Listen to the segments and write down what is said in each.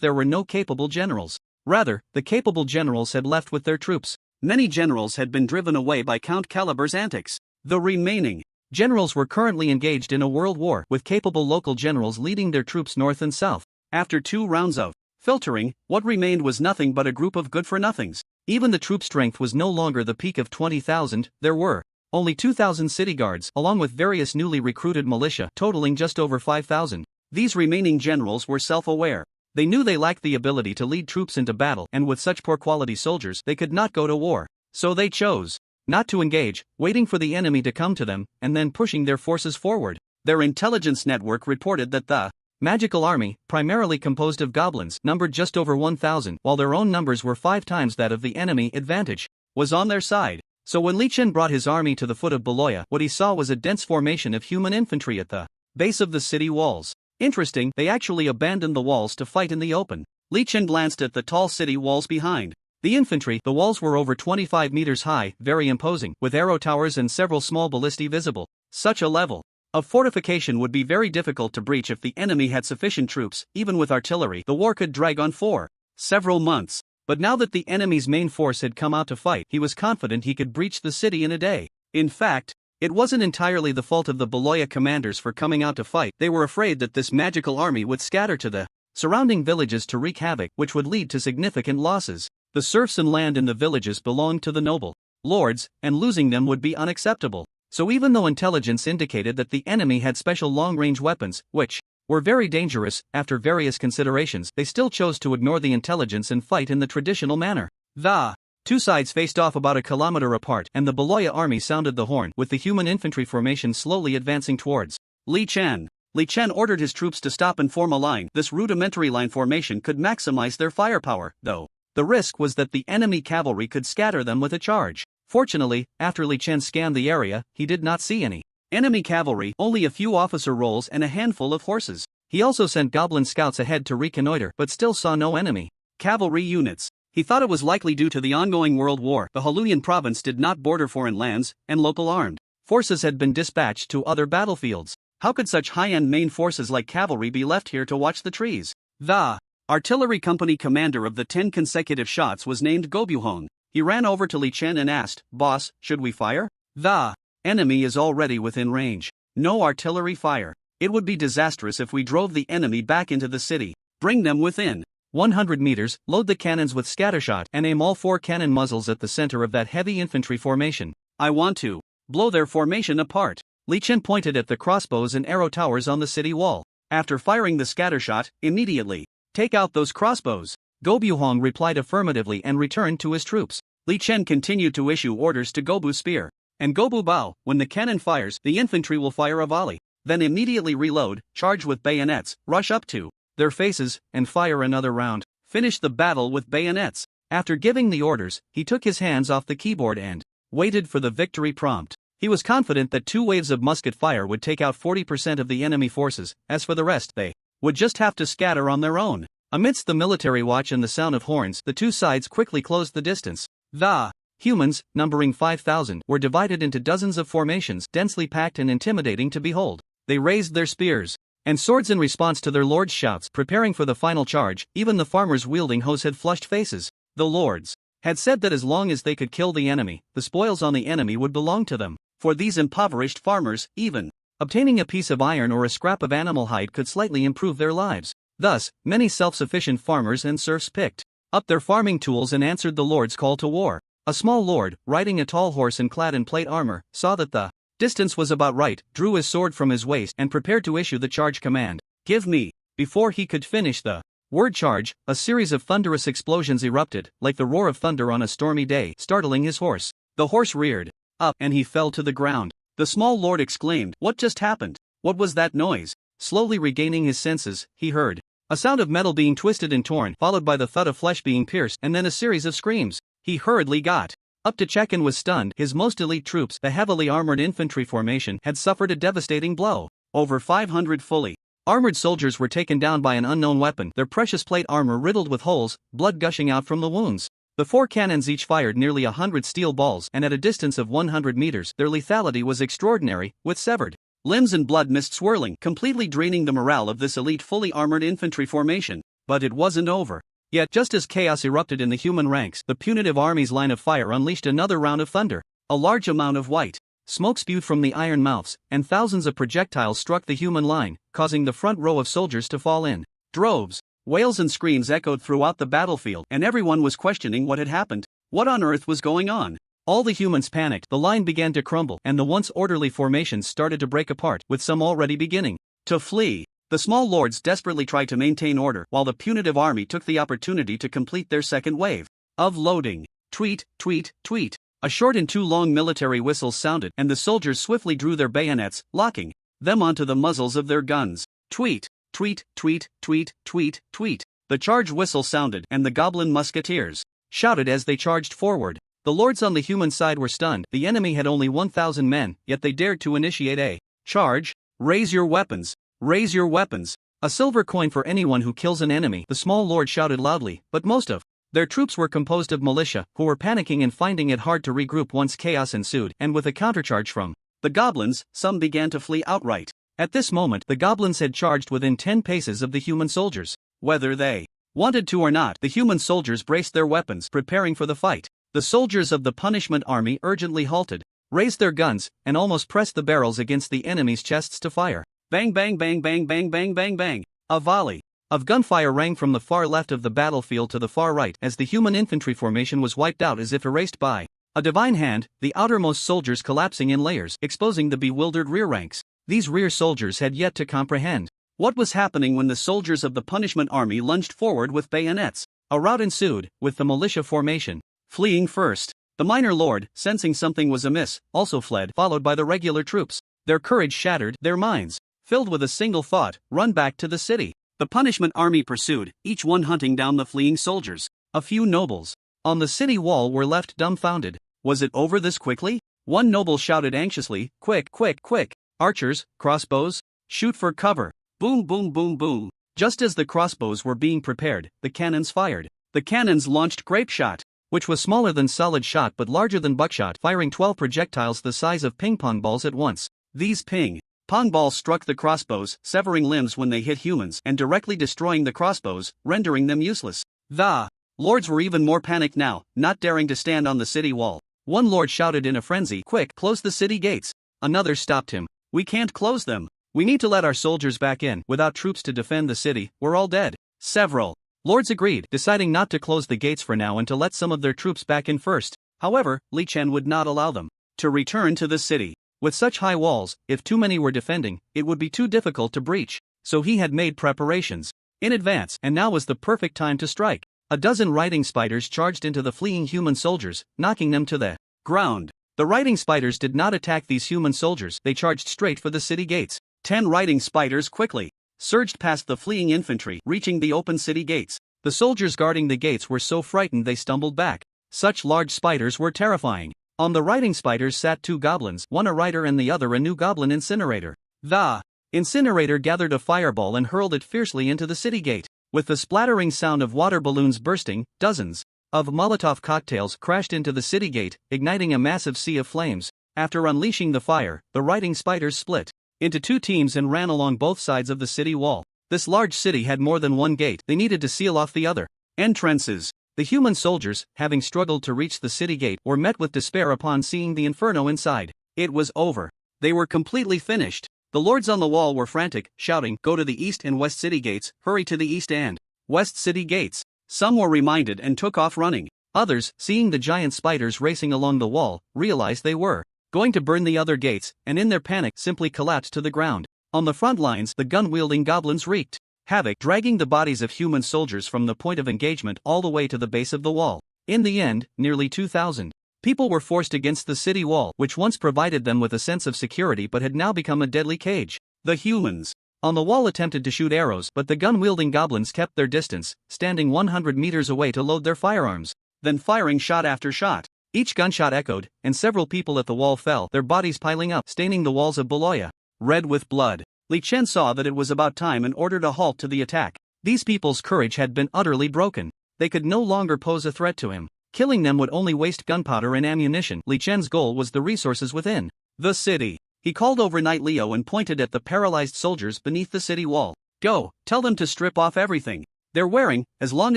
there were no capable generals. Rather, the capable generals had left with their troops. Many generals had been driven away by Count Calibur's antics. The remaining generals were currently engaged in a world war, with capable local generals leading their troops north and south. After 2 rounds of filtering, what remained was nothing but a group of good-for-nothings. Even the troop strength was no longer the peak of 20,000, there were only 2,000 city guards, along with various newly recruited militia, totaling just over 5,000. These remaining generals were self-aware. They knew they lacked the ability to lead troops into battle, and with such poor quality soldiers, they could not go to war. So they chose not to engage, waiting for the enemy to come to them, and then pushing their forces forward. Their intelligence network reported that the magical army, primarily composed of goblins, numbered just over 1,000, while their own numbers were 5 times that of the enemy. Advantage was on their side. So when Li Chen brought his army to the foot of Beloya, what he saw was a dense formation of human infantry at the base of the city walls. Interesting, they actually abandoned the walls to fight in the open. Li Chen glanced at the tall city walls behind the infantry. The walls were over 25 meters high, very imposing, with arrow towers and several small ballistae visible. Such a level of fortification would be very difficult to breach if the enemy had sufficient troops. Even with artillery, the war could drag on for several months. But now that the enemy's main force had come out to fight, he was confident he could breach the city in a day. In fact, it wasn't entirely the fault of the Beloya commanders for coming out to fight. They were afraid that this magical army would scatter to the surrounding villages to wreak havoc, which would lead to significant losses. The serfs and land in the villages belonged to the noble lords, and losing them would be unacceptable. So even though intelligence indicated that the enemy had special long-range weapons, which were very dangerous, after various considerations, they still chose to ignore the intelligence and fight in the traditional manner. The 2 sides faced off about a kilometer apart, and the Beloya army sounded the horn, with the human infantry formation slowly advancing towards Li Chen. Li Chen ordered his troops to stop and form a line. This rudimentary line formation could maximize their firepower, though the risk was that the enemy cavalry could scatter them with a charge. Fortunately, after Li Chen scanned the area, he did not see any enemy cavalry, only a few officer rolls and a handful of horses. He also sent goblin scouts ahead to reconnoiter, but still saw no enemy cavalry units. He thought it was likely due to the ongoing world war. The Halluyan province did not border foreign lands, and local armed forces had been dispatched to other battlefields. How could such high-end main forces like cavalry be left here to watch the trees? The artillery company commander of the 10 consecutive shots was named Goblin. He ran over to Li Chen and asked, "Boss, should we fire? The enemy is already within range. No artillery fire. It would be disastrous if we drove the enemy back into the city. Bring them within 100 meters, load the cannons with scattershot, and aim all 4 cannon muzzles at the center of that heavy infantry formation. I want to blow their formation apart." Li Chen pointed at the crossbows and arrow towers on the city wall. "After firing the scattershot, immediately take out those crossbows." Gobu replied affirmatively and returned to his troops. Li Chen continued to issue orders to Gobu Spear and Gobu Bao. "When the cannon fires, the infantry will fire a volley. Then immediately reload, charge with bayonets, rush up to their faces, and fire another round. Finish the battle with bayonets." After giving the orders, he took his hands off the keyboard and waited for the victory prompt. He was confident that 2 waves of musket fire would take out 40% of the enemy forces. As for the rest, they would just have to scatter on their own. Amidst the military watch and the sound of horns, the 2 sides quickly closed the distance. The humans, numbering 5,000, were divided into dozens of formations, densely packed and intimidating to behold. They raised their spears and swords in response to their lords' shouts, preparing for the final charge. Even the farmers wielding hoes had flushed faces. The lords had said that as long as they could kill the enemy, the spoils on the enemy would belong to them. For these impoverished farmers, even obtaining a piece of iron or a scrap of animal hide could slightly improve their lives. Thus, many self-sufficient farmers and serfs picked up their farming tools and answered the lord's call to war. A small lord, riding a tall horse and clad in plate armor, saw that the distance was about right, drew his sword from his waist, and prepared to issue the charge command. "Give me." Before he could finish the word charge, a series of thunderous explosions erupted, like the roar of thunder on a stormy day, startling his horse. The horse reared up, and he fell to the ground. The small lord exclaimed, "What just happened? What was that noise?" Slowly regaining his senses, he heard a sound of metal being twisted and torn, followed by the thud of flesh being pierced, and then a series of screams. He hurriedly got up to check and was stunned. His most elite troops, the heavily armored infantry formation, had suffered a devastating blow. Over 500 fully armored soldiers were taken down by an unknown weapon, their precious plate armor riddled with holes, blood gushing out from the wounds. The 4 cannons each fired nearly 100 steel balls, and at a distance of 100 meters, their lethality was extraordinary, with severed limbs and blood mist swirling, completely draining the morale of this elite fully armored infantry formation. But it wasn't over. Yet just as chaos erupted in the human ranks, the punitive army's line of fire unleashed another round of thunder. A large amount of white smoke spewed from the iron mouths, and thousands of projectiles struck the human line, causing the front row of soldiers to fall in droves. Wails and screams echoed throughout the battlefield, and everyone was questioning what had happened. What on earth was going on? All the humans panicked, the line began to crumble, and the once orderly formations started to break apart, with some already beginning to flee. The small lords desperately tried to maintain order, while the punitive army took the opportunity to complete their second wave of loading. Tweet, tweet, tweet. A short and two long military whistles sounded, and the soldiers swiftly drew their bayonets, locking them onto the muzzles of their guns. Tweet, tweet, tweet, tweet, tweet, tweet. The charge whistle sounded, and the goblin musketeers shouted as they charged forward. The lords on the human side were stunned. The enemy had only 1,000 men, yet they dared to initiate a charge. Raise your weapons. Raise your weapons. A silver coin for anyone who kills an enemy, the small lord shouted loudly, but most of their troops were composed of militia, who were panicking and finding it hard to regroup once chaos ensued, and with a countercharge from the goblins, some began to flee outright. At this moment, the goblins had charged within 10 paces of the human soldiers. Whether they wanted to or not, the human soldiers braced their weapons, preparing for the fight. The soldiers of the punishment army urgently halted, raised their guns, and almost pressed the barrels against the enemy's chests to fire. Bang bang bang bang bang bang bang bang. A volley of gunfire rang from the far left of the battlefield to the far right as the human infantry formation was wiped out as if erased by a divine hand, the outermost soldiers collapsing in layers, exposing the bewildered rear ranks. These rear soldiers had yet to comprehend what was happening when the soldiers of the punishment army lunged forward with bayonets. A rout ensued, with the militia formation fleeing first. The minor lord, sensing something was amiss, also fled, followed by the regular troops. Their courage shattered, their minds filled with a single thought: run back to the city. The punishment army pursued, each one hunting down the fleeing soldiers. A few nobles on the city wall were left dumbfounded. Was it over this quickly? One noble shouted anxiously, quick, quick, quick. Archers, crossbows, shoot for cover. Boom, boom, boom, boom. Just as the crossbows were being prepared, the cannons fired. The cannons launched grape shot, which was smaller than solid shot but larger than buckshot, firing 12 projectiles the size of ping-pong balls at once. These ping-pong balls struck the crossbows, severing limbs when they hit humans and directly destroying the crossbows, rendering them useless. The lords were even more panicked now, not daring to stand on the city wall. One lord shouted in a frenzy, quick, close the city gates. Another stopped him. We can't close them. We need to let our soldiers back in. Without troops to defend the city, we're all dead. Several lords agreed, deciding not to close the gates for now and to let some of their troops back in first. However, Li Chen would not allow them to return to the city. With such high walls, if too many were defending, it would be too difficult to breach. So he had made preparations in advance, and now was the perfect time to strike. A dozen riding spiders charged into the fleeing human soldiers, knocking them to the ground. The riding spiders did not attack these human soldiers, they charged straight for the city gates. 10 riding spiders quickly surged past the fleeing infantry, reaching the open city gates. The soldiers guarding the gates were so frightened they stumbled back. Such large spiders were terrifying. On the riding spiders sat 2 goblins, one a rider and the other a new goblin incinerator. The incinerator gathered a fireball and hurled it fiercely into the city gate. With the splattering sound of water balloons bursting, dozens of Molotov cocktails crashed into the city gate, igniting a massive sea of flames. After unleashing the fire, the riding spiders split into 2 teams and ran along both sides of the city wall. This large city had more than one gate, they needed to seal off the other entrances. The human soldiers, having struggled to reach the city gate, were met with despair upon seeing the inferno inside. It was over. They were completely finished. The lords on the wall were frantic, shouting, go to the east and west city gates, hurry to the east and west city gates. Some were reminded and took off running. Others, seeing the giant spiders racing along the wall, realized they were going to burn the other gates, and in their panic simply collapsed to the ground. On the front lines, the gun-wielding goblins wreaked havoc, dragging the bodies of human soldiers from the point of engagement all the way to the base of the wall. In the end, nearly 2,000 people were forced against the city wall, which once provided them with a sense of security but had now become a deadly cage. The humans on the wall attempted to shoot arrows, but the gun-wielding goblins kept their distance, standing 100 meters away to load their firearms, then firing shot after shot. Each gunshot echoed, and several people at the wall fell, their bodies piling up, staining the walls of Beloya red with blood. Li Chen saw that it was about time and ordered a halt to the attack. These people's courage had been utterly broken. They could no longer pose a threat to him. Killing them would only waste gunpowder and ammunition. Li Chen's goal was the resources within the city. He called over Knight Leo and pointed at the paralyzed soldiers beneath the city wall. Go, tell them to strip off everything. They're wearing, as long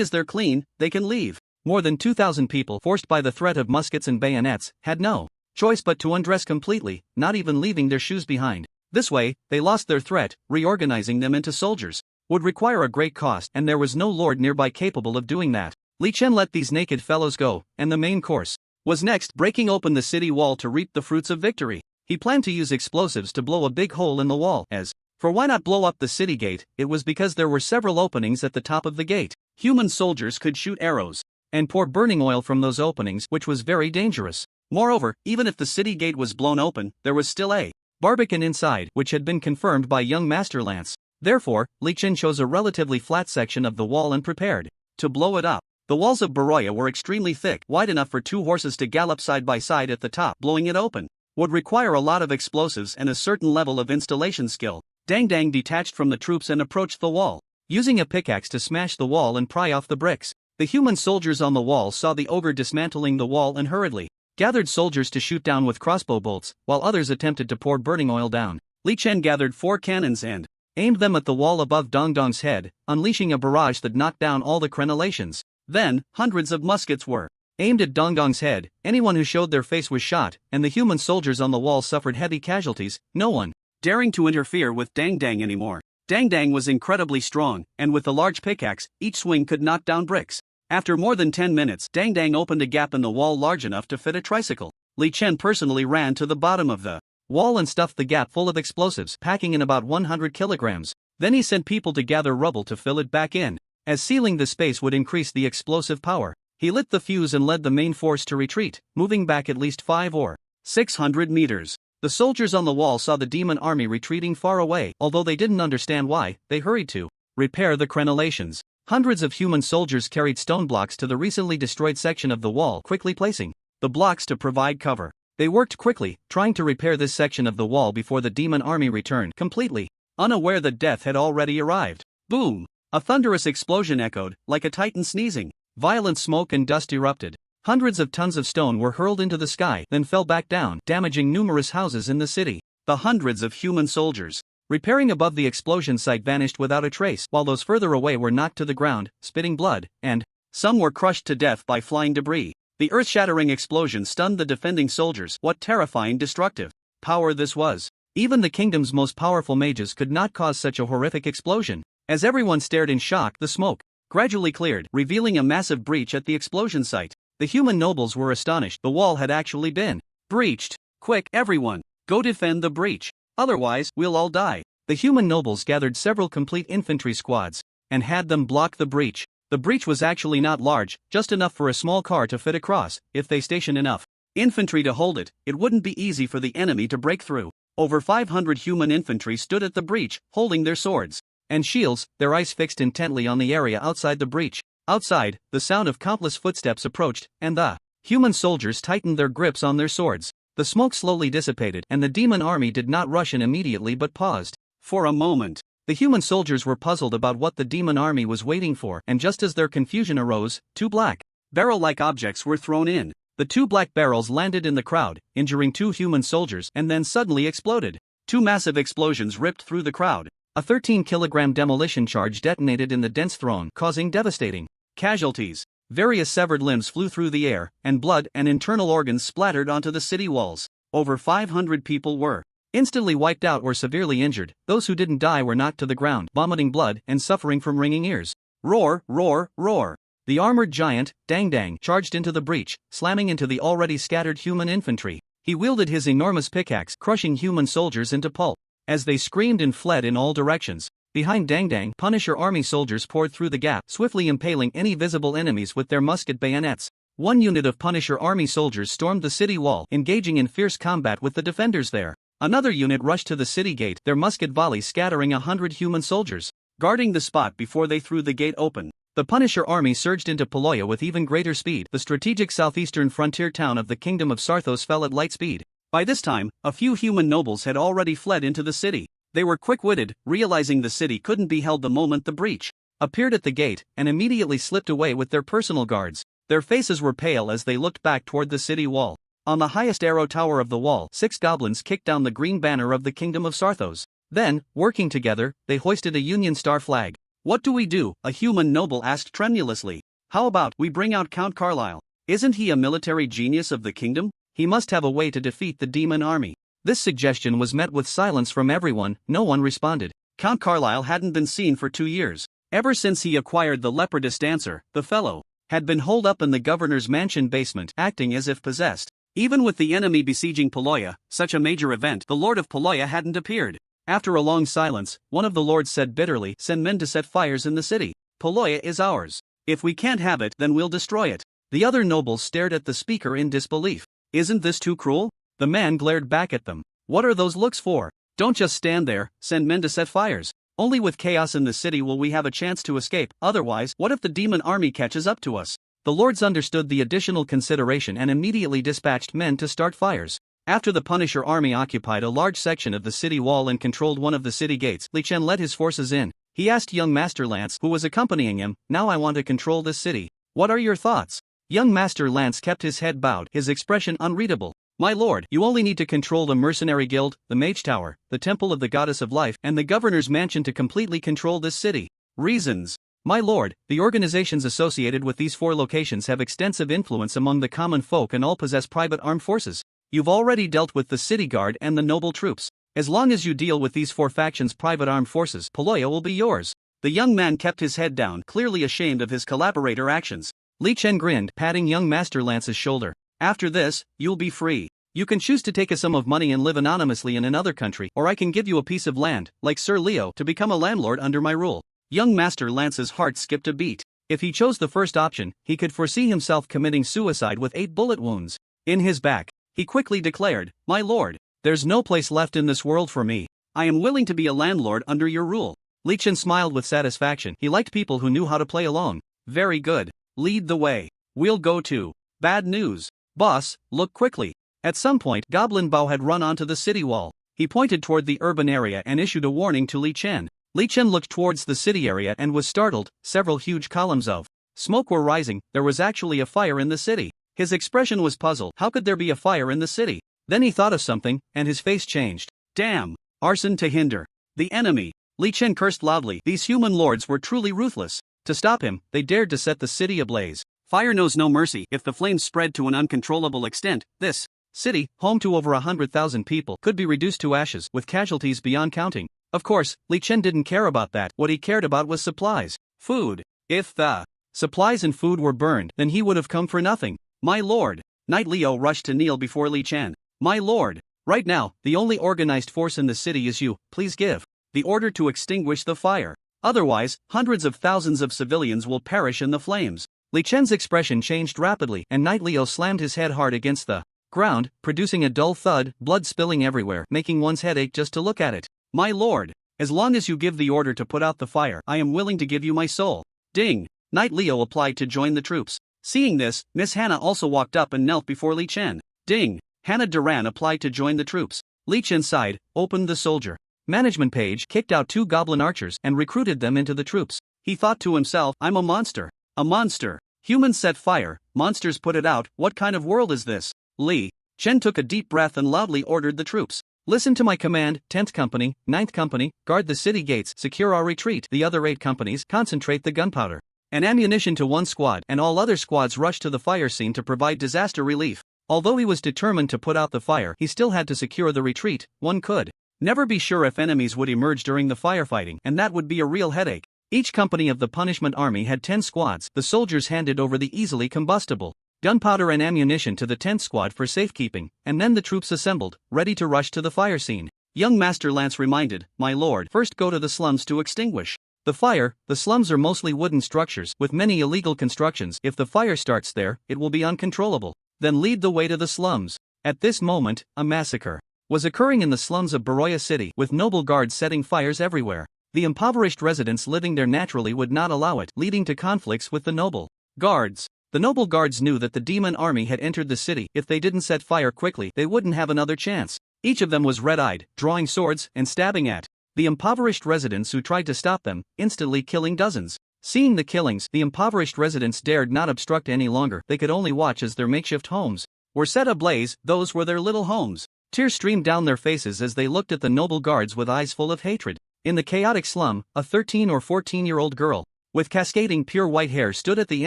as they're clean, they can leave. More than 2,000 people, forced by the threat of muskets and bayonets, had no choice but to undress completely, not even leaving their shoes behind. This way, they lost their threat. Reorganizing them into soldiers would require a great cost, and there was no lord nearby capable of doing that. Li Chen let these naked fellows go, and the main course was next breaking open the city wall to reap the fruits of victory. He planned to use explosives to blow a big hole in the wall. As for why not blow up the city gate, it was because there were several openings at the top of the gate. Human soldiers could shoot arrows and pour burning oil from those openings, which was very dangerous. Moreover, even if the city gate was blown open, there was still a barbican inside, which had been confirmed by young Master Lance. Therefore, Li Chen chose a relatively flat section of the wall and prepared to blow it up. The walls of Baroya were extremely thick, wide enough for 2 horses to gallop side by side at the top. Blowing it open would require a lot of explosives and a certain level of installation skill. Dang Dang detached from the troops and approached the wall, using a pickaxe to smash the wall and pry off the bricks. The human soldiers on the wall saw the ogre dismantling the wall and hurriedly gathered soldiers to shoot down with crossbow bolts, while others attempted to pour burning oil down. Li Chen gathered 4 cannons and aimed them at the wall above Dong Dong's head, unleashing a barrage that knocked down all the crenellations. Then, hundreds of muskets were aimed at Dong Dong's head. Anyone who showed their face was shot, and the human soldiers on the wall suffered heavy casualties, no one daring to interfere with Dang Dang anymore. Dang Dang was incredibly strong, and with the large pickaxe, each swing could knock down bricks. After more than 10 minutes, Dang Dang opened a gap in the wall large enough to fit a tricycle. Li Chen personally ran to the bottom of the wall and stuffed the gap full of explosives, packing in about 100 kilograms. Then he sent people to gather rubble to fill it back in. As sealing the space would increase the explosive power, he lit the fuse and led the main force to retreat, moving back at least 500 or 600 meters. The soldiers on the wall saw the demon army retreating far away. Although they didn't understand why, they hurried to repair the crenellations. Hundreds of human soldiers carried stone blocks to the recently destroyed section of the wall, quickly placing the blocks to provide cover. They worked quickly, trying to repair this section of the wall before the demon army returned, completely unaware that death had already arrived. Boom! A thunderous explosion echoed, like a titan sneezing. Violent smoke and dust erupted. Hundreds of tons of stone were hurled into the sky, then fell back down, damaging numerous houses in the city. The hundreds of human soldiers repairing above the explosion site vanished without a trace, while those further away were knocked to the ground, spitting blood, and some were crushed to death by flying debris. The earth-shattering explosion stunned the defending soldiers. What terrifying destructive power this was! Even the kingdom's most powerful mages could not cause such a horrific explosion. As everyone stared in shock, the smoke gradually cleared, revealing a massive breach at the explosion site. The human nobles were astonished. The wall had actually been breached. Quick, everyone, go defend the breach. Otherwise, we'll all die. The human nobles gathered several complete infantry squads and had them block the breach. The breach was actually not large, just enough for a small car to fit across. If they stationed enough infantry to hold it, it wouldn't be easy for the enemy to break through. Over 500 human infantry stood at the breach, holding their swords and shields, their eyes fixed intently on the area outside the breach. Outside, the sound of countless footsteps approached, and the human soldiers tightened their grips on their swords. The smoke slowly dissipated, and the demon army did not rush in immediately but paused. For a moment, the human soldiers were puzzled about what the demon army was waiting for, and just as their confusion arose, 2 black, barrel-like objects were thrown in. The 2 black barrels landed in the crowd, injuring 2 human soldiers, and then suddenly exploded. 2 massive explosions ripped through the crowd. A 13-kilogram demolition charge detonated in the dense throng, causing devastating casualties. Various severed limbs flew through the air, and blood and internal organs splattered onto the city walls. Over 500 people were instantly wiped out or severely injured. Those who didn't die were knocked to the ground, vomiting blood and suffering from ringing ears. Roar, roar, roar! The armored giant, Dang Dang, charged into the breach, slamming into the already scattered human infantry. He wielded his enormous pickaxe, crushing human soldiers into pulp as they screamed and fled in all directions. Behind Dang Dang, Punisher army soldiers poured through the gap, swiftly impaling any visible enemies with their musket bayonets. 1 unit of Punisher army soldiers stormed the city wall, engaging in fierce combat with the defenders there. Another unit rushed to the city gate, their musket volleys scattering 100 human soldiers, guarding the spot before they threw the gate open. The Punisher army surged into Paloya with even greater speed. The strategic southeastern frontier town of the Kingdom of Sarthos fell at light speed. By this time, a few human nobles had already fled into the city. They were quick-witted, realizing the city couldn't be held the moment the breach appeared at the gate, and immediately slipped away with their personal guards. Their faces were pale as they looked back toward the city wall. On the highest arrow tower of the wall, 6 goblins kicked down the green banner of the Kingdom of Sarthos. Then, working together, they hoisted a Union Star flag. What do we do? A human noble asked tremulously. How about we bring out Count Carlyle? Isn't he a military genius of the kingdom? He must have a way to defeat the demon army. This suggestion was met with silence from everyone. No one responded. Count Carlyle hadn't been seen for 2 years. Ever since he acquired the leopardess dancer, the fellow had been holed up in the governor's mansion basement, acting as if possessed. Even with the enemy besieging Paloya, such a major event, the Lord of Paloya hadn't appeared. After a long silence, one of the lords said bitterly, "Send men to set fires in the city. Paloya is ours. If we can't have it, then we'll destroy it." The other nobles stared at the speaker in disbelief. Isn't this too cruel? The man glared back at them. What are those looks for? Don't just stand there, send men to set fires. Only with chaos in the city will we have a chance to escape, otherwise, what if the demon army catches up to us? The lords understood the additional consideration and immediately dispatched men to start fires. After the Punisher army occupied a large section of the city wall and controlled one of the city gates, Li Chen led his forces in. He asked young Master Lance, who was accompanying him, "Now I want to control this city. What are your thoughts?" Young Master Lance kept his head bowed, his expression unreadable. "My lord, you only need to control the mercenary guild, the mage tower, the temple of the goddess of life, and the governor's mansion to completely control this city." Reasons. My lord, the organizations associated with these 4 locations have extensive influence among the common folk and all possess private armed forces. You've already dealt with the city guard and the noble troops. As long as you deal with these 4 factions' private armed forces, Paloya will be yours. The young man kept his head down, clearly ashamed of his collaborator actions. Li Chen grinned, patting young Master Lance's shoulder. "After this, you'll be free. You can choose to take a sum of money and live anonymously in another country, or I can give you a piece of land, like Sir Leo, to become a landlord under my rule." Young Master Lance's heart skipped a beat. If he chose the first option, he could foresee himself committing suicide with 8 bullet wounds in his back. He quickly declared, "My lord, there's no place left in this world for me. I am willing to be a landlord under your rule." Li Chen smiled with satisfaction. He liked people who knew how to play along. "Very good. Lead the way. We'll go to bad news. Boss, look quickly." At some point, Goblin Bao had run onto the city wall. He pointed toward the urban area and issued a warning to Li Chen. Li Chen looked towards the city area and was startled. Several huge columns of smoke were rising. There was actually a fire in the city. His expression was puzzled. How could there be a fire in the city? Then he thought of something, and his face changed. Damn! Arson to hinder the enemy. Li Chen cursed loudly. These human lords were truly ruthless. To stop him, they dared to set the city ablaze. Fire knows no mercy. If the flames spread to an uncontrollable extent, this city, home to over 100,000 people, could be reduced to ashes, with casualties beyond counting. Of course, Li Chen didn't care about that. What he cared about was supplies. Food. If the supplies and food were burned, then he would have come for nothing. "My lord." Knight Leo rushed to kneel before Li Chen. "My lord. Right now, the only organized force in the city is you. Please give the order to extinguish the fire. Otherwise, hundreds of thousands of civilians will perish in the flames." Li Chen's expression changed rapidly, and Knight Leo slammed his head hard against the ground, producing a dull thud, blood spilling everywhere, making one's head ache just to look at it. "My lord, as long as you give the order to put out the fire, I am willing to give you my soul." Ding! Knight Leo applied to join the troops. Seeing this, Miss Hannah also walked up and knelt before Li Chen. Ding! Hannah Duran applied to join the troops. Li Chen sighed, opened the soldier management page, kicked out 2 goblin archers, and recruited them into the troops. He thought to himself, "I'm a monster. A monster. Humans set fire, monsters put it out. What kind of world is this?" Li Chen took a deep breath and loudly ordered the troops. "Listen to my command, 10th Company, 9th Company, guard the city gates, secure our retreat. The other 8 companies, concentrate the gunpowder and ammunition to one squad, and all other squads rush to the fire scene to provide disaster relief." Although he was determined to put out the fire, he still had to secure the retreat. One could never be sure if enemies would emerge during the firefighting, and that would be a real headache. Each company of the punishment army had 10 squads. The soldiers handed over the easily combustible gunpowder and ammunition to the 10th squad for safekeeping, and then the troops assembled, ready to rush to the fire scene. Young Master Lance reminded, "My lord, first go to the slums to extinguish the fire." The slums are mostly wooden structures, with many illegal constructions. If the fire starts there, it will be uncontrollable. Then lead the way to the slums. At this moment, a massacre was occurring in the slums of Baroya City, with noble guards setting fires everywhere. The impoverished residents living there naturally would not allow it, leading to conflicts with the noble guards. The noble guards knew that the demon army had entered the city. If they didn't set fire quickly, they wouldn't have another chance. Each of them was red-eyed, drawing swords and stabbing at the impoverished residents who tried to stop them, instantly killing dozens. Seeing the killings, the impoverished residents dared not obstruct any longer. They could only watch as their makeshift homes were set ablaze. Those were their little homes. Tears streamed down their faces as they looked at the noble guards with eyes full of hatred. In the chaotic slum, a 13 or 14-year-old girl, with cascading pure white hair stood at the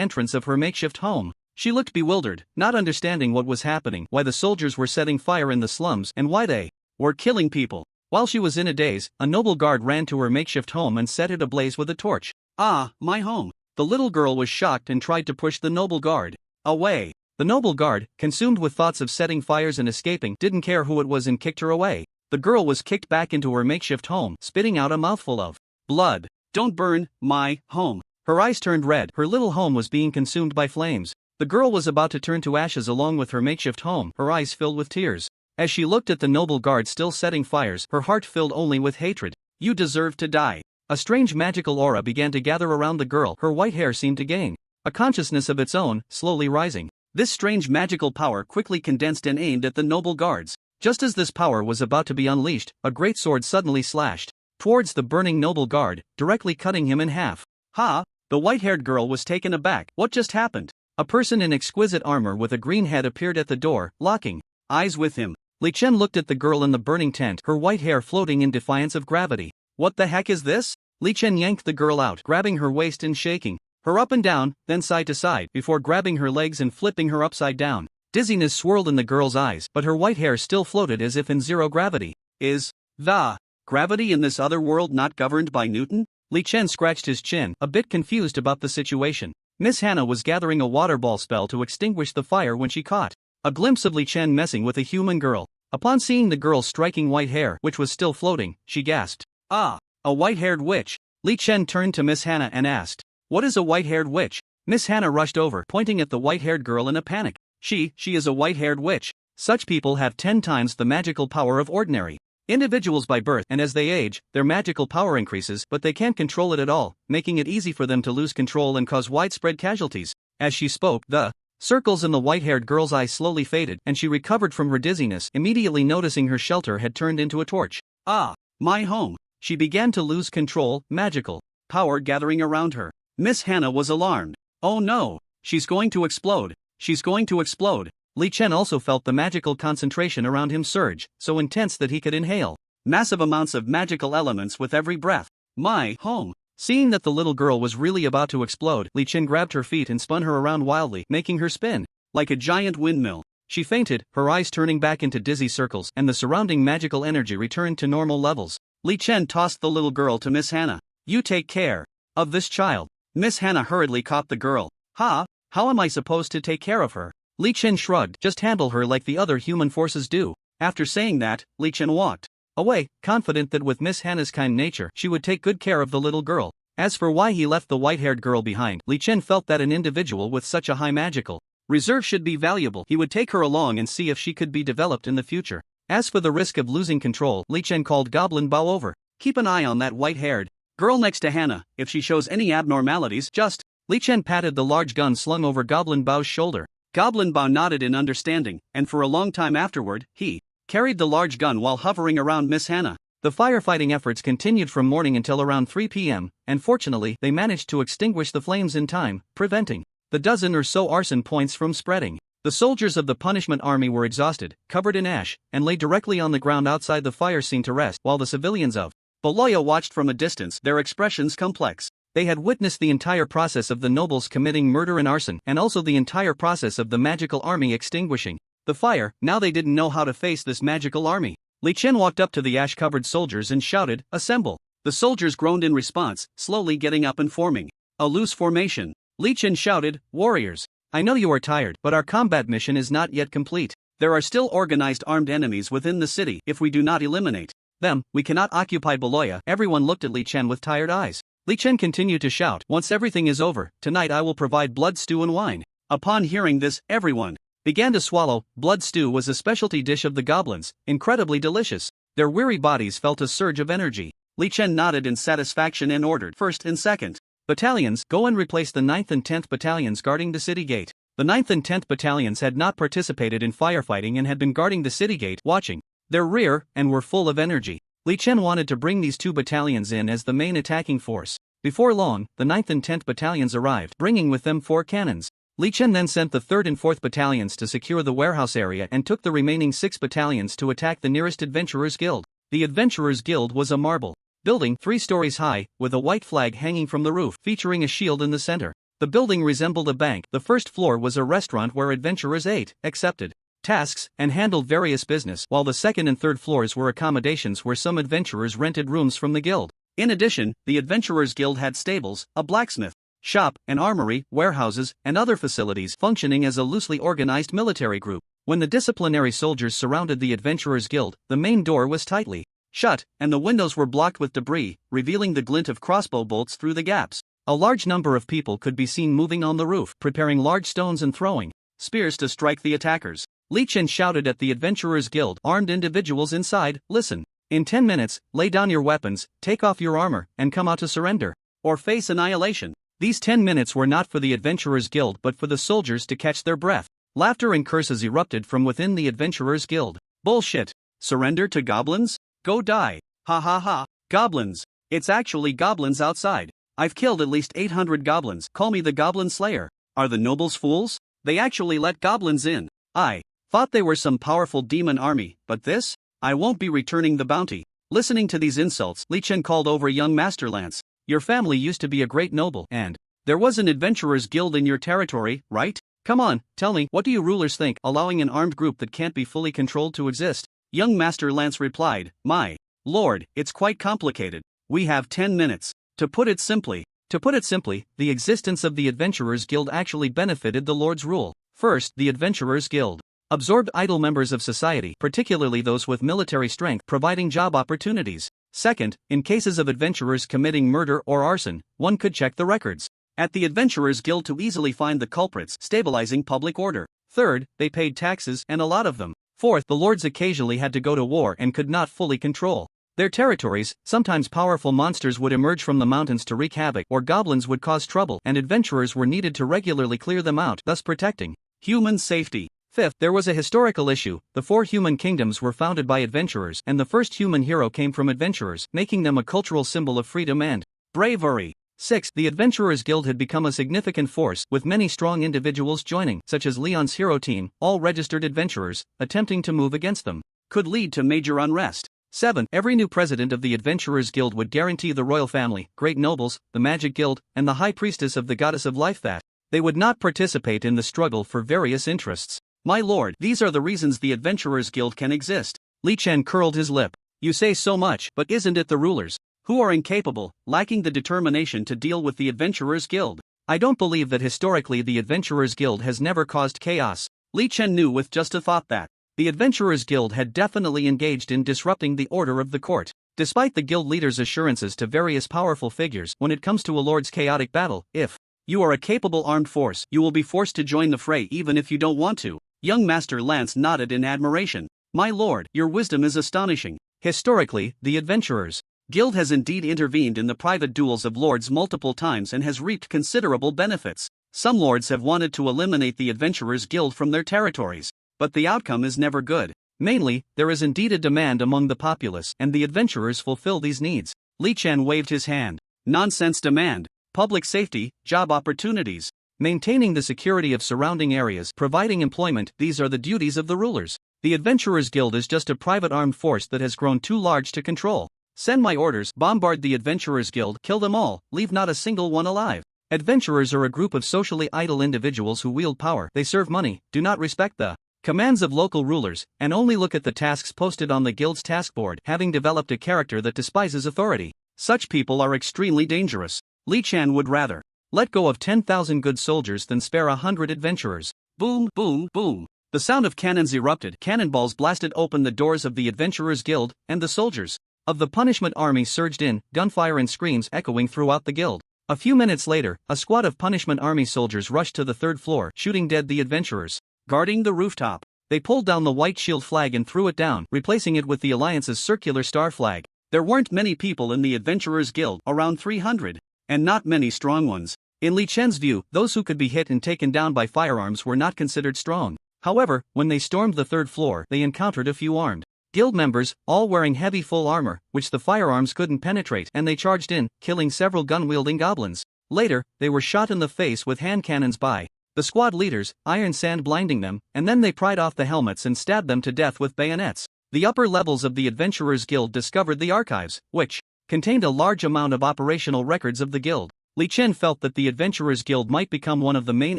entrance of her makeshift home. She looked bewildered, not understanding what was happening, why the soldiers were setting fire in the slums, and why they were killing people. While she was in a daze, a noble guard ran to her makeshift home and set it ablaze with a torch. "Ah, my home!" The little girl was shocked and tried to push the noble guard away. The noble guard, consumed with thoughts of setting fires and escaping, didn't care who it was and kicked her away. The girl was kicked back into her makeshift home, spitting out a mouthful of blood. "Don't burn my home." Her eyes turned red. Her little home was being consumed by flames. The girl was about to turn to ashes along with her makeshift home, her eyes filled with tears. As she looked at the noble guard still setting fires, her heart filled only with hatred. "You deserve to die." A strange magical aura began to gather around the girl. Her white hair seemed to gain a consciousness of its own, slowly rising. This strange magical power quickly condensed and aimed at the noble guards. Just as this power was about to be unleashed, a great sword suddenly slashed towards the burning noble guard, directly cutting him in half. "Ha!" The white-haired girl was taken aback. What just happened? A person in exquisite armor with a green head appeared at the door, locking eyes with him. Li Chen looked at the girl in the burning tent, her white hair floating in defiance of gravity. "What the heck is this?" Li Chen yanked the girl out, grabbing her waist and shaking her up and down, then side to side, before grabbing her legs and flipping her upside down. Dizziness swirled in the girl's eyes, but her white hair still floated as if in zero gravity. "Is the gravity in this other world not governed by Newton?" Li Chen scratched his chin, a bit confused about the situation. Miss Hannah was gathering a water ball spell to extinguish the fire when she caught a glimpse of Li Chen messing with a human girl. Upon seeing the girl's striking white hair, which was still floating, she gasped. "Ah, a white-haired witch." Li Chen turned to Miss Hannah and asked, "What is a white-haired witch?" Miss Hannah rushed over, pointing at the white-haired girl in a panic. She is a white-haired witch. Such people have 10 times the magical power of ordinary individuals by birth, and as they age, their magical power increases, but they can't control it at all, making it easy for them to lose control and cause widespread casualties. As she spoke, the circles in the white-haired girl's eyes slowly faded, and she recovered from her dizziness, immediately noticing her shelter had turned into a torch. "Ah, my home." She began to lose control, magical power gathering around her. Miss Hannah was alarmed. "Oh no, she's going to explode. She's going to explode." Li Chen also felt the magical concentration around him surge, so intense that he could inhale massive amounts of magical elements with every breath. "My home." Seeing that the little girl was really about to explode, Li Chen grabbed her feet and spun her around wildly, making her spin like a giant windmill. She fainted, her eyes turning back into dizzy circles, and the surrounding magical energy returned to normal levels. Li Chen tossed the little girl to Miss Hannah. "You take care of this child." Miss Hannah hurriedly caught the girl. "Ha? How am I supposed to take care of her?" Li Chen shrugged. "Just handle her like the other human forces do." After saying that, Li Chen walked away, confident that with Miss Hannah's kind nature, she would take good care of the little girl. As for why he left the white-haired girl behind, Li Chen felt that an individual with such a high magical reserve should be valuable. He would take her along and see if she could be developed in the future. As for the risk of losing control, Li Chen called Goblin Bao over. "Keep an eye on that white-haired girl next to Hannah. If she shows any abnormalities, just..." Li Chen patted the large gun slung over Goblin Bao's shoulder. Goblin Bao nodded in understanding, and for a long time afterward, he carried the large gun while hovering around Miss Hannah. The firefighting efforts continued from morning until around 3 p.m., and fortunately, they managed to extinguish the flames in time, preventing the dozen or so arson points from spreading. The soldiers of the punishment army were exhausted, covered in ash, and lay directly on the ground outside the fire scene to rest, while the civilians of Baloya watched from a distance, their expressions complex. They had witnessed the entire process of the nobles committing murder and arson, and also the entire process of the magical army extinguishing the fire. Now they didn't know how to face this magical army. Li Chen walked up to the ash-covered soldiers and shouted, "Assemble!" The soldiers groaned in response, slowly getting up and forming a loose formation. Li Chen shouted, "Warriors, I know you are tired, but our combat mission is not yet complete. There are still organized armed enemies within the city. If we do not eliminate them, we cannot occupy Baloya." Everyone looked at Li Chen with tired eyes. Li Chen continued to shout, "Once everything is over, tonight I will provide blood stew and wine." Upon hearing this, everyone began to swallow. Blood stew was a specialty dish of the goblins, incredibly delicious. Their weary bodies felt a surge of energy. Li Chen nodded in satisfaction and ordered 1st and 2nd battalions, "Go and replace the 9th and 10th battalions guarding the city gate." The 9th and 10th battalions had not participated in firefighting and had been guarding the city gate, watching their rear, and were full of energy. Li Chen wanted to bring these 2 battalions in as the main attacking force. Before long, the 9th and 10th battalions arrived, bringing with them 4 cannons. Li Chen then sent the 3rd and 4th battalions to secure the warehouse area and took the remaining 6 battalions to attack the nearest adventurers' guild. The adventurers' guild was a marble building 3 stories high, with a white flag hanging from the roof featuring a shield in the center. The building resembled a bank. The first floor was a restaurant where adventurers ate, accepted tasks, and handled various business, while the second and third floors were accommodations where some adventurers rented rooms from the guild. In addition, the Adventurers Guild had stables, a blacksmith shop, an armory, warehouses, and other facilities functioning as a loosely organized military group. When the disciplinary soldiers surrounded the Adventurers Guild, the main door was tightly shut, and the windows were blocked with debris, revealing the glint of crossbow bolts through the gaps. A large number of people could be seen moving on the roof, preparing large stones and throwing spears to strike the attackers. Li Chen shouted at the Adventurers Guild armed individuals inside, "Listen. In 10 minutes, lay down your weapons, take off your armor, and come out to surrender, or face annihilation." These 10 minutes were not for the Adventurers Guild but for the soldiers to catch their breath. Laughter and curses erupted from within the Adventurers Guild. "Bullshit. Surrender to goblins? Go die. Ha ha ha. Goblins. It's actually goblins outside. I've killed at least 800 goblins. Call me the Goblin Slayer. Are the nobles fools? They actually let goblins in. I thought they were some powerful demon army, but this? I won't be returning the bounty." Listening to these insults, Li Chen called over young Master Lance. "Your family used to be a great noble, and there was an Adventurers Guild in your territory, right? Come on, tell me, what do you rulers think allowing an armed group that can't be fully controlled to exist?" Young Master Lance replied, "My lord, it's quite complicated. We have 10 minutes. To put it simply, the existence of the Adventurers Guild actually benefited the Lord's rule. First, the Adventurers Guild absorbed idle members of society, particularly those with military strength, providing job opportunities. Second, in cases of adventurers committing murder or arson, one could check the records at the Adventurers Guild to easily find the culprits, stabilizing public order. Third, they paid taxes, and a lot of them. Fourth, the lords occasionally had to go to war and could not fully control their territories. Sometimes powerful monsters would emerge from the mountains to wreak havoc, or goblins would cause trouble, and adventurers were needed to regularly clear them out, thus protecting human safety. Fifth, there was a historical issue. The 4 human kingdoms were founded by adventurers, and the first human hero came from adventurers, making them a cultural symbol of freedom and bravery. Sixth, the Adventurers Guild had become a significant force, with many strong individuals joining, such as Leon's hero team, all registered adventurers. Attempting to move against them could lead to major unrest. Seventh, every new president of the Adventurers Guild would guarantee the royal family, great nobles, the magic guild, and the high priestess of the goddess of life that they would not participate in the struggle for various interests. My lord, these are the reasons the Adventurers Guild can exist. Li Chen curled his lip. You say so much, but isn't it the rulers who are incapable, lacking the determination to deal with the Adventurers Guild? I don't believe that historically the Adventurers Guild has never caused chaos. Li Chen knew with just a thought that the Adventurers Guild had definitely engaged in disrupting the order of the court. Despite the guild leader's assurances to various powerful figures, when it comes to a lord's chaotic battle, if you are a capable armed force, you will be forced to join the fray even if you don't want to. Young Master Lance nodded in admiration. My lord, your wisdom is astonishing. Historically, the Adventurers Guild has indeed intervened in the private duels of lords multiple times and has reaped considerable benefits. Some lords have wanted to eliminate the Adventurers Guild from their territories, but the outcome is never good. Mainly, there is indeed a demand among the populace, and the adventurers fulfill these needs. Li Chen waved his hand. Nonsense demand. Public safety, job opportunities, maintaining the security of surrounding areas, providing employment, these are the duties of the rulers. The Adventurers Guild is just a private armed force that has grown too large to control. Send my orders, bombard the Adventurers Guild, kill them all, leave not a single one alive. Adventurers are a group of socially idle individuals who wield power. They serve money, do not respect the commands of local rulers, and only look at the tasks posted on the guild's task board, having developed a character that despises authority. Such people are extremely dangerous. Li Chen would rather let go of 10,000 good soldiers than spare 100 adventurers. Boom, boom, boom. The sound of cannons erupted. Cannonballs blasted open the doors of the Adventurers Guild, and the soldiers of the Punishment Army surged in, gunfire and screams echoing throughout the guild. A few minutes later, a squad of Punishment Army soldiers rushed to the third floor, shooting dead the adventurers guarding the rooftop. They pulled down the white shield flag and threw it down, replacing it with the Alliance's circular star flag. There weren't many people in the Adventurers Guild, around 300, and not many strong ones. In Li Chen's view, those who could be hit and taken down by firearms were not considered strong. However, when they stormed the third floor, they encountered a few armed guild members, all wearing heavy full armor, which the firearms couldn't penetrate, and they charged in, killing several gun-wielding goblins. Later, they were shot in the face with hand cannons by the squad leaders, iron sand blinding them, and then they pried off the helmets and stabbed them to death with bayonets. The upper levels of the Adventurers Guild discovered the archives, which contained a large amount of operational records of the guild. Li Chen felt that the Adventurers Guild might become one of the main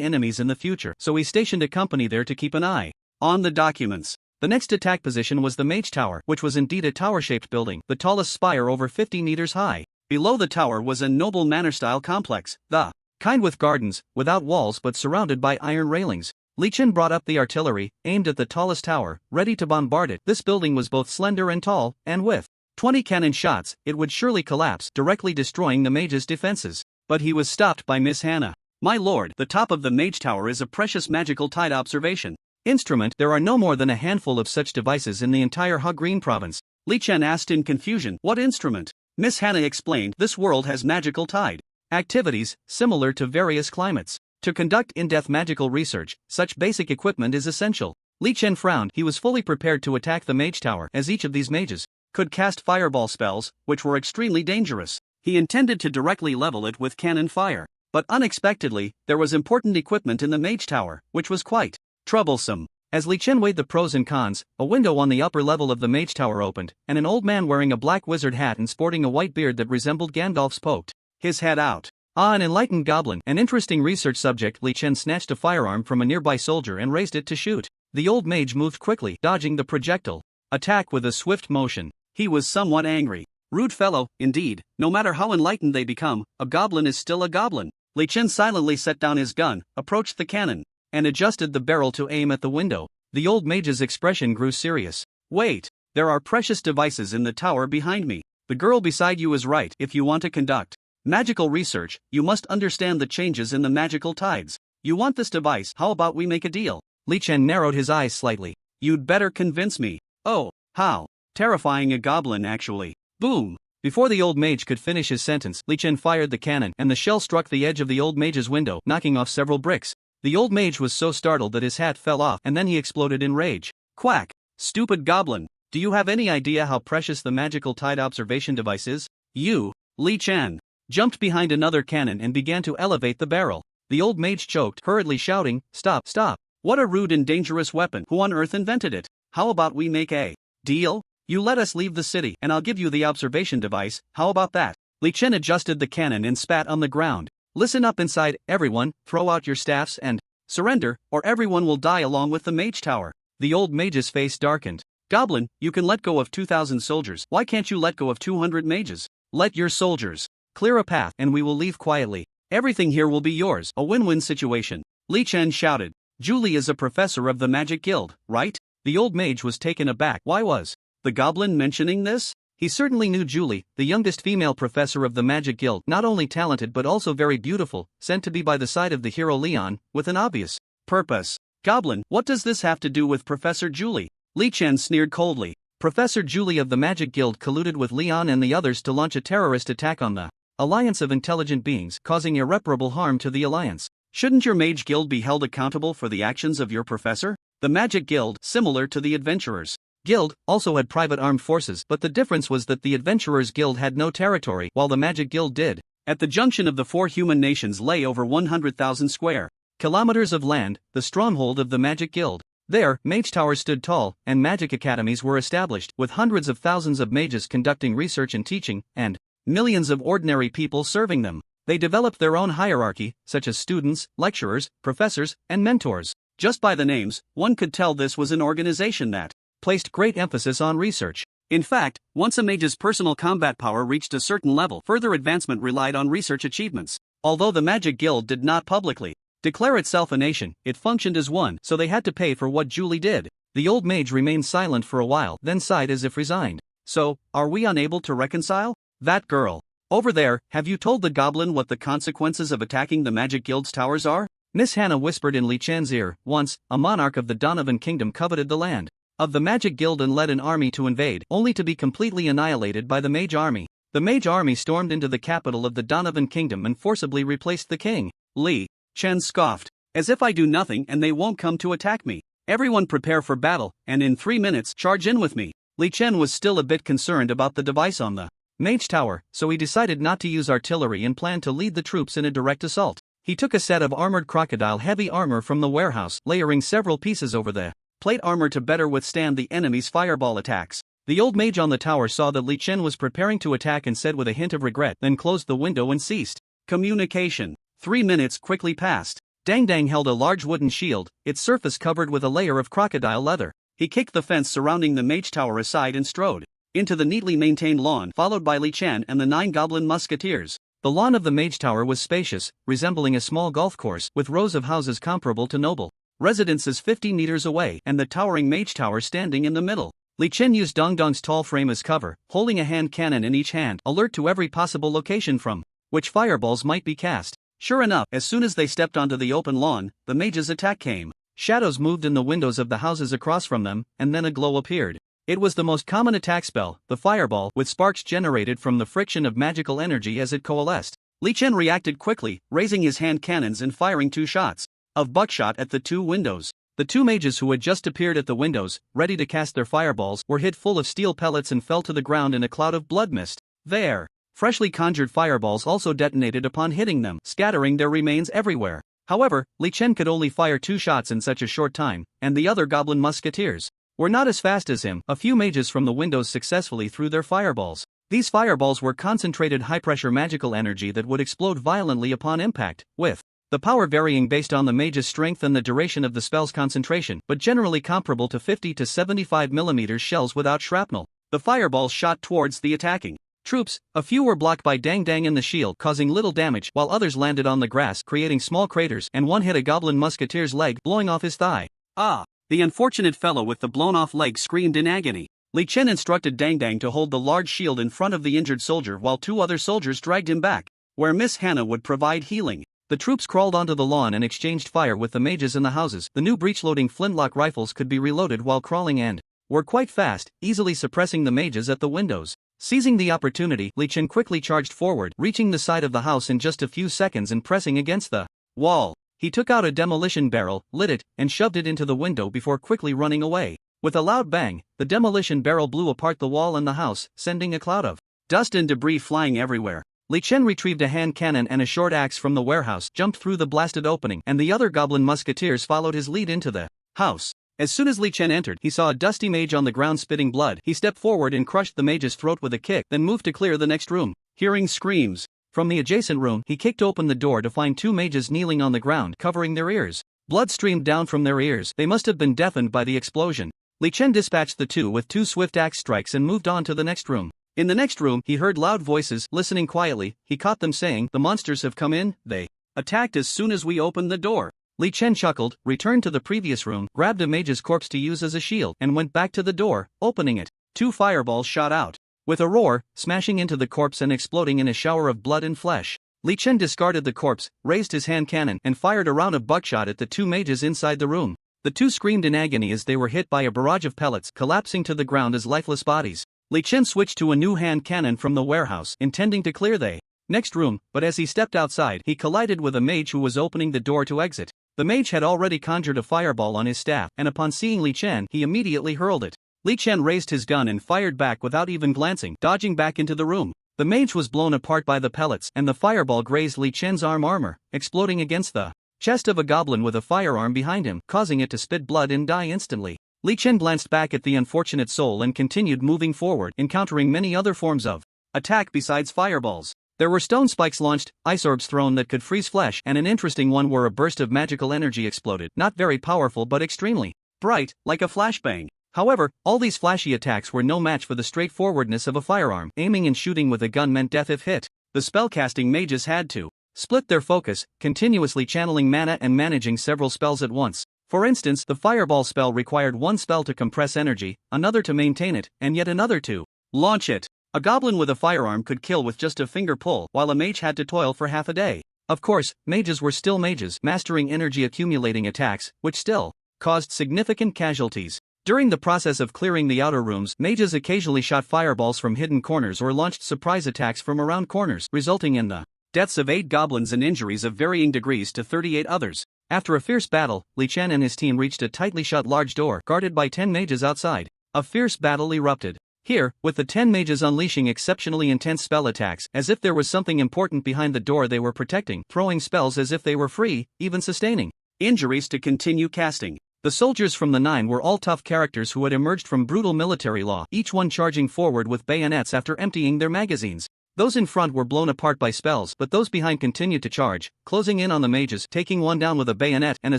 enemies in the future, so he stationed a company there to keep an eye on the documents. The next attack position was the Mage Tower, which was indeed a tower-shaped building, the tallest spire over 50 meters high. Below the tower was a noble manor-style complex, the kind with gardens, without walls but surrounded by iron railings. Li Chen brought up the artillery, aimed at the tallest tower, ready to bombard it. This building was both slender and tall, and with 20 cannon shots, it would surely collapse, directly destroying the mage's defenses. But he was stopped by Miss Hannah. "My lord, the top of the Mage Tower is a precious magical tide observation instrument. There are no more than a handful of such devices in the entire Green province." Li Chen asked in confusion. "What instrument?" Miss Hannah explained. "This world has magical tide activities, similar to various climates. To conduct in-depth magical research, such basic equipment is essential." Li Chen frowned. He was fully prepared to attack the Mage Tower, as each of these mages could cast fireball spells, which were extremely dangerous. He intended to directly level it with cannon fire. But unexpectedly, there was important equipment in the Mage Tower, which was quite troublesome. As Li Chen weighed the pros and cons, a window on the upper level of the Mage Tower opened, and an old man wearing a black wizard hat and sporting a white beard that resembled Gandalf's poked his head out. "Ah, an enlightened goblin, an interesting research subject." Li Chen snatched a firearm from a nearby soldier and raised it to shoot. The old mage moved quickly, dodging the projectile attack with a swift motion. He was somewhat angry. Rude fellow, indeed. No matter how enlightened they become, a goblin is still a goblin. Li Chen silently set down his gun, approached the cannon, and adjusted the barrel to aim at the window. The old mage's expression grew serious. "Wait, there are precious devices in the tower behind me. The girl beside you is right. If you want to conduct magical research, you must understand the changes in the magical tides. You want this device? How about we make a deal?" Li Chen narrowed his eyes slightly. "You'd better convince me." "Oh, how terrifying, a goblin actually." Boom! Before the old mage could finish his sentence, Li Chen fired the cannon, and the shell struck the edge of the old mage's window, knocking off several bricks. The old mage was so startled that his hat fell off, and then he exploded in rage. "Quack! Stupid goblin! Do you have any idea how precious the magical tide observation device is?" You, Li Chen, jumped behind another cannon and began to elevate the barrel. The old mage choked, hurriedly shouting, "Stop, stop! What a rude and dangerous weapon! Who on earth invented it? How about we make a deal? You let us leave the city, and I'll give you the observation device. How about that?" Li Chen adjusted the cannon and spat on the ground. "Listen up inside, everyone, throw out your staffs and surrender, or everyone will die along with the Mage Tower." The old mage's face darkened. "Goblin, you can let go of 2,000 soldiers. Why can't you let go of 200 mages? Let your soldiers clear a path, and we will leave quietly. Everything here will be yours. A win-win situation." Li Chen shouted. "Julie is a professor of the Magic Guild, right?" The old mage was taken aback. Why was the goblin mentioning this? He certainly knew Julie, the youngest female professor of the Magic Guild, not only talented but also very beautiful, sent to be by the side of the hero Leon, with an obvious purpose. "Goblin, what does this have to do with Professor Julie?" Li Chen sneered coldly. "Professor Julie of the Magic Guild colluded with Leon and the others to launch a terrorist attack on the Alliance of Intelligent Beings, causing irreparable harm to the Alliance. Shouldn't your Mage Guild be held accountable for the actions of your professor?" The Magic Guild, similar to the Adventurers Guild, also had private armed forces, but the difference was that the Adventurers Guild had no territory, while the Magic Guild did. At the junction of the four human nations lay over 100,000 square kilometers of land, the stronghold of the Magic Guild. There, mage towers stood tall, and magic academies were established, with hundreds of thousands of mages conducting research and teaching, and millions of ordinary people serving them. They developed their own hierarchy, such as students, lecturers, professors, and mentors. Just by the names, one could tell this was an organization that placed great emphasis on research. In fact, once a mage's personal combat power reached a certain level, further advancement relied on research achievements. Although the Magic Guild did not publicly declare itself a nation, it functioned as one, so they had to pay for what Julie did. The old mage remained silent for a while, then sighed as if resigned. "So, are we unable to reconcile? That girl over there, have you told the goblin what the consequences of attacking the Magic Guild's towers are?" Miss Hannah whispered in Li Chen's ear. "Once, a monarch of the Donovan Kingdom coveted the land of the Magic Guild and led an army to invade, only to be completely annihilated by the Mage Army. The Mage Army stormed into the capital of the Donovan Kingdom and forcibly replaced the king." Li Chen scoffed. "As if I do nothing and they won't come to attack me. Everyone prepare for battle, and in 3 minutes charge in with me." Li Chen was still a bit concerned about the device on the Mage Tower, so he decided not to use artillery and planned to lead the troops in a direct assault. He took a set of armored crocodile heavy armor from the warehouse, layering several pieces over the plate armor to better withstand the enemy's fireball attacks. The old mage on the tower saw that Li Chen was preparing to attack and said with a hint of regret, then closed the window and ceased communication. 3 minutes quickly passed. Dang Dang held a large wooden shield, its surface covered with a layer of crocodile leather. He kicked the fence surrounding the mage tower aside and strode into the neatly maintained lawn, followed by Li Chen and the 9 goblin musketeers. The lawn of the mage tower was spacious, resembling a small golf course, with rows of houses comparable to noble residences 50 meters away, and the towering mage tower standing in the middle. Li Chen used Dong Dong's tall frame as cover, holding a hand cannon in each hand, alert to every possible location from which fireballs might be cast. Sure enough, as soon as they stepped onto the open lawn, the mage's attack came. Shadows moved in the windows of the houses across from them, and then a glow appeared. It was the most common attack spell, the fireball, with sparks generated from the friction of magical energy as it coalesced. Li Chen reacted quickly, raising his hand cannons and firing 2 shots of buckshot at the 2 windows. The 2 mages who had just appeared at the windows, ready to cast their fireballs, were hit full of steel pellets and fell to the ground in a cloud of blood mist. There, freshly conjured fireballs also detonated upon hitting them, scattering their remains everywhere. However, Li Chen could only fire 2 shots in such a short time, and the other goblin musketeers were not as fast as him. A few mages from the windows successfully threw their fireballs. These fireballs were concentrated high-pressure magical energy that would explode violently upon impact, with the power varying based on the mage's strength and the duration of the spell's concentration, but generally comparable to 50 to 75 mm shells without shrapnel. The fireballs shot towards the attacking troops. A few were blocked by Dang Dang and the shield, causing little damage, while others landed on the grass, creating small craters, and one hit a goblin musketeer's leg, blowing off his thigh. Ah! The unfortunate fellow with the blown-off leg screamed in agony. Li Chen instructed Dang Dang to hold the large shield in front of the injured soldier while 2 other soldiers dragged him back, where Miss Hannah would provide healing. The troops crawled onto the lawn and exchanged fire with the mages in the houses. The new breech-loading flintlock rifles could be reloaded while crawling and were quite fast, easily suppressing the mages at the windows. Seizing the opportunity, Li Chen quickly charged forward, reaching the side of the house in just a few seconds and pressing against the wall. He took out a demolition barrel, lit it, and shoved it into the window before quickly running away. With a loud bang, the demolition barrel blew apart the wall and the house, sending a cloud of dust and debris flying everywhere. Li Chen retrieved a hand cannon and a short axe from the warehouse, jumped through the blasted opening, and the other goblin musketeers followed his lead into the house. As soon as Li Chen entered, he saw a dusty mage on the ground spitting blood. He stepped forward and crushed the mage's throat with a kick, then moved to clear the next room. Hearing screams from the adjacent room, he kicked open the door to find 2 mages kneeling on the ground, covering their ears. Blood streamed down from their ears. They must have been deafened by the explosion. Li Chen dispatched the 2 with 2 swift axe strikes and moved on to the next room. In the next room, he heard loud voices. Listening quietly, he caught them saying, "The monsters have come in. They attacked as soon as we opened the door." Li Chen chuckled, returned to the previous room, grabbed a mage's corpse to use as a shield, and went back to the door, opening it. 2 fireballs shot out with a roar, smashing into the corpse and exploding in a shower of blood and flesh. Li Chen discarded the corpse, raised his hand cannon, and fired a round of buckshot at the 2 mages inside the room. The 2 screamed in agony as they were hit by a barrage of pellets, collapsing to the ground as lifeless bodies. Li Chen switched to a new hand cannon from the warehouse, intending to clear the next room, but as he stepped outside, he collided with a mage who was opening the door to exit. The mage had already conjured a fireball on his staff, and upon seeing Li Chen, he immediately hurled it. Li Chen raised his gun and fired back without even glancing, dodging back into the room. The mage was blown apart by the pellets, and the fireball grazed Li Chen's armor, exploding against the chest of a goblin with a firearm behind him, causing it to spit blood and die instantly. Li Chen glanced back at the unfortunate soul and continued moving forward, encountering many other forms of attack besides fireballs. There were stone spikes launched, ice orbs thrown that could freeze flesh, and an interesting one where a burst of magical energy exploded, not very powerful but extremely bright, like a flashbang. However, all these flashy attacks were no match for the straightforwardness of a firearm. Aiming and shooting with a gun meant death if hit. The spellcasting mages had to split their focus, continuously channeling mana and managing several spells at once. For instance, the fireball spell required 1 spell to compress energy, another to maintain it, and yet another to launch it. A goblin with a firearm could kill with just a finger pull, while a mage had to toil for half a day. Of course, mages were still mages, mastering energy accumulating attacks, which still caused significant casualties. During the process of clearing the outer rooms, mages occasionally shot fireballs from hidden corners or launched surprise attacks from around corners, resulting in the deaths of 8 goblins and injuries of varying degrees to 38 others. After a fierce battle, Li Chen and his team reached a tightly shut large door, guarded by 10 mages outside. A fierce battle erupted. Here, with the 10 mages unleashing exceptionally intense spell attacks, as if there was something important behind the door they were protecting, throwing spells as if they were free, even sustaining injuries to continue casting. The soldiers from the 9 were all tough characters who had emerged from brutal military law, each one charging forward with bayonets after emptying their magazines. Those in front were blown apart by spells, but those behind continued to charge, closing in on the mages, taking one down with a bayonet, and a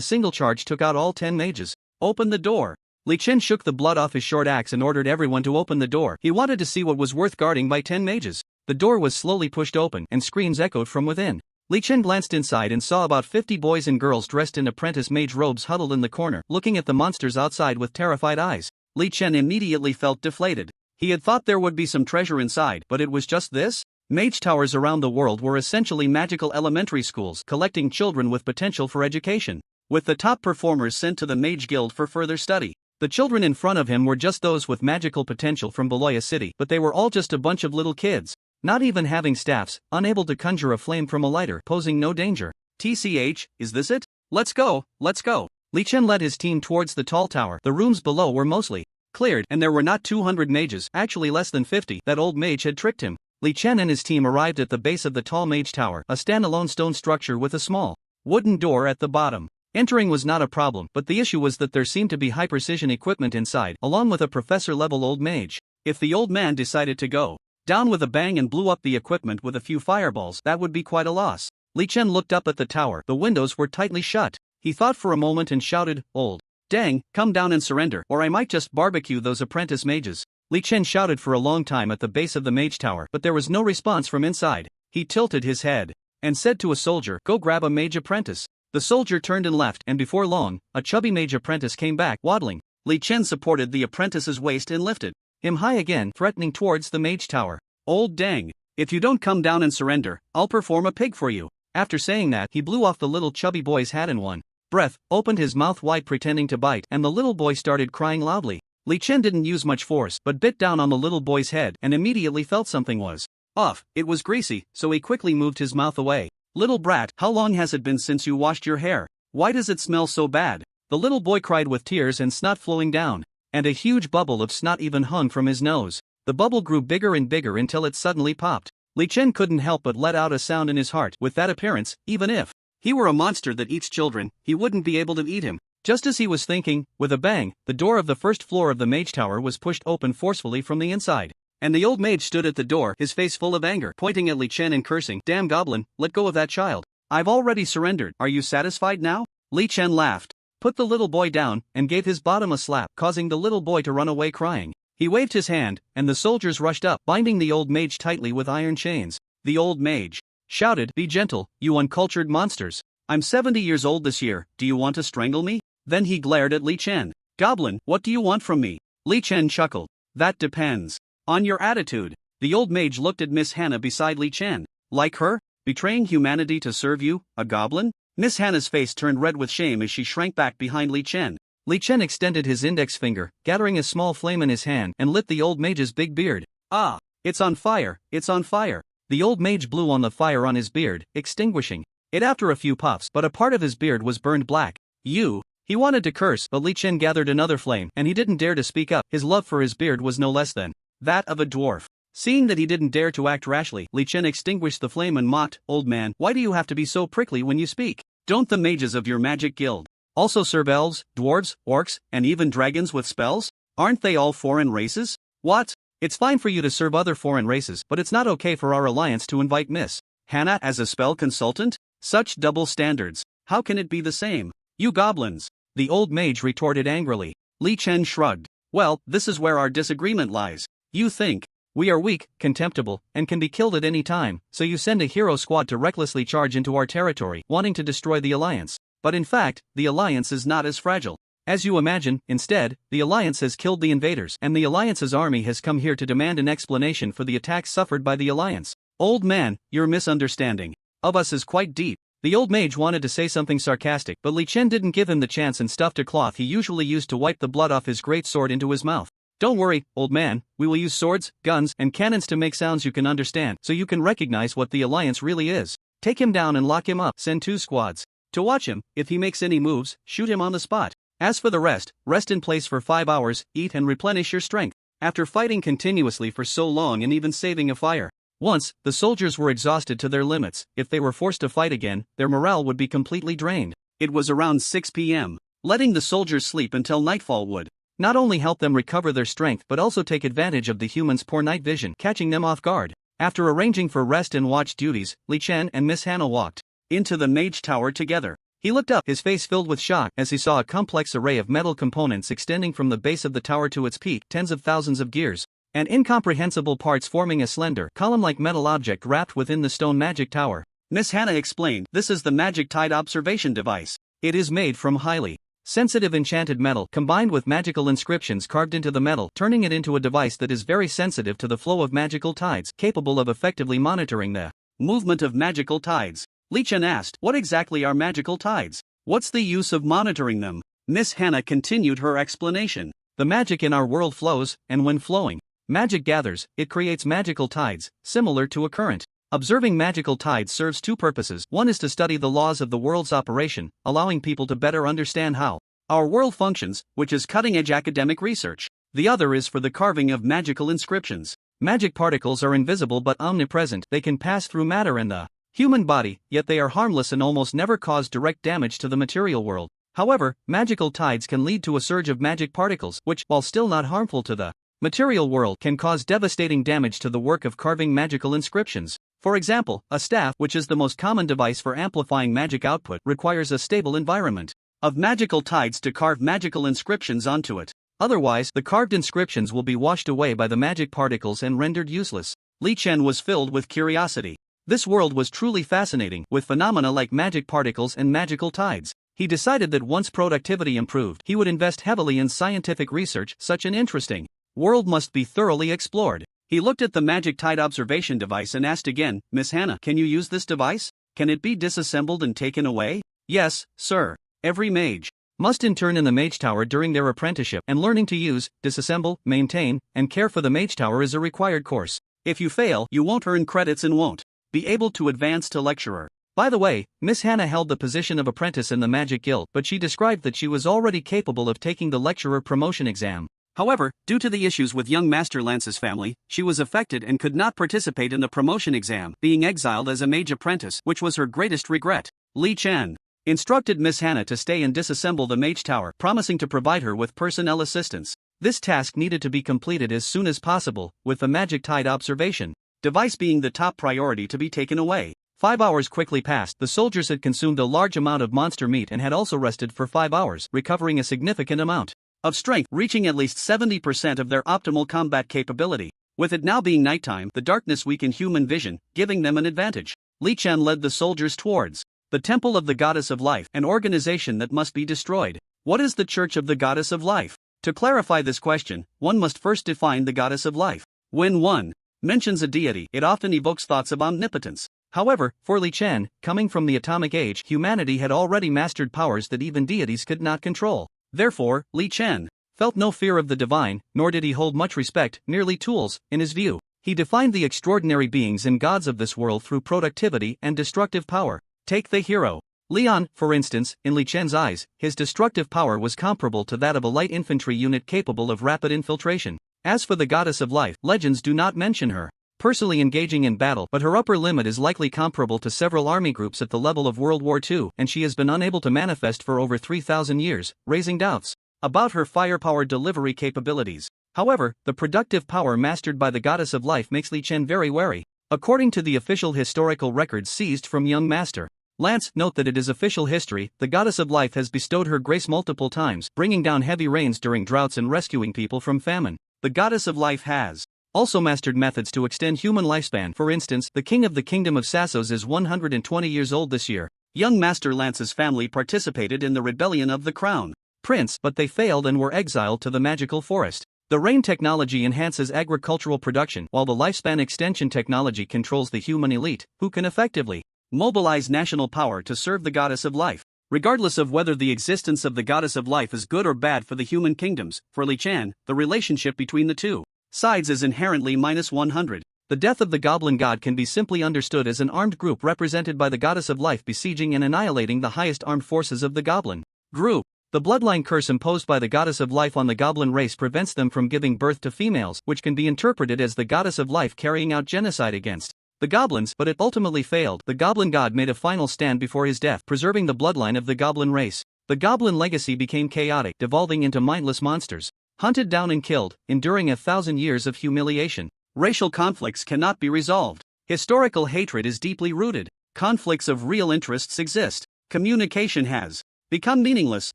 single charge took out all 10 mages. Open the door. Li Chen shook the blood off his short axe and ordered everyone to open the door. He wanted to see what was worth guarding by 10 mages. The door was slowly pushed open, and screams echoed from within. Li Chen glanced inside and saw about 50 boys and girls dressed in apprentice mage robes huddled in the corner, looking at the monsters outside with terrified eyes. Li Chen immediately felt deflated. He had thought there would be some treasure inside, but it was just this? Mage towers around the world were essentially magical elementary schools collecting children with potential for education, with the top performers sent to the Mage Guild for further study. The children in front of him were just those with magical potential from Beloya City, but they were all just a bunch of little kids, not even having staffs, unable to conjure a flame from a lighter, posing no danger. TCH, is this it? Let's go, let's go. Li Chen led his team towards the tall tower. The rooms below were mostly cleared, and there were not 200 mages, actually less than 50. That old mage had tricked him. Li Chen and his team arrived at the base of the tall mage tower, a standalone stone structure with a small wooden door at the bottom. Entering was not a problem, but the issue was that there seemed to be high-precision equipment inside, along with a professor-level old mage. If the old man decided to go down with a bang and blew up the equipment with a few fireballs, that would be quite a loss. Li Chen looked up at the tower. The windows were tightly shut. He thought for a moment and shouted, "Old dang, come down and surrender, or I might just barbecue those apprentice mages." Li Chen shouted for a long time at the base of the mage tower, but there was no response from inside. He tilted his head and said to a soldier, "Go grab a mage apprentice." The soldier turned and left, and before long, a chubby mage apprentice came back, waddling. Li Chen supported the apprentice's waist and lifted him high again, threatening towards the mage tower. "Old dang, if you don't come down and surrender, I'll perform a pig for you." After saying that, he blew off the little chubby boy's hat in one breath, opened his mouth wide pretending to bite, and the little boy started crying loudly. Li Chen didn't use much force, but bit down on the little boy's head and immediately felt something was off. It was greasy, so he quickly moved his mouth away. "Little brat, how long has it been since you washed your hair? Why does it smell so bad?" The little boy cried with tears and snot flowing down, and a huge bubble of snot even hung from his nose. The bubble grew bigger and bigger until it suddenly popped. Li Chen couldn't help but let out a sound in his heart. With that appearance, even if he were a monster that eats children, he wouldn't be able to eat him. Just as he was thinking, with a bang, the door of the first floor of the mage tower was pushed open forcefully from the inside. And the old mage stood at the door, his face full of anger, pointing at Li Chen and cursing, "Damn goblin, let go of that child. I've already surrendered. Are you satisfied now?" Li Chen laughed, put the little boy down, and gave his bottom a slap, causing the little boy to run away crying. He waved his hand, and the soldiers rushed up, binding the old mage tightly with iron chains. The old mage shouted, "Be gentle, you uncultured monsters. I'm 70 years old this year, do you want to strangle me?" Then he glared at Li Chen. "Goblin, what do you want from me?" Li Chen chuckled. "That depends on your attitude." The old mage looked at Miss Hannah beside Li Chen. "Like her? Betraying humanity to serve you, a goblin?" Miss Hannah's face turned red with shame as she shrank back behind Li Chen. Li Chen extended his index finger, gathering a small flame in his hand, and lit the old mage's big beard. "Ah, it's on fire, it's on fire." The old mage blew on the fire on his beard, extinguishing it after a few puffs, but a part of his beard was burned black. "You..." He wanted to curse, but Li Chen gathered another flame, and he didn't dare to speak up. His love for his beard was no less than that of a dwarf. Seeing that he didn't dare to act rashly, Li Chen extinguished the flame and mocked, "Old man, why do you have to be so prickly when you speak? Don't the mages of your magic guild also serve elves, dwarves, orcs, and even dragons with spells? Aren't they all foreign races? What? It's fine for you to serve other foreign races, but it's not okay for our alliance to invite Miss Hannah as a spell consultant? Such double standards. How can it be the same? You goblins!" The old mage retorted angrily. Li Chen shrugged. "Well, this is where our disagreement lies. You think we are weak, contemptible, and can be killed at any time, so you send a hero squad to recklessly charge into our territory, wanting to destroy the alliance. But in fact, the alliance is not as fragile as you imagine. Instead, the alliance has killed the invaders, and the alliance's army has come here to demand an explanation for the attacks suffered by the alliance. Old man, your misunderstanding of us is quite deep." The old mage wanted to say something sarcastic, but Li Chen didn't give him the chance and stuffed a cloth he usually used to wipe the blood off his great sword into his mouth. "Don't worry, old man, we will use swords, guns, and cannons to make sounds you can understand, so you can recognize what the alliance really is. Take him down and lock him up. Send 2 squads to watch him. If he makes any moves, shoot him on the spot. As for the rest in place for 5 hours, eat and replenish your strength." After fighting continuously for so long and even saving a fire once, the soldiers were exhausted to their limits. If they were forced to fight again, their morale would be completely drained. It was around 6 p.m. Letting the soldiers sleep until nightfall would not only help them recover their strength but also take advantage of the humans' poor night vision, catching them off guard. After arranging for rest and watch duties, Li Chen and Miss Hannah walked into the mage tower together. He looked up, his face filled with shock, as he saw a complex array of metal components extending from the base of the tower to its peak, tens of thousands of gears and incomprehensible parts forming a slender, column-like metal object wrapped within the stone magic tower. Miss Hannah explained, "This is the magic tide observation device. It is made from highly sensitive enchanted metal combined with magical inscriptions carved into the metal, turning it into a device that is very sensitive to the flow of magical tides, capable of effectively monitoring the movement of magical tides." Li Chen asked, "What exactly are magical tides? What's the use of monitoring them?" Miss Hannah continued her explanation. "The magic in our world flows, and when flowing, magic gathers, it creates magical tides, similar to a current. Observing magical tides serves two purposes. One is to study the laws of the world's operation, allowing people to better understand how our world functions, which is cutting-edge academic research. The other is for the carving of magical inscriptions. Magic particles are invisible but omnipresent. They can pass through matter and the human body, yet they are harmless and almost never cause direct damage to the material world. However, magical tides can lead to a surge of magic particles, which, while still not harmful to the material world, can cause devastating damage to the work of carving magical inscriptions. For example, a staff, which is the most common device for amplifying magic output, requires a stable environment of magical tides to carve magical inscriptions onto it. Otherwise, the carved inscriptions will be washed away by the magic particles and rendered useless." Li Chen was filled with curiosity. This world was truly fascinating, with phenomena like magic particles and magical tides. He decided that once productivity improved, he would invest heavily in scientific research. Such an interesting world must be thoroughly explored. He looked at the magic tide observation device and asked again, "Miss Hannah, can you use this device? Can it be disassembled and taken away?" "Yes, sir. Every mage must intern in the mage tower during their apprenticeship, and learning to use, disassemble, maintain, and care for the mage tower is a required course. If you fail, you won't earn credits and won't be able to advance to lecturer." By the way, Miss Hannah held the position of apprentice in the Magic Guild, but she described that she was already capable of taking the lecturer promotion exam. However, due to the issues with young Master Lance's family, she was affected and could not participate in the promotion exam, being exiled as a mage apprentice, which was her greatest regret. Li Chen instructed Miss Hannah to stay and disassemble the mage tower, promising to provide her with personnel assistance. This task needed to be completed as soon as possible, with the magic tide observation device being the top priority to be taken away. 5 hours quickly passed. The soldiers had consumed a large amount of monster meat and had also rested for 5 hours, recovering a significant amount of strength, reaching at least 70% of their optimal combat capability. With it now being nighttime, the darkness weakened human vision, giving them an advantage. Li Chen led the soldiers towards the Temple of the Goddess of Life, an organization that must be destroyed. What is the Church of the Goddess of Life? To clarify this question, one must first define the Goddess of Life. When one mentions a deity, it often evokes thoughts of omnipotence. However, for Li Chen, coming from the atomic age, humanity had already mastered powers that even deities could not control. Therefore, Li Chen felt no fear of the divine, nor did he hold much respect, merely tools, in his view. He defined the extraordinary beings and gods of this world through productivity and destructive power. Take the hero Leon, for instance. In Li Chen's eyes, his destructive power was comparable to that of a light infantry unit capable of rapid infiltration. As for the Goddess of Life, legends do not mention her personally engaging in battle, but her upper limit is likely comparable to several army groups at the level of World War II, and she has been unable to manifest for over 3,000 years, raising doubts about her firepower delivery capabilities. However, the productive power mastered by the Goddess of Life makes Li Chen very wary. According to the official historical records seized from young Master Lance, note that it is official history, the Goddess of Life has bestowed her grace multiple times, bringing down heavy rains during droughts and rescuing people from famine. The Goddess of Life has also mastered methods to extend human lifespan. For instance, the king of the kingdom of Sassos is 120 years old this year. Young Master Lance's family participated in the rebellion of the Crown Prince, but they failed and were exiled to the magical forest. The rain technology enhances agricultural production, while the lifespan extension technology controls the human elite, who can effectively mobilize national power to serve the Goddess of Life. Regardless of whether the existence of the Goddess of Life is good or bad for the human kingdoms, for Li Chen, the relationship between the two sides is inherently -100. The death of the Goblin God can be simply understood as an armed group represented by the Goddess of Life besieging and annihilating the highest armed forces of the Goblin group. The bloodline curse imposed by the Goddess of Life on the Goblin race prevents them from giving birth to females, which can be interpreted as the Goddess of Life carrying out genocide against the Goblins, but it ultimately failed. The Goblin God made a final stand before his death, preserving the bloodline of the Goblin race. The Goblin legacy became chaotic, devolving into mindless monsters, hunted down and killed, enduring 1,000 years of humiliation. Racial conflicts cannot be resolved. Historical hatred is deeply rooted. Conflicts of real interests exist. Communication has become meaningless.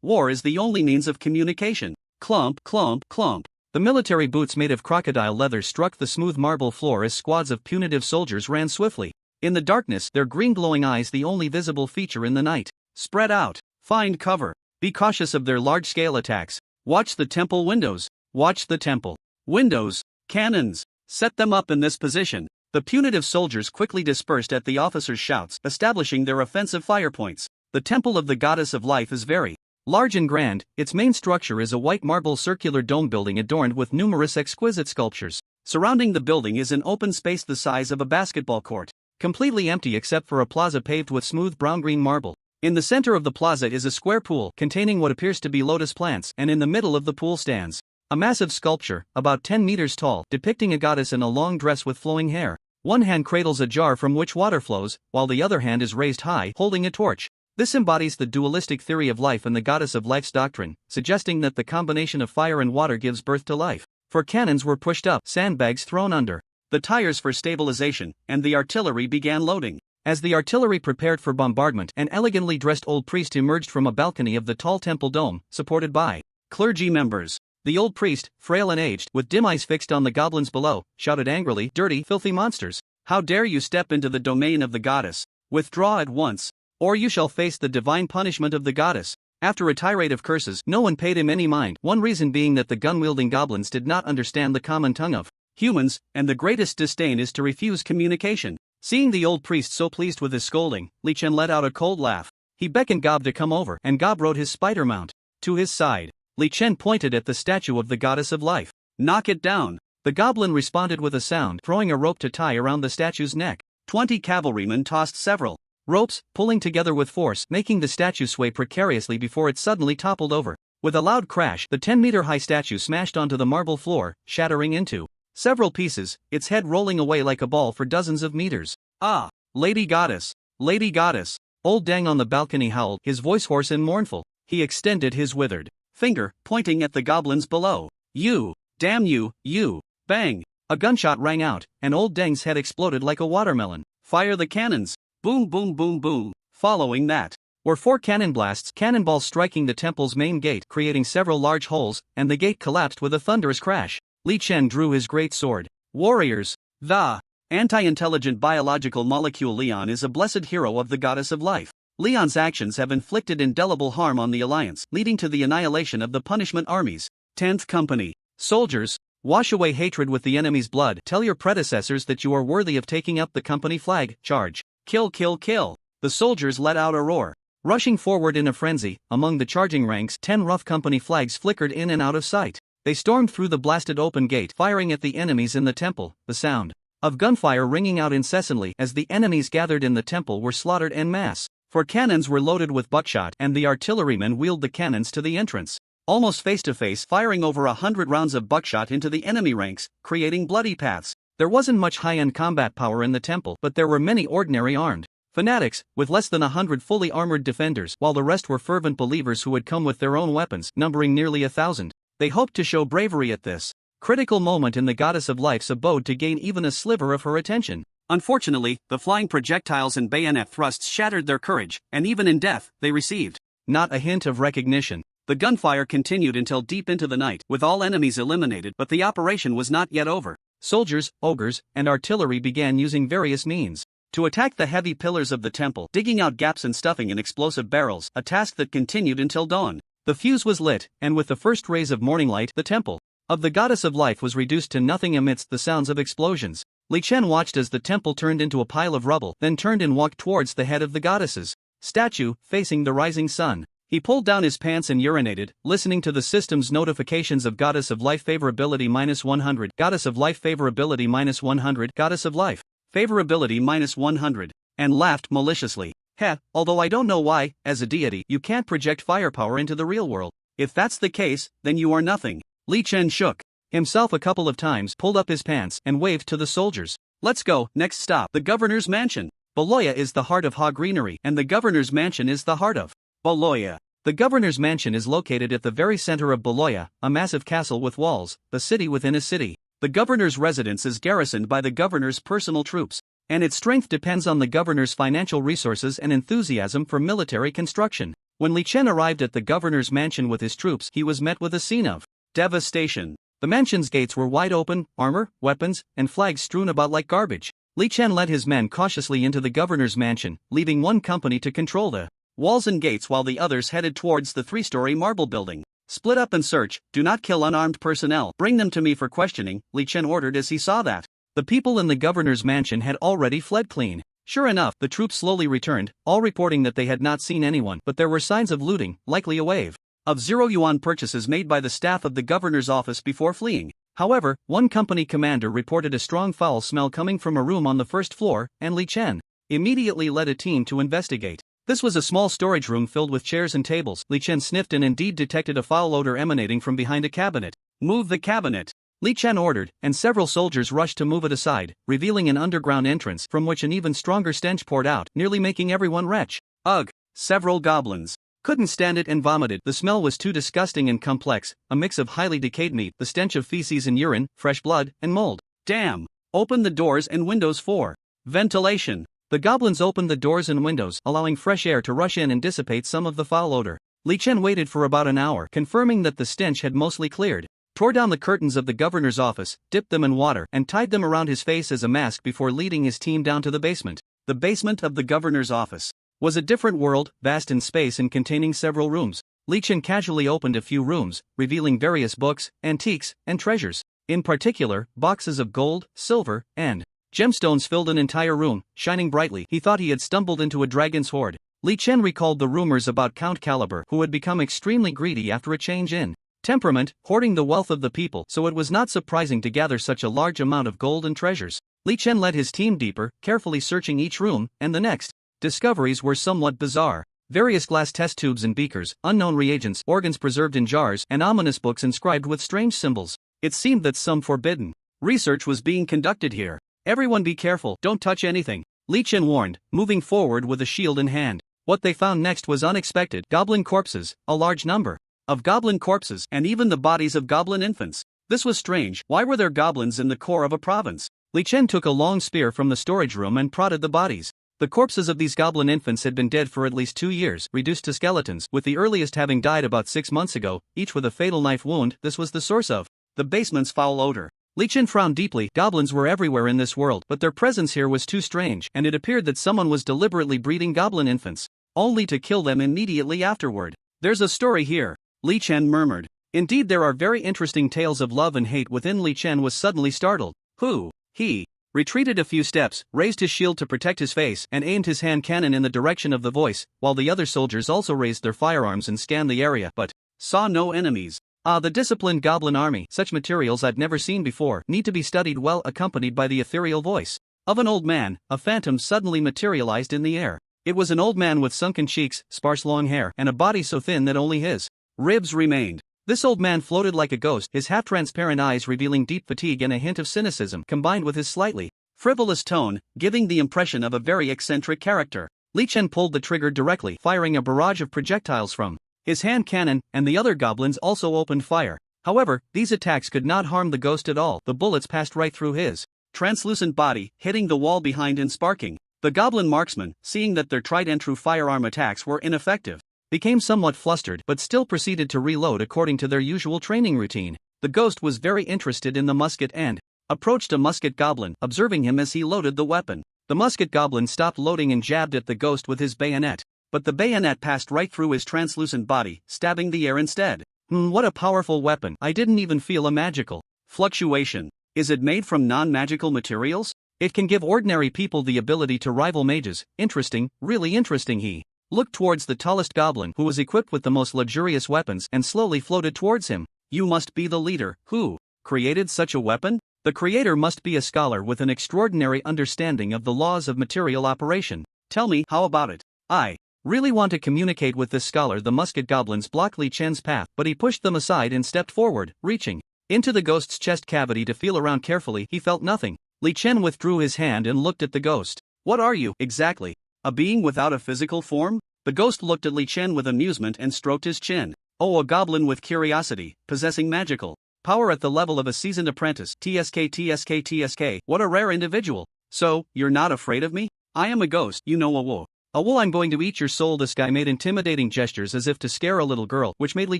War is the only means of communication. Clump, clump, clump. The military boots made of crocodile leather struck the smooth marble floor as squads of punitive soldiers ran swiftly. In the darkness, their green glowing eyes the only visible feature in the night. Spread out. Find cover. Be cautious of their large-scale attacks. Watch the temple windows. Watch the temple windows. Cannons. Set them up in this position. The punitive soldiers quickly dispersed at the officers' shouts, establishing their offensive fire points. The temple of the goddess of life is very large and grand. Its main structure is a white marble circular dome building adorned with numerous exquisite sculptures. Surrounding the building is an open space the size of a basketball court, completely empty except for a plaza paved with smooth brown-green marble. In the center of the plaza is a square pool containing what appears to be lotus plants, and in the middle of the pool stands a massive sculpture, about 10 meters tall, depicting a goddess in a long dress with flowing hair. One hand cradles a jar from which water flows, while the other hand is raised high, holding a torch. This embodies the dualistic theory of life and the goddess of life's doctrine, suggesting that the combination of fire and water gives birth to life. For cannons were pushed up, sandbags thrown under the tires for stabilization, and the artillery began loading. As the artillery prepared for bombardment, an elegantly dressed old priest emerged from a balcony of the tall temple dome, supported by clergy members. The old priest, frail and aged, with dim eyes fixed on the goblins below, shouted angrily, "Dirty, filthy monsters! How dare you step into the domain of the goddess? Withdraw at once, or you shall face the divine punishment of the goddess." After a tirade of curses, no one paid him any mind, one reason being that the gun-wielding goblins did not understand the common tongue of humans, and the greatest disdain is to refuse communication. Seeing the old priest so pleased with his scolding, Li Chen let out a cold laugh. He beckoned Gob to come over, and Gob rode his spider mount to his side. Li Chen pointed at the statue of the goddess of life. "Knock it down." The goblin responded with a sound, throwing a rope to tie around the statue's neck. 20 cavalrymen tossed several ropes, pulling together with force, making the statue sway precariously before it suddenly toppled over. With a loud crash, the 10-meter-high statue smashed onto the marble floor, shattering into several pieces, its head rolling away like a ball for dozens of meters. "Ah, Lady Goddess! Lady Goddess!" Old Dang on the balcony howled, his voice hoarse and mournful. He extended his withered finger, pointing at the goblins below. "You! Damn you, you!" Bang! A gunshot rang out, and Old Dang's head exploded like a watermelon. "Fire the cannons!" Boom, boom, boom, boom. Following that were 4 cannon blasts, cannonballs striking the temple's main gate, creating several large holes, and the gate collapsed with a thunderous crash. Li Chen drew his great sword. "Warriors! The anti-intelligent biological molecule Leon is a blessed hero of the goddess of life. Leon's actions have inflicted indelible harm on the Alliance, leading to the annihilation of the punishment armies. 10th Company. Soldiers, wash away hatred with the enemy's blood. Tell your predecessors that you are worthy of taking up the company flag. Charge. Kill, kill, kill." The soldiers let out a roar. Rushing forward in a frenzy, among the charging ranks 10 rough company flags flickered in and out of sight. They stormed through the blasted open gate, firing at the enemies in the temple. The sound of gunfire ringing out incessantly as the enemies gathered in the temple were slaughtered en masse. For cannons were loaded with buckshot, and the artillerymen wheeled the cannons to the entrance. Almost face to face, firing over 100 rounds of buckshot into the enemy ranks, creating bloody paths. There wasn't much high-end combat power in the temple, but there were many ordinary armed fanatics, with less than 100 fully armored defenders, while the rest were fervent believers who had come with their own weapons, numbering nearly 1,000. They hoped to show bravery at this critical moment in the goddess of life's abode to gain even a sliver of her attention. Unfortunately, the flying projectiles and bayonet thrusts shattered their courage, and even in death, they received not a hint of recognition. The gunfire continued until deep into the night, with all enemies eliminated, but the operation was not yet over. Soldiers, ogres, and artillery began using various means to attack the heavy pillars of the temple, digging out gaps and stuffing in explosive barrels, a task that continued until dawn. The fuse was lit, and with the first rays of morning light, the temple of the goddess of life was reduced to nothing amidst the sounds of explosions. Li Chen watched as the temple turned into a pile of rubble, then turned and walked towards the head of the goddess's statue, facing the rising sun. He pulled down his pants and urinated, listening to the system's notifications of Goddess of Life favorability -100, Goddess of Life favorability -100, Goddess of Life favorability -100, and laughed maliciously. "Heh, although I don't know why, as a deity, you can't project firepower into the real world. If that's the case, then you are nothing." Li Chen shook himself a couple of times, pulled up his pants, and waved to the soldiers. "Let's go, next stop, the governor's mansion. Baloya is the heart of Ha Greenery, and the governor's mansion is the heart of Baloya." The governor's mansion is located at the very center of Beloya, a massive castle with walls, a city within a city. The governor's residence is garrisoned by the governor's personal troops, and its strength depends on the governor's financial resources and enthusiasm for military construction. When Li Chen arrived at the governor's mansion with his troops, he was met with a scene of devastation. The mansion's gates were wide open, armor, weapons, and flags strewn about like garbage. Li Chen led his men cautiously into the governor's mansion, leaving one company to control the walls and gates while the others headed towards the three-story marble building. Split up and search, do not kill unarmed personnel. Bring them to me for questioning, Li Chen ordered as he saw that the people in the governor's mansion had already fled clean. Sure enough, the troops slowly returned, all reporting that they had not seen anyone, but there were signs of looting, likely a wave of 0 yuan purchases made by the staff of the governor's office before fleeing. However, one company commander reported a strong foul smell coming from a room on the first floor, and Li Chen immediately led a team to investigate. This was a small storage room filled with chairs and tables. Li Chen sniffed and indeed detected a foul odor emanating from behind a cabinet. Move the cabinet, Li Chen ordered, and several soldiers rushed to move it aside, revealing an underground entrance from which an even stronger stench poured out, nearly making everyone retch. Ugh! Several goblins couldn't stand it and vomited. The smell was too disgusting and complex, a mix of highly decayed meat, the stench of feces and urine, fresh blood, and mold. Damn! Open the doors and windows for ventilation. The goblins opened the doors and windows, allowing fresh air to rush in and dissipate some of the foul odor. Li Chen waited for about an hour, confirming that the stench had mostly cleared, tore down the curtains of the governor's office, dipped them in water, and tied them around his face as a mask before leading his team down to the basement. The basement of the governor's office was a different world, vast in space and containing several rooms. Li Chen casually opened a few rooms, revealing various books, antiques, and treasures. In particular, boxes of gold, silver, and gemstones filled an entire room, shining brightly. He thought he had stumbled into a dragon's hoard. Li Chen recalled the rumors about Count Caliber, who had become extremely greedy after a change in temperament, hoarding the wealth of the people, so it was not surprising to gather such a large amount of gold and treasures. Li Chen led his team deeper, carefully searching each room, and the next discoveries were somewhat bizarre. Various glass test tubes and beakers, unknown reagents, organs preserved in jars, and ominous books inscribed with strange symbols. It seemed that some forbidden research was being conducted here. Everyone be careful, don't touch anything, Li Chen warned, moving forward with a shield in hand. What they found next was unexpected. Goblin corpses, a large number of goblin corpses, and even the bodies of goblin infants. This was strange. Why were there goblins in the core of a province? Li Chen took a long spear from the storage room and prodded the bodies. The corpses of these goblin infants had been dead for at least 2 years, reduced to skeletons, with the earliest having died about 6 months ago, each with a fatal knife wound. This was the source of the basement's foul odor. Li Chen frowned deeply. Goblins were everywhere in this world, but their presence here was too strange, and it appeared that someone was deliberately breeding goblin infants, only to kill them immediately afterward. There's a story here, Li Chen murmured. Indeed, there are very interesting tales of love and hate within. Li Chen was suddenly startled. Who? He retreated a few steps, raised his shield to protect his face, and aimed his hand cannon in the direction of the voice, while the other soldiers also raised their firearms and scanned the area, but saw no enemies. Ah, the disciplined goblin army. Such materials I've never seen before, need to be studied well. Accompanied by the ethereal voice of an old man, a phantom suddenly materialized in the air. It was an old man with sunken cheeks, sparse long hair, and a body so thin that only his ribs remained. This old man floated like a ghost, his half-transparent eyes revealing deep fatigue and a hint of cynicism combined with his slightly frivolous tone, giving the impression of a very eccentric character. Li Chen pulled the trigger directly, firing a barrage of projectiles from his hand cannon, and the other goblins also opened fire. However, these attacks could not harm the ghost at all. The bullets passed right through his translucent body, hitting the wall behind and sparking. The goblin marksmen, seeing that their tried-and-true firearm attacks were ineffective, became somewhat flustered but still proceeded to reload according to their usual training routine. The ghost was very interested in the musket and approached a musket goblin, observing him as he loaded the weapon. The musket goblin stopped loading and jabbed at the ghost with his bayonet, but the bayonet passed right through his translucent body, stabbing the air instead. What a powerful weapon. I didn't even feel a magical fluctuation. Is it made from non-magical materials? It can give ordinary people the ability to rival mages. Interesting, really interesting. He looked towards the tallest goblin, who was equipped with the most luxurious weapons, and slowly floated towards him. You must be the leader. Who created such a weapon? The creator must be a scholar with an extraordinary understanding of the laws of material operation. Tell me, how about it? I really want to communicate with this scholar. The musket goblins blocked Li Chen's path, but he pushed them aside and stepped forward, reaching into the ghost's chest cavity to feel around carefully. He felt nothing. Li Chen withdrew his hand and looked at the ghost. What are you, exactly? A being without a physical form? The ghost looked at Li Chen with amusement and stroked his chin. Oh, a goblin with curiosity, possessing magical power at the level of a seasoned apprentice. TSK. What a rare individual. So, you're not afraid of me? I am a ghost, you know. I'm going to eat your soul. This guy made intimidating gestures as if to scare a little girl, which made Li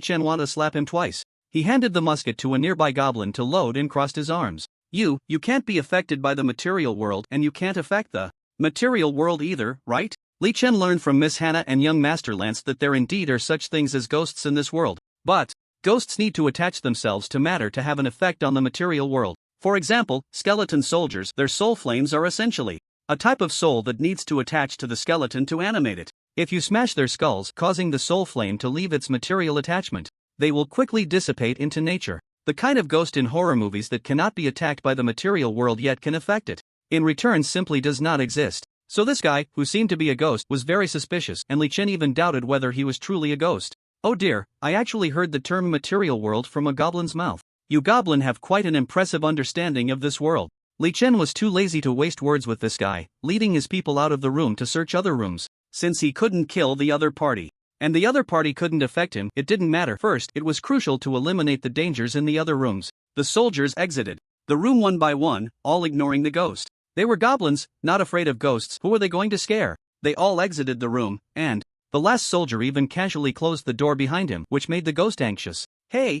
Chen want to slap him twice. He handed the musket to a nearby goblin to load and crossed his arms. You can't be affected by the material world, and you can't affect the material world either, right? Li Chen learned from Miss Hannah and young Master Lance that there indeed are such things as ghosts in this world. But ghosts need to attach themselves to matter to have an effect on the material world. For example, skeleton soldiers, their soul flames are essentially a type of soul that needs to attach to the skeleton to animate it. If you smash their skulls, causing the soul flame to leave its material attachment, they will quickly dissipate into nature. The kind of ghost in horror movies that cannot be attacked by the material world yet can affect it in return simply does not exist. So this guy, who seemed to be a ghost, was very suspicious, and Li Chen even doubted whether he was truly a ghost. Oh dear, I actually heard the term material world from a goblin's mouth. You goblin have quite an impressive understanding of this world. Li Chen was too lazy to waste words with this guy, leading his people out of the room to search other rooms. Since he couldn't kill the other party, and the other party couldn't affect him, it didn't matter. First, it was crucial to eliminate the dangers in the other rooms. The soldiers exited the room one by one, all ignoring the ghost. They were goblins, not afraid of ghosts. Who were they going to scare? They all exited the room, and the last soldier even casually closed the door behind him, which made the ghost anxious. Hey,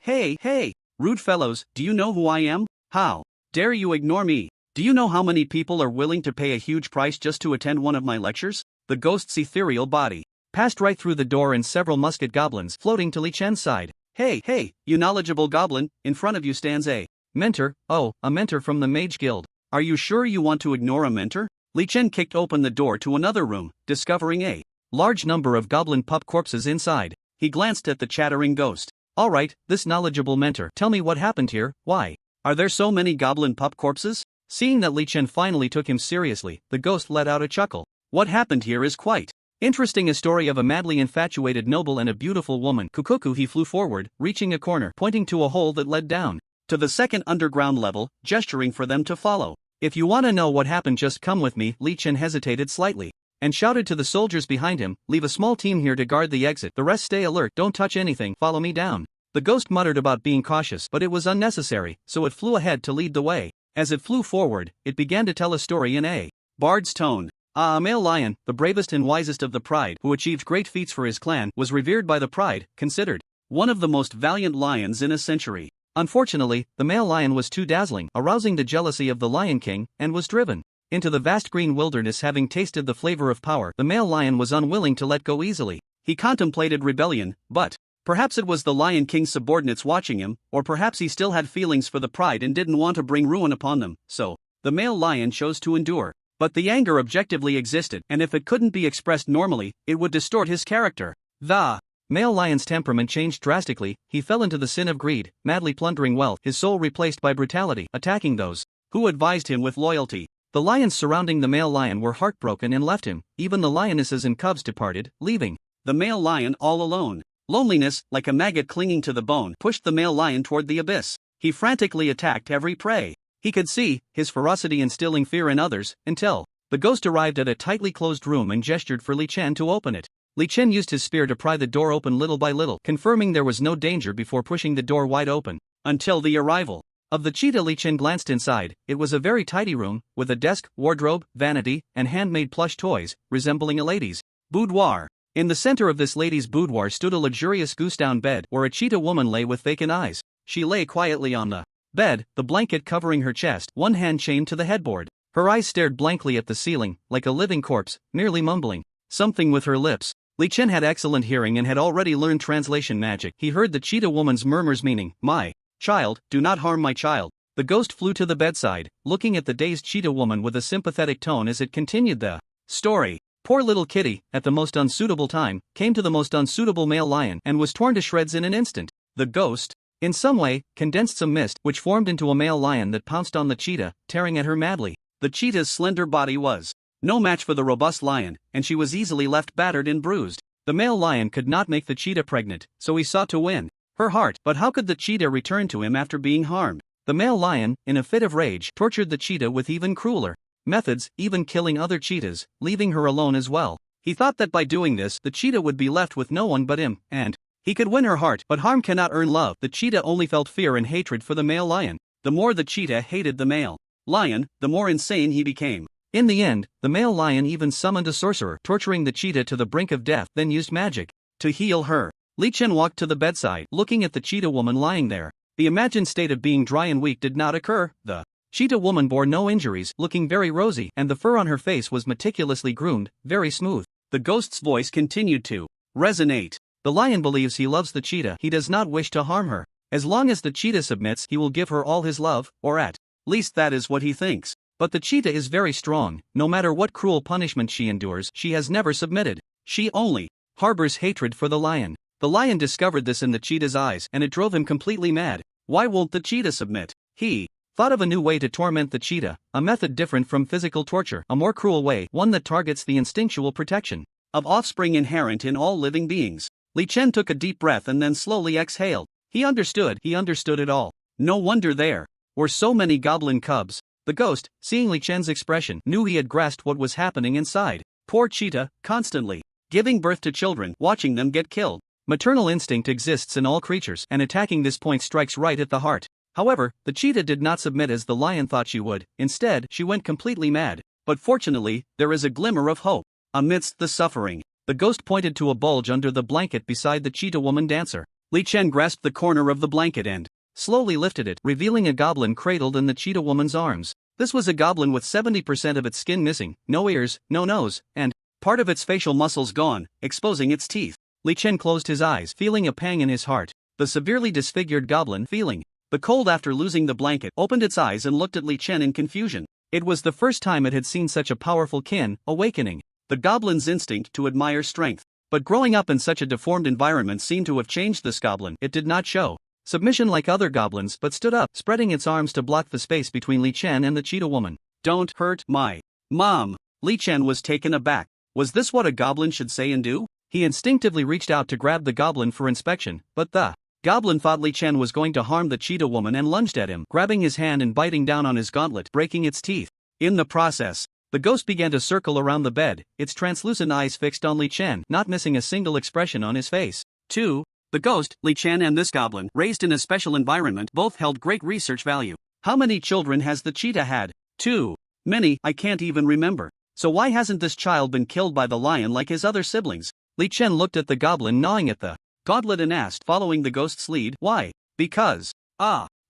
rude fellows, do you know who I am? How dare you ignore me? Do you know how many people are willing to pay a huge price just to attend one of my lectures? The ghost's ethereal body passed right through the door, and several musket goblins floating to Li Chen's side. Hey, you knowledgeable goblin, in front of you stands a mentor. Oh, a mentor from the Mage Guild. Are you sure you want to ignore a mentor? Li Chen kicked open the door to another room, discovering a large number of goblin pup corpses inside. He glanced at the chattering ghost. Alright, this knowledgeable mentor, tell me what happened here. Why are there so many goblin pup corpses? Seeing that Li Chen finally took him seriously, the ghost let out a chuckle. What happened here is quite interesting. A story of a madly infatuated noble and a beautiful woman. Kukuku. He flew forward, reaching a corner, pointing to a hole that led down to the second underground level, gesturing for them to follow. If you want to know what happened, just come with me. Li Chen hesitated slightly and shouted to the soldiers behind him, leave a small team here to guard the exit. The rest stay alert, don't touch anything, follow me down. The ghost muttered about being cautious, but it was unnecessary, so it flew ahead to lead the way. As it flew forward, it began to tell a story in a bard's tone. A male lion, the bravest and wisest of the pride, who achieved great feats for his clan, was revered by the pride, considered one of the most valiant lions in a century. Unfortunately, the male lion was too dazzling, arousing the jealousy of the Lion King, and was driven into the vast green wilderness. Having tasted the flavor of power, the male lion was unwilling to let go easily. He contemplated rebellion, but perhaps it was the Lion King's subordinates watching him, or perhaps he still had feelings for the pride and didn't want to bring ruin upon them, so the male lion chose to endure. But the anger objectively existed, and if it couldn't be expressed normally, it would distort his character. The male lion's temperament changed drastically. He fell into the sin of greed, madly plundering wealth, his soul replaced by brutality, attacking those who advised him with loyalty. The lions surrounding the male lion were heartbroken and left him. Even the lionesses and cubs departed, leaving the male lion all alone. Loneliness, like a maggot clinging to the bone, pushed the male lion toward the abyss. He frantically attacked every prey he could see, his ferocity instilling fear in others, until the ghost arrived at a tightly closed room and gestured for Li Chen to open it. Li Chen used his spear to pry the door open little by little, confirming there was no danger before pushing the door wide open. Until the arrival of the cheetah, Li Chen glanced inside. It was a very tidy room, with a desk, wardrobe, vanity, and handmade plush toys, resembling a lady's boudoir. In the center of this lady's boudoir stood a luxurious goose-down bed, where a cheetah woman lay with vacant eyes. She lay quietly on the bed, the blanket covering her chest, one hand chained to the headboard. Her eyes stared blankly at the ceiling, like a living corpse, merely mumbling something with her lips. Li Chen had excellent hearing and had already learned translation magic. He heard the cheetah woman's murmurs meaning, "My child, do not harm my child." The ghost flew to the bedside, looking at the dazed cheetah woman with a sympathetic tone as it continued the story. Poor little kitty, at the most unsuitable time, came to the most unsuitable male lion and was torn to shreds in an instant. The ghost, in some way, condensed some mist, which formed into a male lion that pounced on the cheetah, tearing at her madly. The cheetah's slender body was no match for the robust lion, and she was easily left battered and bruised. The male lion could not make the cheetah pregnant, so he sought to win her heart. But how could the cheetah return to him after being harmed? The male lion, in a fit of rage, tortured the cheetah with even crueler methods, even killing other cheetahs, leaving her alone as well. He thought that by doing this the cheetah would be left with no one but him, and he could win her heart. But harm cannot earn love. The cheetah only felt fear and hatred for the male lion. The more the cheetah hated the male lion, the more insane he became. In the end, the male lion even summoned a sorcerer, torturing the cheetah to the brink of death, then used magic to heal her. Li Chen walked to the bedside, looking at the cheetah woman lying there. The imagined state of being dry and weak did not occur. The cheetah woman bore no injuries, looking very rosy, and the fur on her face was meticulously groomed, very smooth. The ghost's voice continued to resonate. The lion believes he loves the cheetah. He does not wish to harm her. As long as the cheetah submits, he will give her all his love, or at least that is what he thinks. But the cheetah is very strong. No matter what cruel punishment she endures, she has never submitted. She only harbors hatred for the lion. The lion discovered this in the cheetah's eyes, and it drove him completely mad. Why won't the cheetah submit? He thought of a new way to torment the cheetah, a method different from physical torture, a more cruel way, one that targets the instinctual protection of offspring inherent in all living beings. Li Chen took a deep breath and then slowly exhaled. He understood it all. No wonder there were so many goblin cubs. The ghost, seeing Li Chen's expression, knew he had grasped what was happening inside. Poor cheetah, constantly giving birth to children, watching them get killed. Maternal instinct exists in all creatures, and attacking this point strikes right at the heart. However, the cheetah did not submit as the lion thought she would. Instead, she went completely mad. But fortunately, there is a glimmer of hope amidst the suffering. The ghost pointed to a bulge under the blanket beside the cheetah woman dancer. Li Chen grasped the corner of the blanket and slowly lifted it, revealing a goblin cradled in the cheetah woman's arms. This was a goblin with 70% of its skin missing, no ears, no nose, and part of its facial muscles gone, exposing its teeth. Li Chen closed his eyes, feeling a pang in his heart. The severely disfigured goblin, feeling the cold after losing the blanket, opened its eyes and looked at Li Chen in confusion. It was the first time it had seen such a powerful kin, awakening the goblin's instinct to admire strength. But growing up in such a deformed environment seemed to have changed this goblin. It did not show submission like other goblins, but stood up, spreading its arms to block the space between Li Chen and the cheetah woman. "Don't hurt my mom." Li Chen was taken aback. Was this what a goblin should say and do? He instinctively reached out to grab the goblin for inspection, but the goblin thought Li Chen was going to harm the cheetah woman and lunged at him, grabbing his hand and biting down on his gauntlet, breaking its teeth. In the process, the ghost began to circle around the bed, its translucent eyes fixed on Li Chen, not missing a single expression on his face. 2. The ghost, Li Chen, and this goblin, raised in a special environment, both held great research value. How many children has the cheetah had? 2. Many, I can't even remember. So why hasn't this child been killed by the lion like his other siblings? Li Chen looked at the goblin gnawing at the gauntlet and asked, following the ghost's lead, why? Because,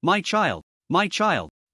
my child,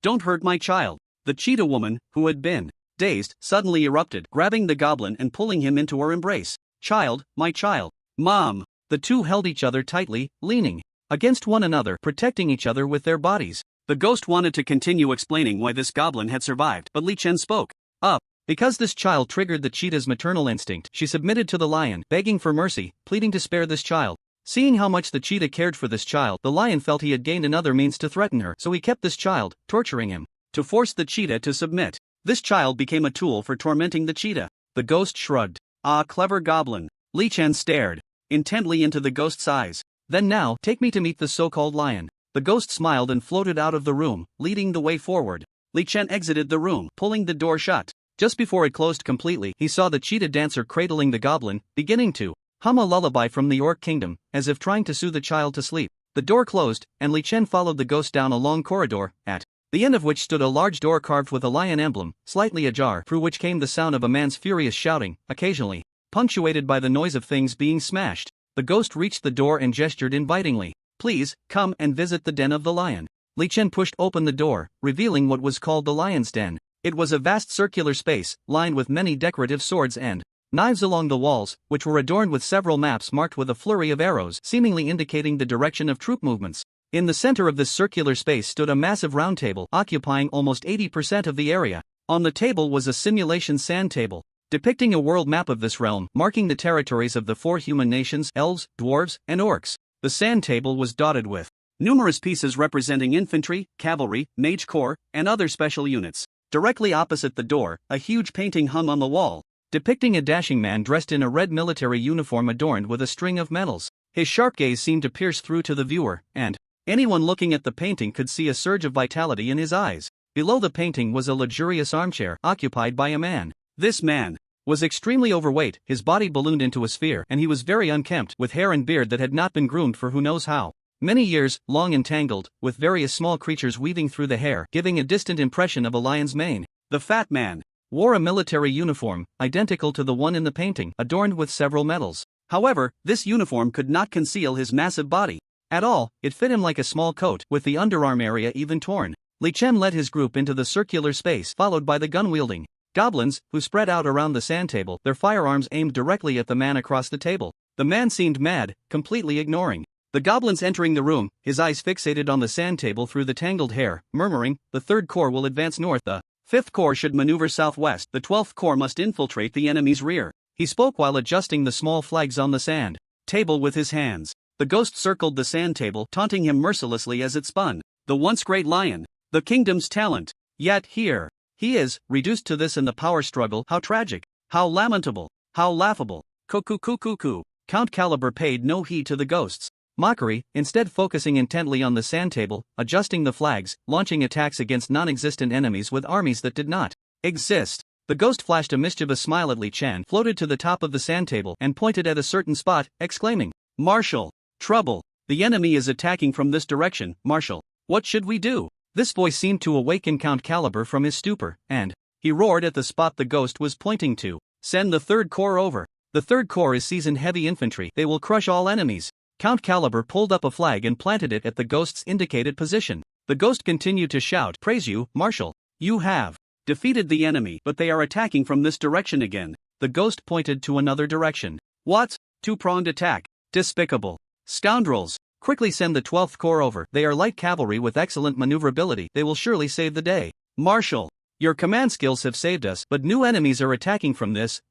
don't hurt my child. The cheetah woman, who had been dazed, suddenly erupted, grabbing the goblin and pulling him into her embrace. Child, my child, mom. The two held each other tightly, leaning against one another, protecting each other with their bodies. The ghost wanted to continue explaining why this goblin had survived, but Li Chen spoke up. Because this child triggered the cheetah's maternal instinct, she submitted to the lion, begging for mercy, pleading to spare this child. Seeing how much the cheetah cared for this child, the lion felt he had gained another means to threaten her, so he kept this child, torturing him to force the cheetah to submit. This child became a tool for tormenting the cheetah. The ghost shrugged. Ah, clever goblin. Li Chen stared intently into the ghost's eyes. Then now, take me to meet the so-called lion. The ghost smiled and floated out of the room, leading the way forward. Li Chen exited the room, pulling the door shut. Just before it closed completely, he saw the cheetah dancer cradling the goblin, beginning to hum a lullaby from the Orc Kingdom, as if trying to soothe the child to sleep. The door closed, and Li Chen followed the ghost down a long corridor, at the end of which stood a large door carved with a lion emblem, slightly ajar, through which came the sound of a man's furious shouting, occasionally punctuated by the noise of things being smashed. The ghost reached the door and gestured invitingly. Please, come and visit the den of the lion. Li Chen pushed open the door, revealing what was called the lion's den. It was a vast circular space, lined with many decorative swords and knives along the walls, which were adorned with several maps marked with a flurry of arrows, seemingly indicating the direction of troop movements. In the center of this circular space stood a massive round table, occupying almost 80% of the area. On the table was a simulation sand table, depicting a world map of this realm, marking the territories of the 4 human nations, elves, dwarves, and orcs. The sand table was dotted with numerous pieces representing infantry, cavalry, mage corps, and other special units. Directly opposite the door, a huge painting hung on the wall, depicting a dashing man dressed in a red military uniform adorned with a string of medals. His sharp gaze seemed to pierce through to the viewer, and anyone looking at the painting could see a surge of vitality in his eyes. Below the painting was a luxurious armchair, occupied by a man. This man was extremely overweight, his body ballooned into a sphere, and he was very unkempt, with hair and beard that had not been groomed for who knows how many years, long and tangled, with various small creatures weaving through the hair, giving a distant impression of a lion's mane. The fat man wore a military uniform, identical to the one in the painting, adorned with several medals. However, this uniform could not conceal his massive body at all. It fit him like a small coat, with the underarm area even torn. Li Chen led his group into the circular space, followed by the gun-wielding goblins, who spread out around the sand table, their firearms aimed directly at the man across the table. The man seemed mad, completely ignoring the goblins entering the room, his eyes fixated on the sand table through the tangled hair, murmuring, "The third corps will advance north, the fifth corps should maneuver southwest, the 12th corps must infiltrate the enemy's rear." He spoke while adjusting the small flags on the sand table with his hands. The ghost circled the sand table, taunting him mercilessly as it spun. The once great lion, the kingdom's talent, yet here he is, reduced to this in the power struggle. How tragic, how lamentable, how laughable. Cuckoo. Count Caliber paid no heed to the ghost's mockery, instead focusing intently on the sand table, adjusting the flags, launching attacks against non-existent enemies with armies that did not exist. The ghost flashed a mischievous smile at Li Chen, floated to the top of the sand table, and pointed at a certain spot, exclaiming, "Marshal! Trouble! The enemy is attacking from this direction, Marshal. What should we do?" This voice seemed to awaken Count Caliber from his stupor, and he roared at the spot the ghost was pointing to. "Send the third corps over. The third corps is seasoned heavy infantry. They will crush all enemies." Count Caliber pulled up a flag and planted it at the ghost's indicated position. The ghost continued to shout, "Praise you, Marshal. You have defeated the enemy, but they are attacking from this direction again." The ghost pointed to another direction. "What? Two-pronged attack. Despicable scoundrels. Quickly send the 12th corps over. They are light cavalry with excellent maneuverability. They will surely save the day." "Marshal, your command skills have saved us, but new enemies are attacking from this,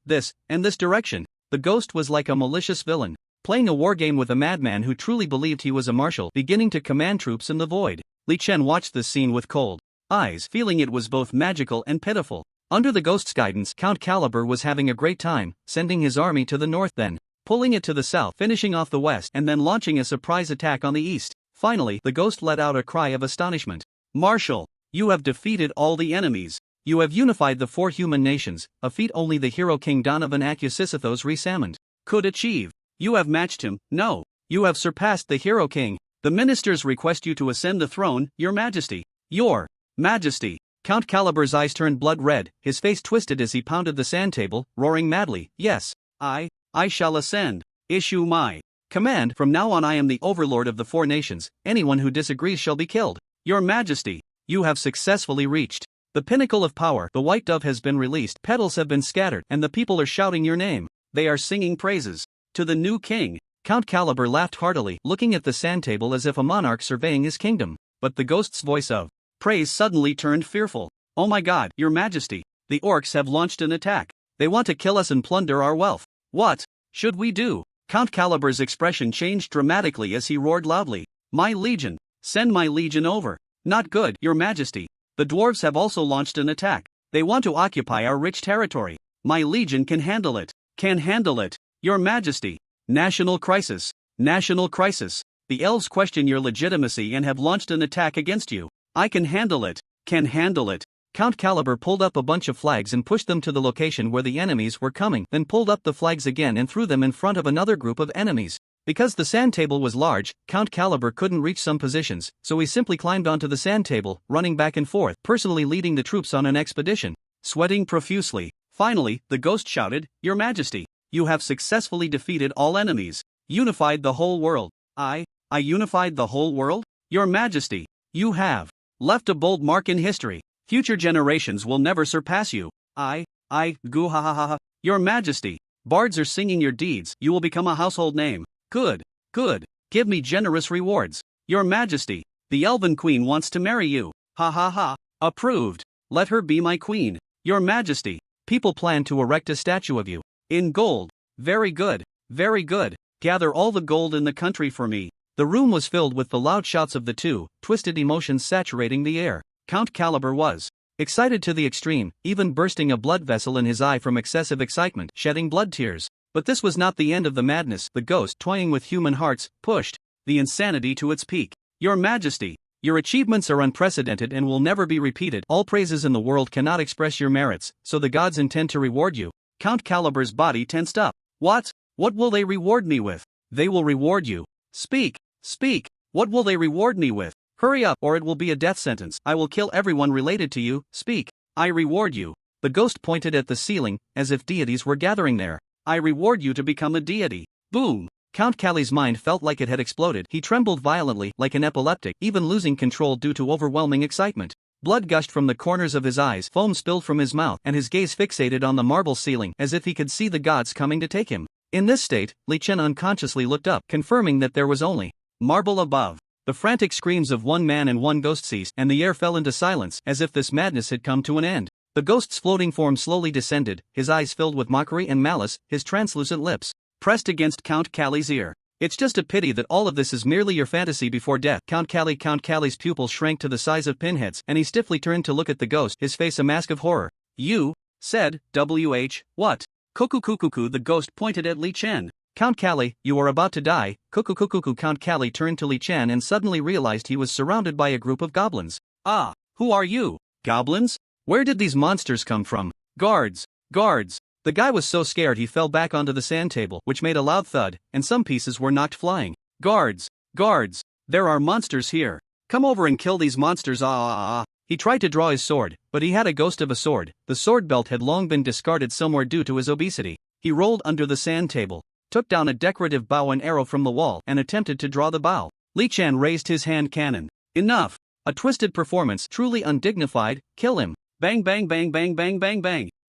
and this direction." The ghost was like a malicious villain, playing a wargame with a madman who truly believed he was a marshal, beginning to command troops in the void. Li Chen watched this scene with cold eyes, feeling it was both magical and pitiful. Under the ghost's guidance, Count Caliber was having a great time, sending his army to the north, then pulling it to the south, finishing off the west, and then launching a surprise attack on the east. Finally, the ghost let out a cry of astonishment. "Marshal, you have defeated all the enemies. You have unified the 4 human nations, a feat only the hero King Donovan Acusisathos Resamond could achieve. You have matched him. No, you have surpassed the hero king. The ministers request you to ascend the throne, your majesty." "Your majesty." Count Caliber's eyes turned blood red, his face twisted as he pounded the sand table, roaring madly, "Yes, I shall ascend. Issue my command. From now on I am the overlord of the 4 nations. Anyone who disagrees shall be killed." "Your majesty, you have successfully reached the pinnacle of power. The white dove has been released, petals have been scattered, and the people are shouting your name. They are singing praises to the new king." Count Caliber laughed heartily, looking at the sand table as if a monarch surveying his kingdom. But the ghost's voice of praise suddenly turned fearful. "Oh my god, your majesty, the orcs have launched an attack. They want to kill us and plunder our wealth. What should we do?" Count Caliber's expression changed dramatically as he roared loudly, "My legion, send my legion over." "Not good, your majesty. The dwarves have also launched an attack. They want to occupy our rich territory. My legion can handle it. Can handle it, your majesty. National crisis. National crisis. The elves question your legitimacy and have launched an attack against you. I can handle it. Can handle it." Count Caliber pulled up a bunch of flags and pushed them to the location where the enemies were coming, then pulled up the flags again and threw them in front of another group of enemies. Because the sand table was large, Count Caliber couldn't reach some positions, so he simply climbed onto the sand table, running back and forth, personally leading the troops on an expedition. Sweating profusely, finally, the ghost shouted, "Your majesty, you have successfully defeated all enemies, unified the whole world." I unified the whole world? Your majesty, you have left a bold mark in history. Future generations will never surpass you. Goo ha ha ha ha. Your majesty, bards are singing your deeds. You will become a household name. Good. Give me generous rewards. Your majesty, the elven queen wants to marry you. Ha ha ha. Approved. Let her be my queen. Your majesty, people plan to erect a statue of you. In gold. Very good. Gather all the gold in the country for me. The room was filled with the loud shouts of the 2, twisted emotions saturating the air. Count Caliber was excited to the extreme, even bursting a blood vessel in his eye from excessive excitement, shedding blood tears. But this was not the end of the madness. The ghost, toying with human hearts, pushed the insanity to its peak. Your majesty, your achievements are unprecedented and will never be repeated. All praises in the world cannot express your merits, so the gods intend to reward you. Count Calibur's body tensed up. What? What will they reward me with? They will reward you. Speak, speak. What will they reward me with? Hurry up, or it will be a death sentence. I will kill everyone related to you. Speak. I reward you. The ghost pointed at the ceiling, as if deities were gathering there. I reward you to become a deity. Boom. Count Cali's mind felt like it had exploded. He trembled violently, like an epileptic, even losing control due to overwhelming excitement. Blood gushed from the corners of his eyes, foam spilled from his mouth, and his gaze fixated on the marble ceiling, as if he could see the gods coming to take him. In this state, Li Chen unconsciously looked up, confirming that there was only marble above. The frantic screams of one man and one ghost ceased, and the air fell into silence, as if this madness had come to an end. The ghost's floating form slowly descended, his eyes filled with mockery and malice, his translucent lips pressed against Count Cali's ear. It's just a pity that all of this is merely your fantasy before death. Count Cali's pupils shrank to the size of pinheads, and he stiffly turned to look at the ghost, his face a mask of horror. You said, what? Cuckoo, the ghost pointed at Li Chen. Count Cali, you are about to die. Cuckoo. Count Cali turned to Li Chen and suddenly realized he was surrounded by a group of goblins. Ah, who are you? Goblins? Where did these monsters come from? Guards. The guy was so scared he fell back onto the sand table, which made a loud thud, and some pieces were knocked flying. Guards. There are monsters here. Come over and kill these monsters. He tried to draw his sword, but he had a ghost of a sword. The sword belt had long been discarded somewhere due to his obesity. He rolled under the sand table, took down a decorative bow and arrow from the wall, and attempted to draw the bow. Li Chen raised his hand cannon. Enough. A twisted performance, truly undignified. Kill him. Bang.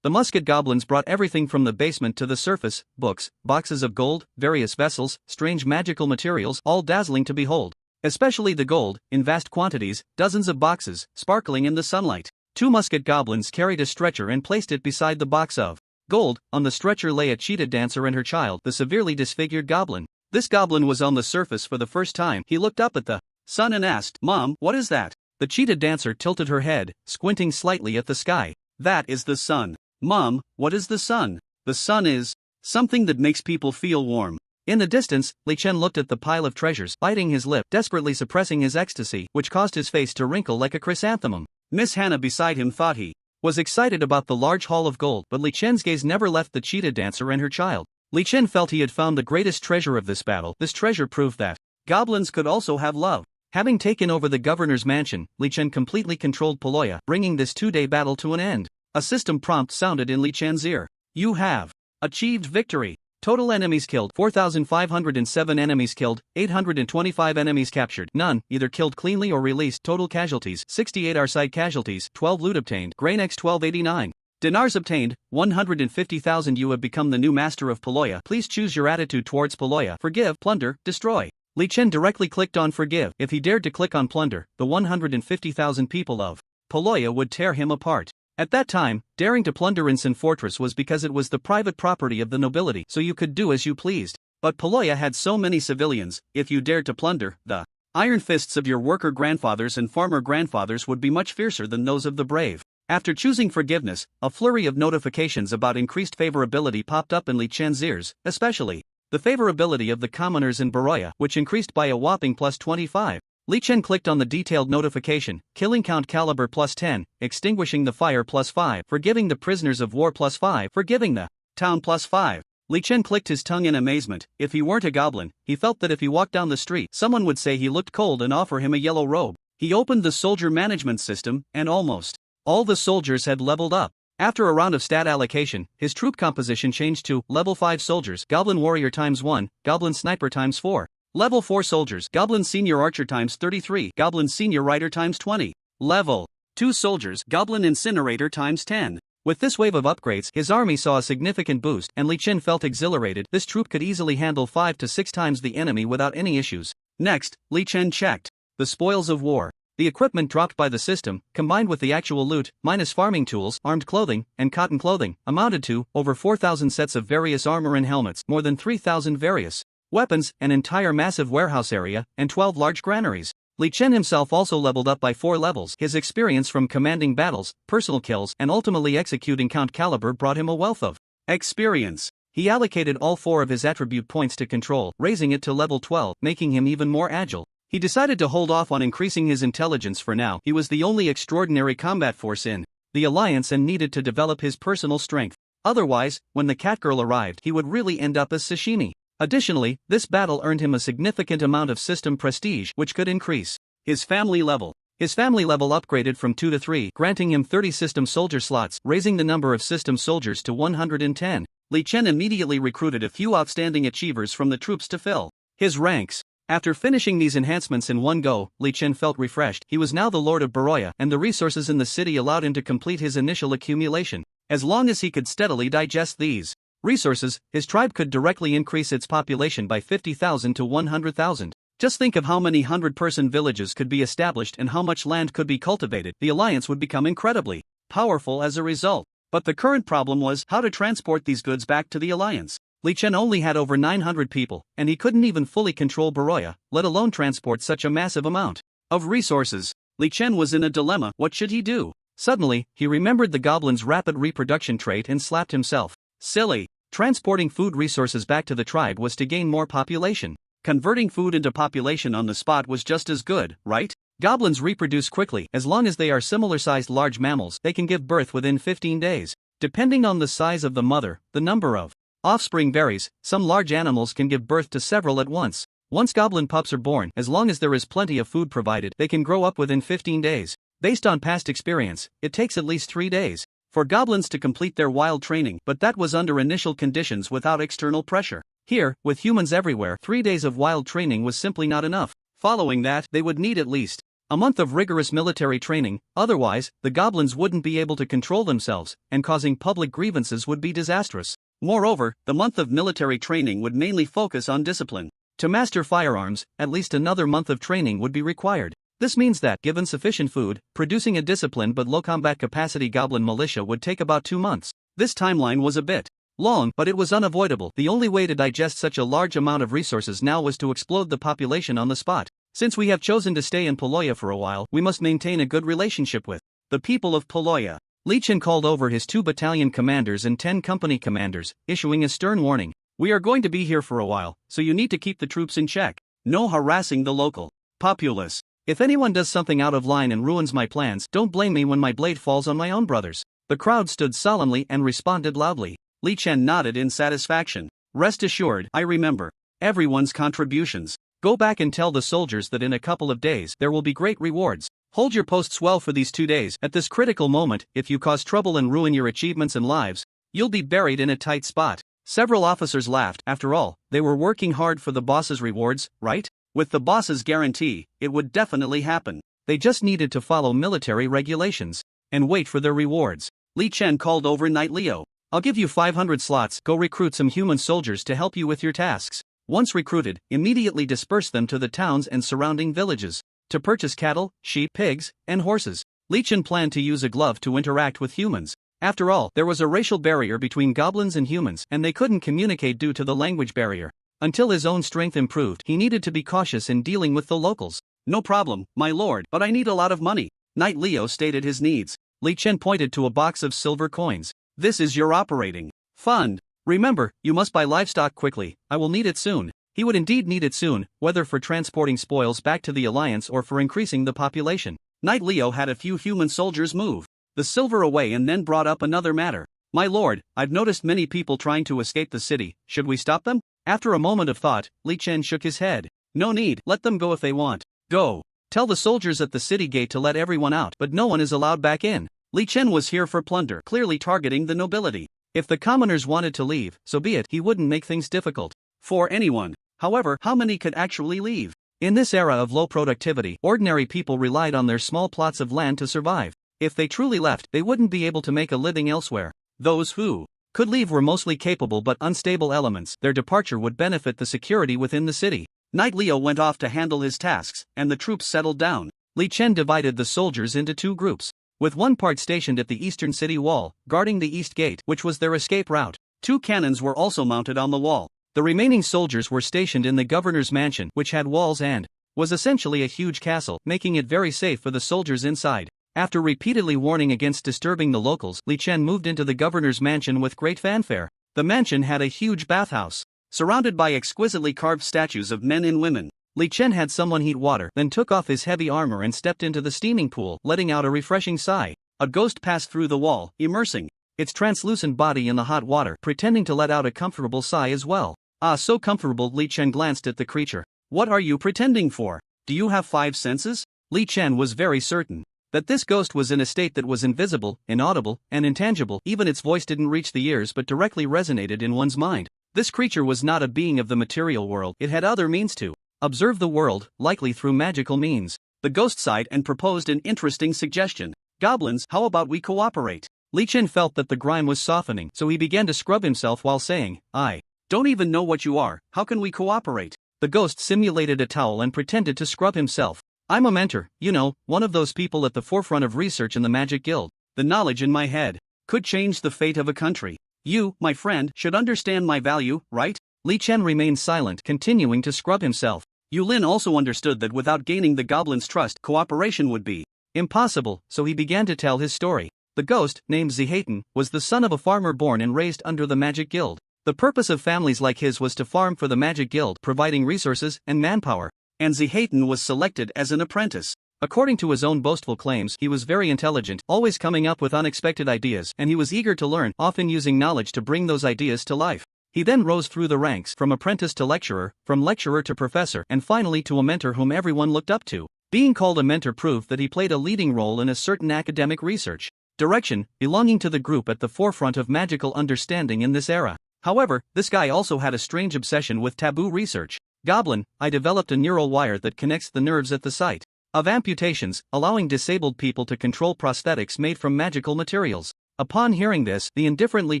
The musket goblins brought everything from the basement to the surface: books, boxes of gold, various vessels, strange magical materials, all dazzling to behold. Especially the gold, in vast quantities, dozens of boxes, sparkling in the sunlight. 2 musket goblins carried a stretcher and placed it beside the box of gold. On the stretcher lay a cheetah dancer and her child, the severely disfigured goblin. This goblin was on the surface for the first time. He looked up at the sun and asked, "Mom, what is that?" The cheetah dancer tilted her head, squinting slightly at the sky. "That is the sun." "Mom, what is the sun?" "The sun is something that makes people feel warm." In the distance, Li Chen looked at the pile of treasures, biting his lip, desperately suppressing his ecstasy, which caused his face to wrinkle like a chrysanthemum. Miss Hannah beside him thought he was excited about the large haul of gold, but Li Chen's gaze never left the cheetah dancer and her child. Li Chen felt he had found the greatest treasure of this battle. This treasure proved that goblins could also have love. Having taken over the governor's mansion, Li Chen completely controlled Poloya, bringing this 2-day battle to an end. A system prompt sounded in Li Chen's ear. You have achieved victory. Total enemies killed 4,507 enemies killed, 825 enemies captured, none either killed cleanly or released. Total casualties 68 Arside casualties, 12 loot obtained, Grain X 1289. Dinars obtained, 150,000. You have become the new master of Poloya. Please choose your attitude towards Poloya: forgive, plunder, destroy. Li Chen directly clicked on forgive. If he dared to click on plunder, the 150,000 people of Poloya would tear him apart. At that time, daring to plunder Insen Fortress was because it was the private property of the nobility, so you could do as you pleased. But Poloya had so many civilians, if you dared to plunder, the iron fists of your worker grandfathers and farmer grandfathers would be much fiercer than those of the brave. After choosing forgiveness, a flurry of notifications about increased favorability popped up in Li Chen's ears, especially the favorability of the commoners in Baroya, which increased by a whopping plus 25. Li Chen clicked on the detailed notification: killing Count Caliber plus 10, extinguishing the fire plus 5, forgiving the prisoners of war plus 5, forgiving the town plus 5. Li Chen clicked his tongue in amazement. If he weren't a goblin, he felt that if he walked down the street, someone would say he looked cold and offer him a yellow robe. He opened the soldier management system, and almost all the soldiers had leveled up. After a round of stat allocation, his troop composition changed to level 5 soldiers, Goblin Warrior ×1, Goblin Sniper ×4. Level 4 soldiers, Goblin Senior Archer ×33, Goblin Senior Rider ×20. Level 2 soldiers, Goblin Incinerator ×10. With this wave of upgrades, his army saw a significant boost, and Li Chen felt exhilarated. This troop could easily handle 5 to 6 times the enemy without any issues. Next, Li Chen checked the spoils of war. The equipment dropped by the system, combined with the actual loot, minus farming tools, armed clothing, and cotton clothing, amounted to over 4,000 sets of various armor and helmets, more than 3,000 various weapons, an entire massive warehouse area, and 12 large granaries. Li Chen himself also leveled up by 4 levels. His experience from commanding battles, personal kills, and ultimately executing Count Caliber brought him a wealth of experience. He allocated all 4 of his attribute points to control, raising it to level 12, making him even more agile. He decided to hold off on increasing his intelligence for now. He was the only extraordinary combat force in the alliance and needed to develop his personal strength. Otherwise, when the catgirl arrived, he would really end up as sashimi. Additionally, this battle earned him a significant amount of system prestige, which could increase his family level. His family level upgraded from 2 to 3, granting him 30 system soldier slots, raising the number of system soldiers to 110. Li Chen immediately recruited a few outstanding achievers from the troops to fill his ranks. After finishing these enhancements in one go, Li Chen felt refreshed. He was now the Lord of Baroya, and the resources in the city allowed him to complete his initial accumulation. As long as he could steadily digest these resources, his tribe could directly increase its population by 50,000 to 100,000. Just think of how many 100-person villages could be established and how much land could be cultivated. The alliance would become incredibly powerful as a result. But the current problem was how to transport these goods back to the alliance. Li Chen only had over 900 people, and he couldn't even fully control Baroya, let alone transport such a massive amount of resources. Li Chen was in a dilemma. What should he do? Suddenly, he remembered the goblin's rapid reproduction trait and slapped himself. Silly. Transporting food resources back to the tribe was to gain more population. Converting food into population on the spot was just as good, right? Goblins reproduce quickly. As long as they are similar-sized large mammals, they can give birth within 15 days. Depending on the size of the mother, the number of offspring varies. Some large animals can give birth to several at once. Once goblin pups are born, as long as there is plenty of food provided, they can grow up within 15 days. Based on past experience, it takes at least 3 days for goblins to complete their wild training, but that was under initial conditions without external pressure. Here, with humans everywhere, 3 days of wild training was simply not enough. Following that, they would need at least a month of rigorous military training, otherwise, the goblins wouldn't be able to control themselves, and causing public grievances would be disastrous. Moreover, the month of military training would mainly focus on discipline. To master firearms, at least another month of training would be required. This means that, given sufficient food, producing a disciplined but low combat capacity goblin militia would take about 2 months. This timeline was a bit long, but it was unavoidable. The only way to digest such a large amount of resources now was to explode the population on the spot. Since we have chosen to stay in Poloya for a while, we must maintain a good relationship with the people of Poloya. Li Chen called over his 2 battalion commanders and 10 company commanders, issuing a stern warning. We are going to be here for a while, so you need to keep the troops in check. No harassing the local populace. If anyone does something out of line and ruins my plans, don't blame me when my blade falls on my own brothers. The crowd stood solemnly and responded loudly. Li Chen nodded in satisfaction. Rest assured, I remember everyone's contributions. Go back and tell the soldiers that in a couple of days there will be great rewards. Hold your posts well for these 2 days. At this critical moment, if you cause trouble and ruin your achievements and lives, you'll be buried in a tight spot. Several officers laughed. After all, they were working hard for the boss's rewards, right? With the boss's guarantee, it would definitely happen. They just needed to follow military regulations and wait for their rewards. Li Chen called over Knight Leo. I'll give you 500 slots. Go recruit some human soldiers to help you with your tasks. Once recruited, immediately disperse them to the towns and surrounding villages to purchase cattle, sheep, pigs, and horses. Li Chen planned to use a glove to interact with humans. After all, there was a racial barrier between goblins and humans, and they couldn't communicate due to the language barrier. Until his own strength improved, he needed to be cautious in dealing with the locals. No problem, my lord, but I need a lot of money. Knight Leo stated his needs. Li Chen pointed to a box of silver coins. This is your operating fund. Remember, you must buy livestock quickly. I will need it soon. He would indeed need it soon, whether for transporting spoils back to the alliance or for increasing the population. Knight Leo had a few human soldiers move the silver away and then brought up another matter. My lord, I've noticed many people trying to escape the city. Should we stop them? After a moment of thought, Li Chen shook his head. No need, let them go if they want. Go. Tell the soldiers at the city gate to let everyone out, but no one is allowed back in. Li Chen was here for plunder, clearly targeting the nobility. If the commoners wanted to leave, so be it. He wouldn't make things difficult for anyone. However, how many could actually leave? In this era of low productivity, ordinary people relied on their small plots of land to survive. If they truly left, they wouldn't be able to make a living elsewhere. Those who could leave were mostly capable but unstable elements. Their departure would benefit the security within the city. Knight Leo went off to handle his tasks, and the troops settled down. Li Chen divided the soldiers into 2 groups, with one part stationed at the eastern city wall, guarding the east gate, which was their escape route. 2 cannons were also mounted on the wall. The remaining soldiers were stationed in the governor's mansion, which had walls and was essentially a huge castle, making it very safe for the soldiers inside. After repeatedly warning against disturbing the locals, Li Chen moved into the governor's mansion with great fanfare. The mansion had a huge bathhouse, surrounded by exquisitely carved statues of men and women. Li Chen had someone heat water, then took off his heavy armor and stepped into the steaming pool, letting out a refreshing sigh. A ghost passed through the wall, immersing its translucent body in the hot water, pretending to let out a comfortable sigh as well. Ah, so comfortable. Li Chen glanced at the creature. What are you pretending for? Do you have 5 senses? Li Chen was very certain that this ghost was in a state that was invisible, inaudible, and intangible. Even its voice didn't reach the ears but directly resonated in one's mind. This creature was not a being of the material world. It had other means to observe the world, likely through magical means. The ghost sighed and proposed an interesting suggestion. Goblins, how about we cooperate? Li Chen felt that the grime was softening, so he began to scrub himself while saying, I don't even know what you are, how can we cooperate? The ghost simulated a towel and pretended to scrub himself. I'm a mentor, you know, one of those people at the forefront of research in the Magic Guild. The knowledge in my head could change the fate of a country. You, my friend, should understand my value, right? Li Chen remained silent, continuing to scrub himself. Yu Lin also understood that without gaining the goblin's trust, cooperation would be impossible, so he began to tell his story. The ghost, named Zihayton, was the son of a farmer born and raised under the Magic Guild. The purpose of families like his was to farm for the Magic Guild, providing resources and manpower. And Zihayton was selected as an apprentice. According to his own boastful claims, he was very intelligent, always coming up with unexpected ideas, and he was eager to learn, often using knowledge to bring those ideas to life. He then rose through the ranks, from apprentice to lecturer, from lecturer to professor, and finally to a mentor whom everyone looked up to. Being called a mentor proved that he played a leading role in a certain academic research direction, belonging to the group at the forefront of magical understanding in this era. However, this guy also had a strange obsession with taboo research. Goblin, I developed a neural wire that connects the nerves at the site of amputations, allowing disabled people to control prosthetics made from magical materials. Upon hearing this, the indifferent Li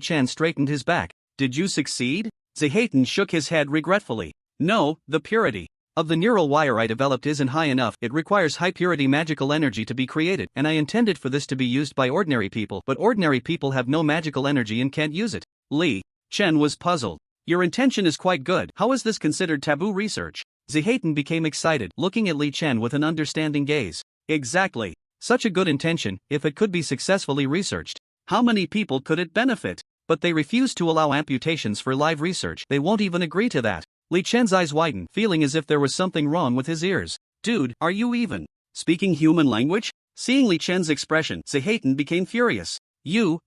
Chen straightened his back. Did you succeed? Zihayton shook his head regretfully. No, the purity of the neural wire I developed isn't high enough. It requires high-purity magical energy to be created, and I intended for this to be used by ordinary people, but ordinary people have no magical energy and can't use it. Li Chen was puzzled. Your intention is quite good. How is this considered taboo research? Zihayton became excited, looking at Li Chen with an understanding gaze. Exactly. Such a good intention, if it could be successfully researched. How many people could it benefit? But they refuse to allow amputations for live research. They won't even agree to that. Li Chen's eyes widened, feeling as if there was something wrong with his ears. Dude, are you even speaking human language? Seeing Li Chen's expression, Zihayton became furious. You're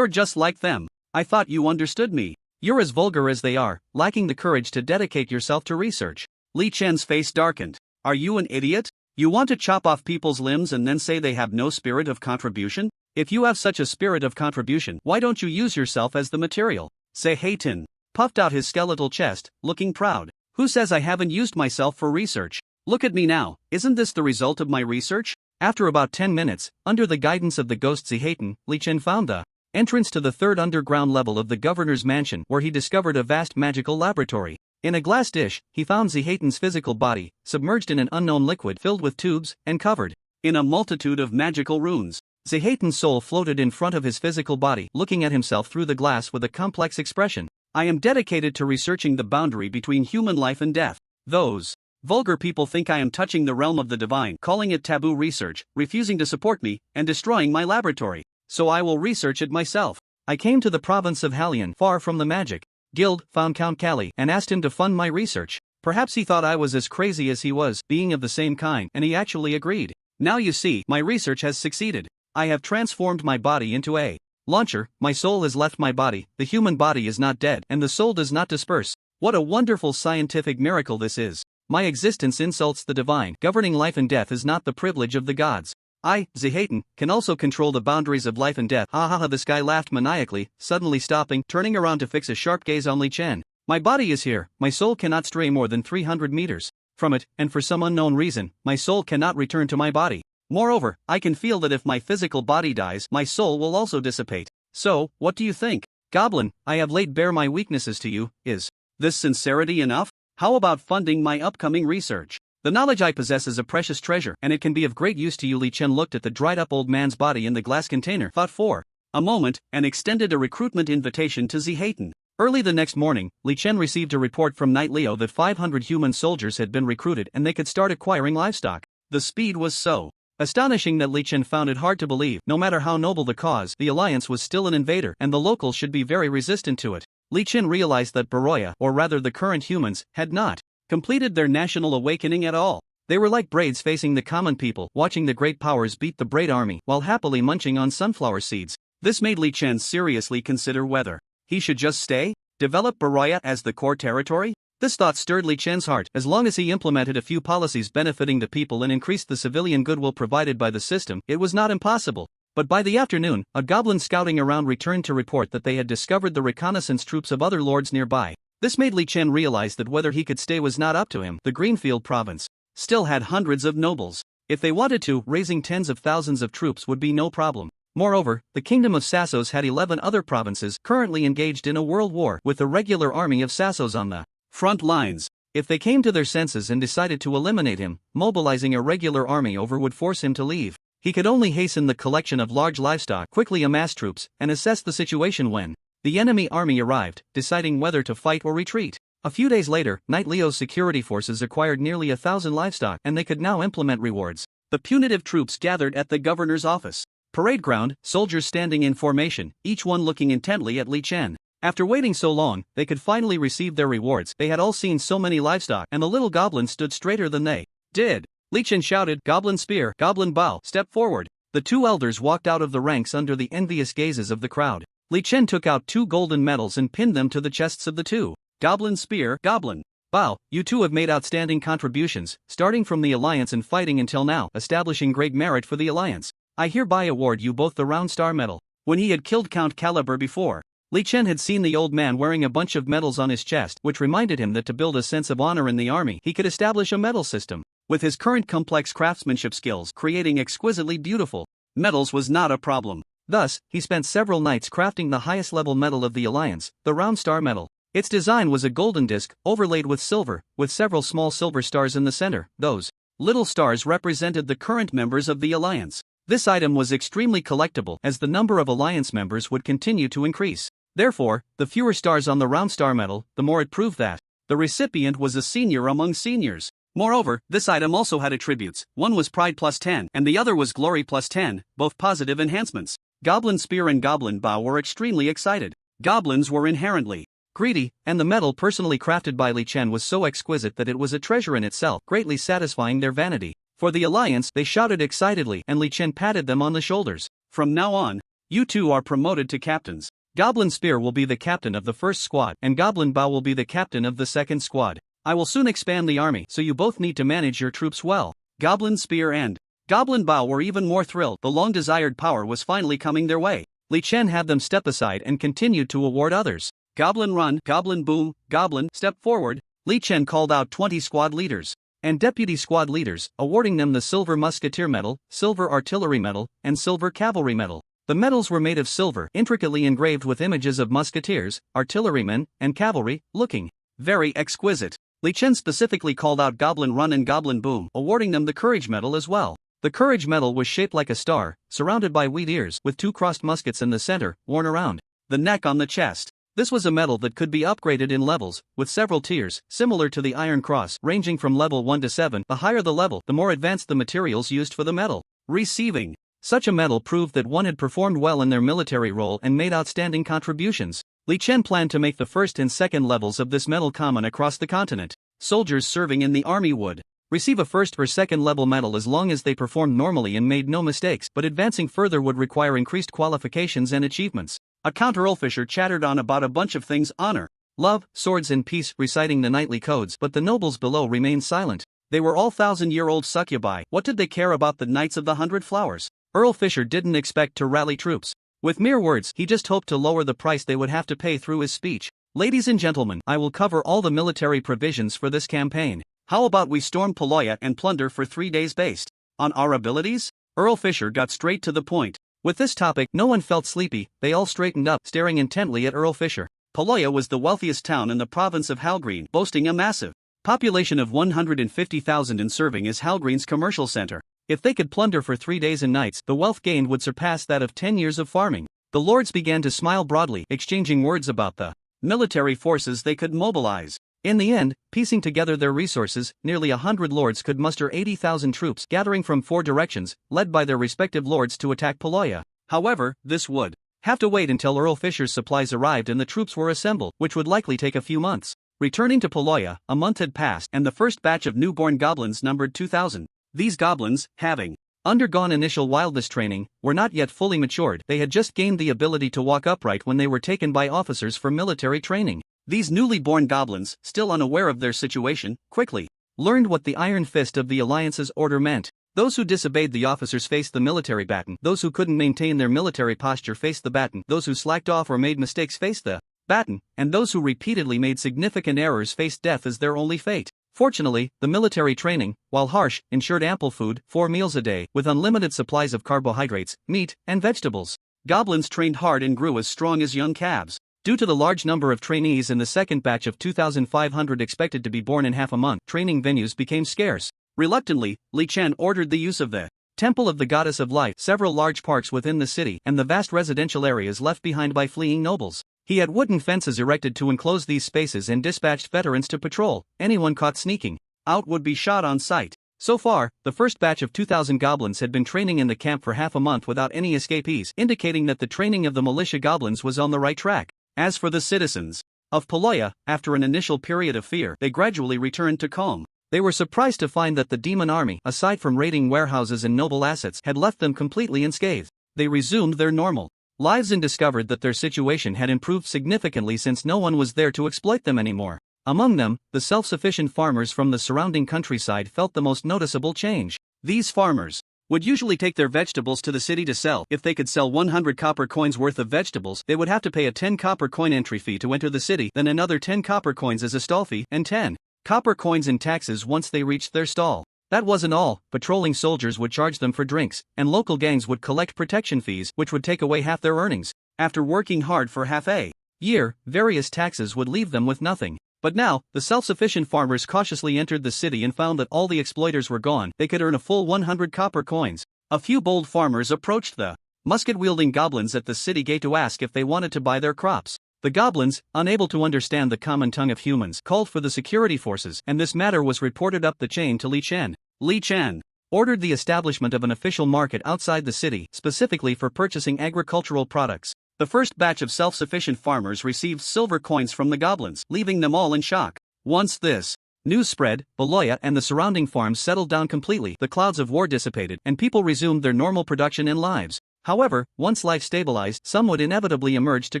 just like them. I thought you understood me. You're as vulgar as they are, lacking the courage to dedicate yourself to research. Li Chen's face darkened. Are you an idiot? You want to chop off people's limbs and then say they have no spirit of contribution? If you have such a spirit of contribution, why don't you use yourself as the material? Zihayton puffed out his skeletal chest, looking proud. Who says I haven't used myself for research? Look at me now, isn't this the result of my research? After about 10 minutes, under the guidance of the ghost Zihayton, Li Chen found the entrance to the 3rd underground level of the governor's mansion, where he discovered a vast magical laboratory. In a glass dish, he found Zihayton's physical body, submerged in an unknown liquid filled with tubes, and covered in a multitude of magical runes. Zihayton's soul floated in front of his physical body, looking at himself through the glass with a complex expression. I am dedicated to researching the boundary between human life and death. Those vulgar people think I am touching the realm of the divine, calling it taboo research, refusing to support me, and destroying my laboratory. So I will research it myself. I came to the province of Halion, far from the Magic Guild, found Count Callie, and asked him to fund my research. Perhaps he thought I was as crazy as he was, being of the same kind, and he actually agreed. Now you see, my research has succeeded. I have transformed my body into a launcher. My soul has left my body, the human body is not dead, and the soul does not disperse. What a wonderful scientific miracle this is. My existence insults the divine. Governing life and death is not the privilege of the gods. I, Zihayton, can also control the boundaries of life and death. Ha ha ha. This guy laughed maniacally, suddenly stopping, turning around to fix a sharp gaze on Li Chen. My body is here, my soul cannot stray more than 300 meters from it, and for some unknown reason, my soul cannot return to my body. Moreover, I can feel that if my physical body dies, my soul will also dissipate. So, what do you think? Goblin, I have laid bare my weaknesses to you. Is this sincerity enough? How about funding my upcoming research? The knowledge I possess is a precious treasure, and it can be of great use to you. Li Chen looked at the dried-up old man's body in the glass container, thought for a moment, and extended a recruitment invitation to Zihayton. Early the next morning, Li Chen received a report from Knight Leo that 500 human soldiers had been recruited and they could start acquiring livestock. The speed was so astonishing that Li Chen found it hard to believe. No matter how noble the cause, the alliance was still an invader, and the locals should be very resistant to it. Li Chen realized that Baroya, or rather the current humans, had not completed their national awakening at all. They were like braids facing the common people, watching the great powers beat the braid army, while happily munching on sunflower seeds. This made Li Chen seriously consider whether he should just stay, develop Baraya as the core territory. This thought stirred Li Chen's heart. As long as he implemented a few policies benefiting the people and increased the civilian goodwill provided by the system, it was not impossible. But by the afternoon, a goblin scouting around returned to report that they had discovered the reconnaissance troops of other lords nearby. This made Li Chen realize that whether he could stay was not up to him. The Greenfield province still had hundreds of nobles. If they wanted to, raising tens of thousands of troops would be no problem. Moreover, the kingdom of Sassos had 11 other provinces currently engaged in a world war with a regular army of Sassos on the front lines. If they came to their senses and decided to eliminate him, mobilizing a regular army over would force him to leave. He could only hasten the collection of large livestock, quickly amass troops, and assess the situation when the enemy army arrived, deciding whether to fight or retreat. A few days later, Knight Leo's security forces acquired nearly 1,000 livestock and they could now implement rewards. The punitive troops gathered at the governor's office. Parade ground, soldiers standing in formation, each one looking intently at Li Chen. After waiting so long, they could finally receive their rewards. They had all seen so many livestock, and the little goblin stood straighter than they did. Li Chen shouted, "Goblin spear, goblin bow, step forward." The two elders walked out of the ranks under the envious gazes of the crowd. Li Chen took out 2 golden medals and pinned them to the chests of the two. "Goblin spear, goblin bow, you two have made outstanding contributions, starting from the alliance and fighting until now, establishing great merit for the alliance. I hereby award you both the Round Star Medal." When he had killed Count Caliber before, Li Chen had seen the old man wearing a bunch of medals on his chest, which reminded him that to build a sense of honor in the army, he could establish a medal system. With his current complex craftsmanship skills, creating exquisitely beautiful medals was not a problem. Thus, he spent several nights crafting the highest level medal of the alliance, the Round Star Medal. Its design was a golden disc, overlaid with silver, with several small silver stars in the center. Those little stars represented the current members of the alliance. This item was extremely collectible, as the number of alliance members would continue to increase. Therefore, the fewer stars on the Round Star Medal, the more it proved that the recipient was a senior among seniors. Moreover, this item also had attributes. One was Pride plus 10, and the other was Glory plus 10, both positive enhancements. Goblin Spear and Goblin Bow were extremely excited. Goblins were inherently greedy, and the medal personally crafted by Li Chen was so exquisite that it was a treasure in itself, greatly satisfying their vanity. For the alliance, they shouted excitedly, and Li Chen patted them on the shoulders. "From now on, you two are promoted to captains. Goblin Spear will be the captain of the first squad, and Goblin Bow will be the captain of the second squad. I will soon expand the army, so you both need to manage your troops well." Goblin Spear and Goblin Bow were even more thrilled. The long-desired power was finally coming their way. Li Chen had them step aside and continued to award others. "Goblin Run, Goblin Boom, Goblin Step Forward." Li Chen called out 20 squad leaders and deputy squad leaders, awarding them the Silver Musketeer Medal, Silver Artillery Medal, and Silver Cavalry Medal. The medals were made of silver, intricately engraved with images of musketeers, artillerymen, and cavalry, looking very exquisite. Li Chen specifically called out Goblin Run and Goblin Boom, awarding them the Courage Medal as well. The Courage Medal was shaped like a star, surrounded by wheat ears, with 2 crossed muskets in the center, worn around the neck on the chest. This was a medal that could be upgraded in levels, with several tiers, similar to the Iron Cross, ranging from level 1 to 7. The higher the level, the more advanced the materials used for the medal. Receiving such a medal proved that one had performed well in their military role and made outstanding contributions. Li Chen planned to make the first and second levels of this medal common across the continent. Soldiers serving in the army would receive a first or second level medal as long as they performed normally and made no mistakes, but advancing further would require increased qualifications and achievements. A counter-Earlfisher chattered on about a bunch of things: honor, love, swords and peace, reciting the knightly codes, but the nobles below remained silent. They were all 1,000-year-old succubi. What did they care about the Knights of the 100 Flowers? Earlfisher didn't expect to rally troops. With mere words, he just hoped to lower the price they would have to pay through his speech. "Ladies and gentlemen, I will cover all the military provisions for this campaign. How about we storm Poloya and plunder for 3 days based on our abilities?" Earlfisher got straight to the point. With this topic, no one felt sleepy. They all straightened up, staring intently at Earlfisher. Poloya was the wealthiest town in the province of Halgreen, boasting a massive population of 150,000 and serving as Halgreen's commercial center. If they could plunder for 3 days and nights, the wealth gained would surpass that of 10 years of farming. The lords began to smile broadly, exchanging words about the military forces they could mobilize. In the end, piecing together their resources, nearly 100 lords could muster 80,000 troops, gathering from 4 directions, led by their respective lords to attack Poloya. However, this would have to wait until Earlfisher's supplies arrived and the troops were assembled, which would likely take a few months. Returning to Poloya, a month had passed, and the first batch of newborn goblins numbered 2,000. These goblins, having undergone initial wildness training, were not yet fully matured. They had just gained the ability to walk upright when they were taken by officers for military training. These newly born goblins, still unaware of their situation, quickly learned what the iron fist of the Alliance's order meant. Those who disobeyed the officers faced the military baton. Those who couldn't maintain their military posture faced the baton. Those who slacked off or made mistakes faced the baton. And those who repeatedly made significant errors faced death as their only fate. Fortunately, the military training, while harsh, ensured ample food, 4 meals a day, with unlimited supplies of carbohydrates, meat, and vegetables. Goblins trained hard and grew as strong as young calves. Due to the large number of trainees in the second batch of 2,500 expected to be born in half a month, training venues became scarce. Reluctantly, Li Chen ordered the use of the Temple of the Goddess of Life, several large parks within the city, and the vast residential areas left behind by fleeing nobles. He had wooden fences erected to enclose these spaces and dispatched veterans to patrol. Anyone caught sneaking out would be shot on sight. So far, the first batch of 2,000 goblins had been training in the camp for half a month without any escapees, indicating that the training of the militia goblins was on the right track. As for the citizens of Poloya, after an initial period of fear, they gradually returned to calm. They were surprised to find that the demon army, aside from raiding warehouses and noble assets, had left them completely unscathed. They resumed their normal lives and discovered that their situation had improved significantly since no one was there to exploit them anymore. Among them, the self-sufficient farmers from the surrounding countryside felt the most noticeable change. These farmers would usually take their vegetables to the city to sell. If they could sell 100 copper coins worth of vegetables, they would have to pay a 10 copper coin entry fee to enter the city, then another 10 copper coins as a stall fee, and 10 copper coins in taxes once they reached their stall. That wasn't all. Patrolling soldiers would charge them for drinks, and local gangs would collect protection fees, which would take away half their earnings. After working hard for half a year, various taxes would leave them with nothing. But now, the self-sufficient farmers cautiously entered the city and found that all the exploiters were gone. They could earn a full 100 copper coins. A few bold farmers approached the musket-wielding goblins at the city gate to ask if they wanted to buy their crops. The goblins, unable to understand the common tongue of humans, called for the security forces, and this matter was reported up the chain to Li Chen. Li Chen ordered the establishment of an official market outside the city, specifically for purchasing agricultural products. The first batch of self-sufficient farmers received silver coins from the goblins, leaving them all in shock. Once this news spread, Beloya and the surrounding farms settled down completely. The clouds of war dissipated, and people resumed their normal production and lives. However, once life stabilized, some would inevitably emerge to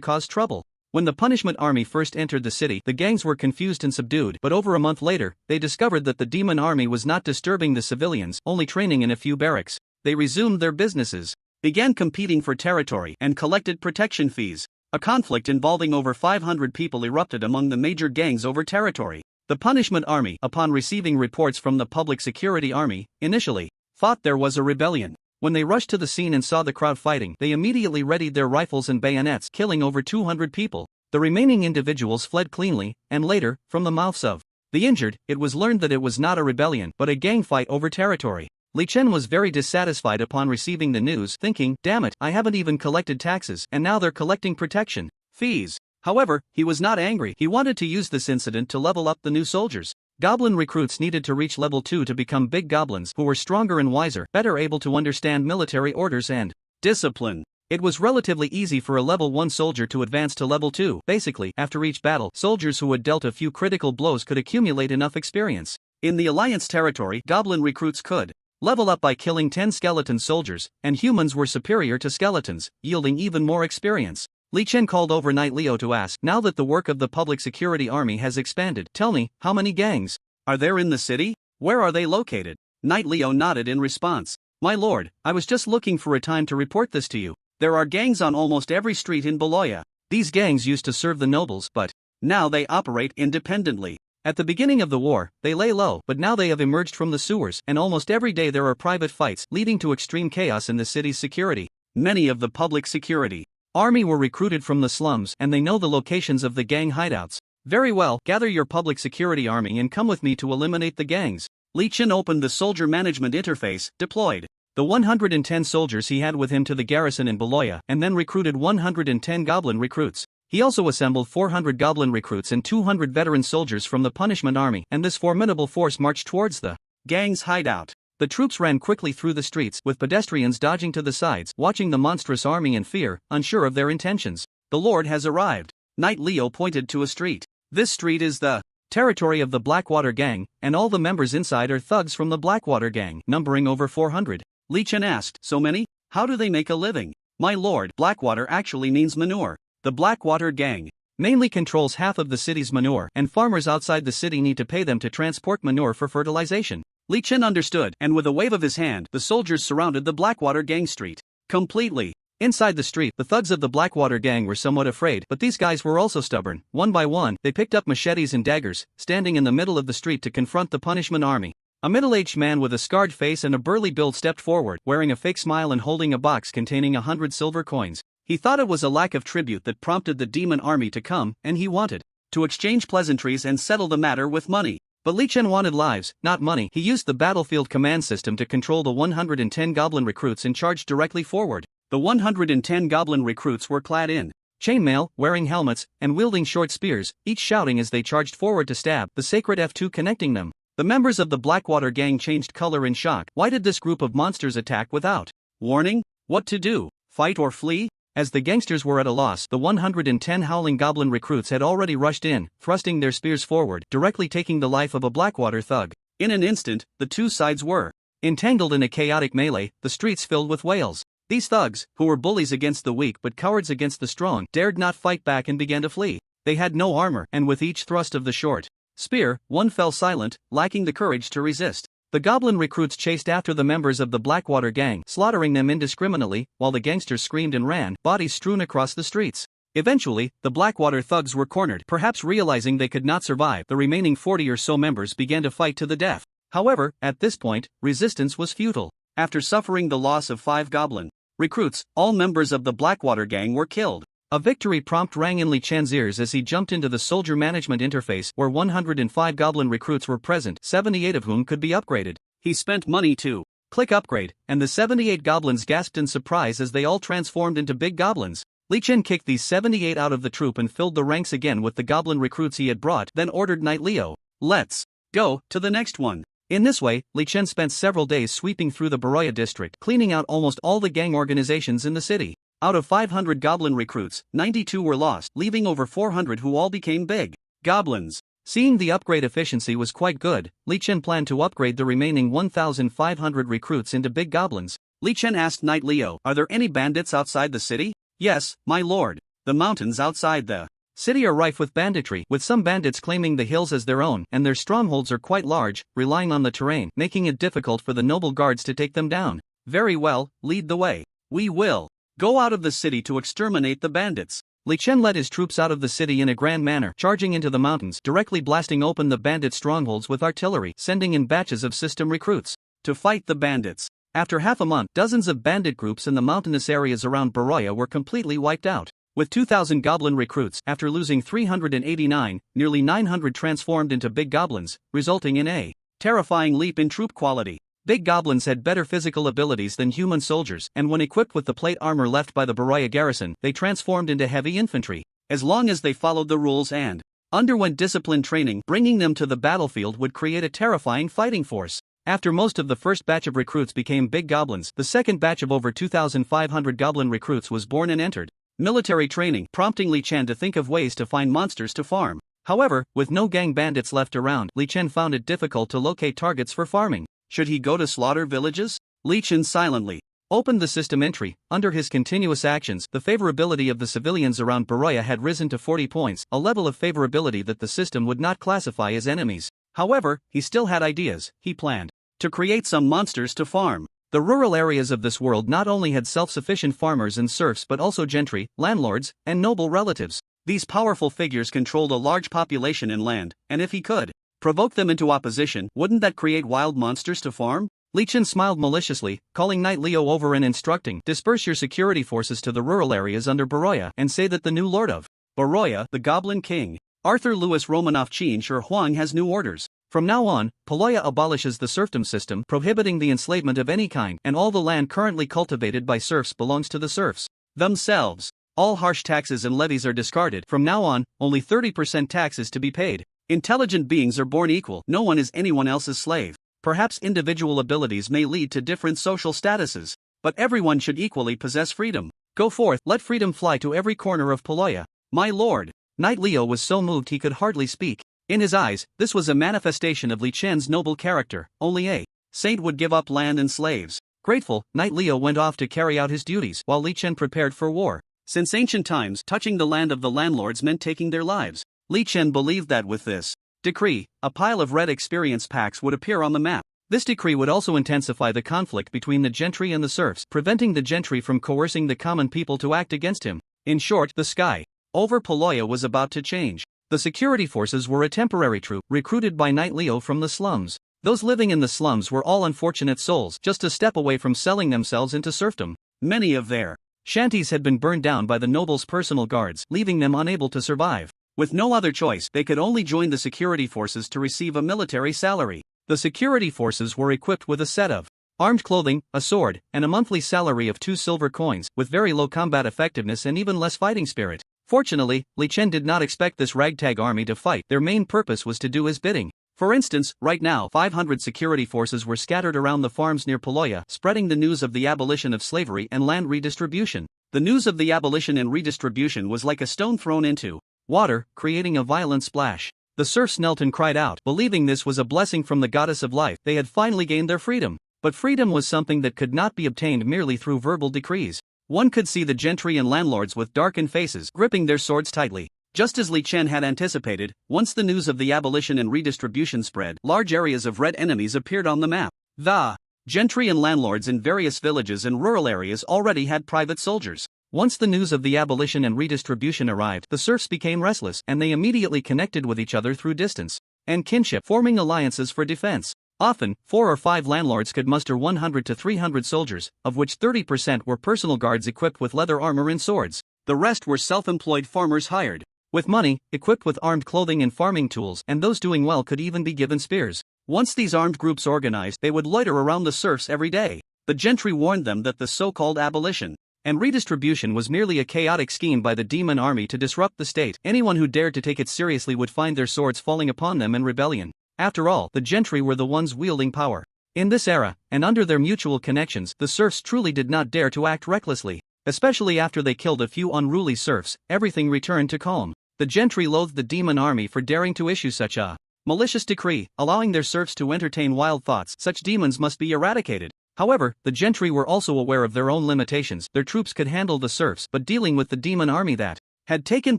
cause trouble. When the punishment army first entered the city, the gangs were confused and subdued, but over a month later, they discovered that the demon army was not disturbing the civilians, only training in a few barracks. They resumed their businesses, began competing for territory, and collected protection fees. A conflict involving over 500 people erupted among the major gangs over territory. The punishment army, upon receiving reports from the public security army, initially thought there was a rebellion. When they rushed to the scene and saw the crowd fighting, they immediately readied their rifles and bayonets, killing over 200 people. The remaining individuals fled cleanly, and later, from the mouths of the injured, it was learned that it was not a rebellion but a gang fight over territory. Li Chen was very dissatisfied upon receiving the news, thinking, "Damn it, I haven't even collected taxes, and now they're collecting protection fees." However, he was not angry. He wanted to use this incident to level up the new soldiers. Goblin recruits needed to reach level 2 to become big goblins who were stronger and wiser, better able to understand military orders and discipline. It was relatively easy for a level 1 soldier to advance to level 2. Basically, after each battle, soldiers who had dealt a few critical blows could accumulate enough experience. In the Alliance territory, goblin recruits could level up by killing 10 skeleton soldiers, and humans were superior to skeletons, yielding even more experience. Li Chen called over Knight Leo to ask, "Now that the work of the public security army has expanded, tell me, how many gangs are there in the city? Where are they located?" Knight Leo nodded in response. "My lord, I was just looking for a time to report this to you. There are gangs on almost every street in Beloya. These gangs used to serve the nobles, but now they operate independently. At the beginning of the war, they lay low, but now they have emerged from the sewers, and almost every day there are private fights, leading to extreme chaos in the city's security. Many of the public security army were recruited from the slums, and they know the locations of the gang hideouts. Very well, gather your public security army and come with me to eliminate the gangs." Li Chen opened the soldier management interface, deployed the 110 soldiers he had with him to the garrison in Beloya, and then recruited 110 goblin recruits. He also assembled 400 goblin recruits and 200 veteran soldiers from the punishment army, and this formidable force marched towards the gang's hideout. The troops ran quickly through the streets, with pedestrians dodging to the sides, watching the monstrous army in fear, unsure of their intentions. "The Lord has arrived." Knight Leo pointed to a street. "This street is the territory of the Blackwater Gang, and all the members inside are thugs from the Blackwater Gang, numbering over 400. Li Chen asked. So many? How do they make a living? My lord, Blackwater actually means manure. The Blackwater gang mainly controls half of the city's manure, and farmers outside the city need to pay them to transport manure for fertilization. Li Chen understood, and with a wave of his hand, the soldiers surrounded the Blackwater gang street completely. Inside the street, the thugs of the Blackwater gang were somewhat afraid, but these guys were also stubborn. One by one, they picked up machetes and daggers, standing in the middle of the street to confront the punishment army. A middle-aged man with a scarred face and a burly build stepped forward, wearing a fake smile and holding a box containing 100 silver coins. He thought it was a lack of tribute that prompted the demon army to come, and he wanted to exchange pleasantries and settle the matter with money. But Li Chen wanted lives, not money. He used the battlefield command system to control the 110 goblin recruits and charged directly forward. The 110 goblin recruits were clad in chainmail, wearing helmets, and wielding short spears, each shouting as they charged forward to stab, the sacred F2 connecting them. The members of the Blackwater gang changed color in shock. Why did this group of monsters attack without warning? What to do? Fight or flee? As the gangsters were at a loss, the 110 howling goblin recruits had already rushed in, thrusting their spears forward, directly taking the life of a Blackwater thug. In an instant, the two sides were entangled in a chaotic melee, the streets filled with wails. These thugs, who were bullies against the weak but cowards against the strong, dared not fight back and began to flee. They had no armor, and with each thrust of the short spear, one fell silent, lacking the courage to resist. The goblin recruits chased after the members of the Blackwater gang, slaughtering them indiscriminately, while the gangsters screamed and ran, bodies strewn across the streets. Eventually, the Blackwater thugs were cornered. Perhaps realizing they could not survive, the remaining 40 or so members began to fight to the death. However, at this point, resistance was futile. After suffering the loss of 5 goblin recruits, all members of the Blackwater gang were killed. A victory prompt rang in Li Chen's ears as he jumped into the soldier management interface where 105 goblin recruits were present, 78 of whom could be upgraded. He spent money to click upgrade, and the 78 goblins gasped in surprise as they all transformed into big goblins. Li Chen kicked these 78 out of the troop and filled the ranks again with the goblin recruits he had brought, then ordered Knight Leo, "Let's go to the next one." In this way, Li Chen spent several days sweeping through the Baroya district, cleaning out almost all the gang organizations in the city. Out of 500 goblin recruits, 92 were lost, leaving over 400 who all became big goblins. Seeing the upgrade efficiency was quite good, Li Chen planned to upgrade the remaining 1,500 recruits into big goblins. Li Chen asked Knight Leo, "Are there any bandits outside the city?" "Yes, my lord. The mountains outside the city are rife with banditry, with some bandits claiming the hills as their own, and their strongholds are quite large, relying on the terrain, making it difficult for the noble guards to take them down." "Very well, lead the way. We will go out of the city to exterminate the bandits." Li Chen led his troops out of the city in a grand manner, charging into the mountains, directly blasting open the bandit strongholds with artillery, sending in batches of system recruits to fight the bandits. After half a month, dozens of bandit groups in the mountainous areas around Baroya were completely wiped out. With 2,000 goblin recruits, after losing 389, nearly 900 transformed into big goblins, resulting in a terrifying leap in troop quality. Big goblins had better physical abilities than human soldiers, and when equipped with the plate armor left by the Baroya garrison, they transformed into heavy infantry. As long as they followed the rules and underwent disciplined training, bringing them to the battlefield would create a terrifying fighting force. After most of the first batch of recruits became big goblins, the second batch of over 2,500 goblin recruits was born and entered military training, prompting Li Chen to think of ways to find monsters to farm. However, with no gang bandits left around, Li Chen found it difficult to locate targets for farming. Should he go to slaughter villages? Li Chen silently opened the system entry. Under his continuous actions, the favorability of the civilians around Baroya had risen to 40 points, a level of favorability that the system would not classify as enemies. However, he still had ideas. He planned to create some monsters to farm. The rural areas of this world not only had self-sufficient farmers and serfs but also gentry, landlords, and noble relatives. These powerful figures controlled a large population in land, and if he could provoke them into opposition, wouldn't that create wild monsters to farm? Li Chen smiled maliciously, calling Knight Leo over and instructing, "Disperse your security forces to the rural areas under Baroya and say that the new lord of Baroya, the Goblin King, Arthur Louis Romanoff Qin Shi Huang, has new orders. From now on, Baroya abolishes the serfdom system, prohibiting the enslavement of any kind, and all the land currently cultivated by serfs belongs to the serfs themselves. All harsh taxes and levies are discarded. From now on, only 30% tax is to be paid. Intelligent beings are born equal. No one is anyone else's slave. Perhaps individual abilities may lead to different social statuses, but everyone should equally possess freedom. Go forth, let freedom fly to every corner of Baroya. My lord." Knight Leo was so moved he could hardly speak. In his eyes, this was a manifestation of Li Chen's noble character. Only a saint would give up land and slaves. Grateful, Knight Leo went off to carry out his duties while Li Chen prepared for war. Since ancient times, touching the land of the landlords meant taking their lives. Li Chen believed that with this decree, a pile of red experience packs would appear on the map. This decree would also intensify the conflict between the gentry and the serfs, preventing the gentry from coercing the common people to act against him. In short, the sky over Poloya was about to change. The security forces were a temporary troop recruited by Knight Leo from the slums. Those living in the slums were all unfortunate souls, just a step away from selling themselves into serfdom. Many of their shanties had been burned down by the nobles' personal guards, leaving them unable to survive. With no other choice, they could only join the security forces to receive a military salary. The security forces were equipped with a set of armed clothing, a sword, and a monthly salary of 2 silver coins, with very low combat effectiveness and even less fighting spirit. Fortunately, Li Chen did not expect this ragtag army to fight. Their main purpose was to do his bidding. For instance, right now, 500 security forces were scattered around the farms near Poloya, spreading the news of the abolition of slavery and land redistribution. The news of the abolition and redistribution was like a stone thrown into water, creating a violent splash. The serfs knelt and cried out, believing this was a blessing from the goddess of life. They had finally gained their freedom. But freedom was something that could not be obtained merely through verbal decrees. One could see the gentry and landlords with darkened faces, gripping their swords tightly. Just as Li Chen had anticipated, once the news of the abolition and redistribution spread, large areas of red enemies appeared on the map. The gentry and landlords in various villages and rural areas already had private soldiers. Once the news of the abolition and redistribution arrived, the serfs became restless, and they immediately connected with each other through distance and kinship, forming alliances for defense. Often, 4 or 5 landlords could muster 100 to 300 soldiers, of which 30% were personal guards equipped with leather armor and swords. The rest were self-employed farmers hired with money, equipped with armed clothing and farming tools, and those doing well could even be given spears. Once these armed groups organized, they would loiter around the serfs every day. The gentry warned them that the so-called abolition and redistribution was merely a chaotic scheme by the demon army to disrupt the state. Anyone who dared to take it seriously would find their swords falling upon them in rebellion. After all, the gentry were the ones wielding power. In this era, and under their mutual connections, the serfs truly did not dare to act recklessly. Especially after they killed a few unruly serfs, everything returned to calm. The gentry loathed the demon army for daring to issue such a malicious decree, allowing their serfs to entertain wild thoughts. Such demons must be eradicated. However, the gentry were also aware of their own limitations. Their troops could handle the serfs, but dealing with the demon army that had taken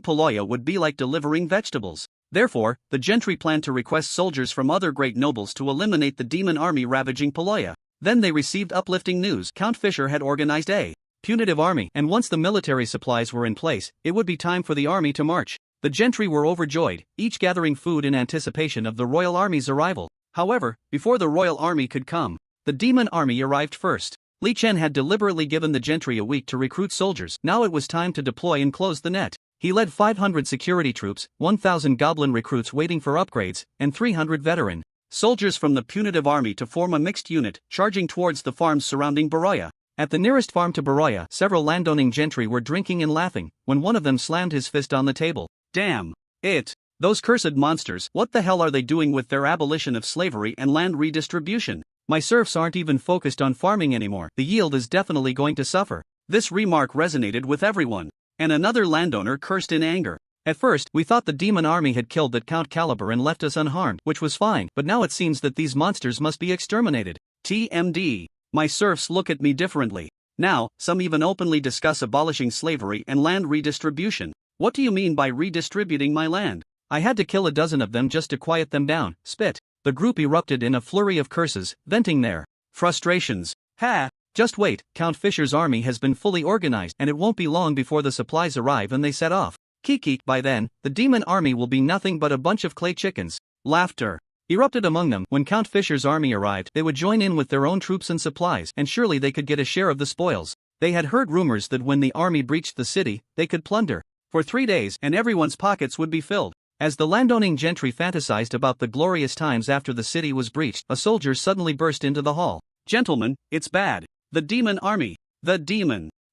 Poloya would be like delivering vegetables. Therefore, the gentry planned to request soldiers from other great nobles to eliminate the demon army ravaging Poloya. Then they received uplifting news. Count Fisher had organized a punitive army, and once the military supplies were in place, it would be time for the army to march. The gentry were overjoyed, each gathering food in anticipation of the royal army's arrival. However, before the royal army could come, the demon army arrived first. Li Chen had deliberately given the gentry a week to recruit soldiers. Now it was time to deploy and close the net. He led 500 security troops, 1,000 goblin recruits waiting for upgrades, and 300 veteran soldiers from the punitive army to form a mixed unit, charging towards the farms surrounding Beroya. At the nearest farm to Beroya, several landowning gentry were drinking and laughing, when one of them slammed his fist on the table. Damn it! Those cursed monsters, what the hell are they doing with their abolition of slavery and land redistribution? My serfs aren't even focused on farming anymore. The yield is definitely going to suffer. This remark resonated with everyone, and another landowner cursed in anger. At first, we thought the demon army had killed that Count Caliber and left us unharmed, which was fine, but now it seems that these monsters must be exterminated. TMD. My serfs look at me differently. Now, some even openly discuss abolishing slavery and land redistribution. What do you mean by redistributing my land? I had to kill a dozen of them just to quiet them down. Spit. The group erupted in a flurry of curses, venting their frustrations. Ha! Just wait, Count Fisher's army has been fully organized, and it won't be long before the supplies arrive and they set off. Kiki, by then, the demon army will be nothing but a bunch of clay chickens. Laughter erupted among them. When Count Fisher's army arrived, they would join in with their own troops and supplies, and surely they could get a share of the spoils. They had heard rumors that when the army breached the city, they could plunder for 3 days, and everyone's pockets would be filled. As the landowning gentry fantasized about the glorious times after the city was breached, a soldier suddenly burst into the hall. Gentlemen, it's bad. The demon army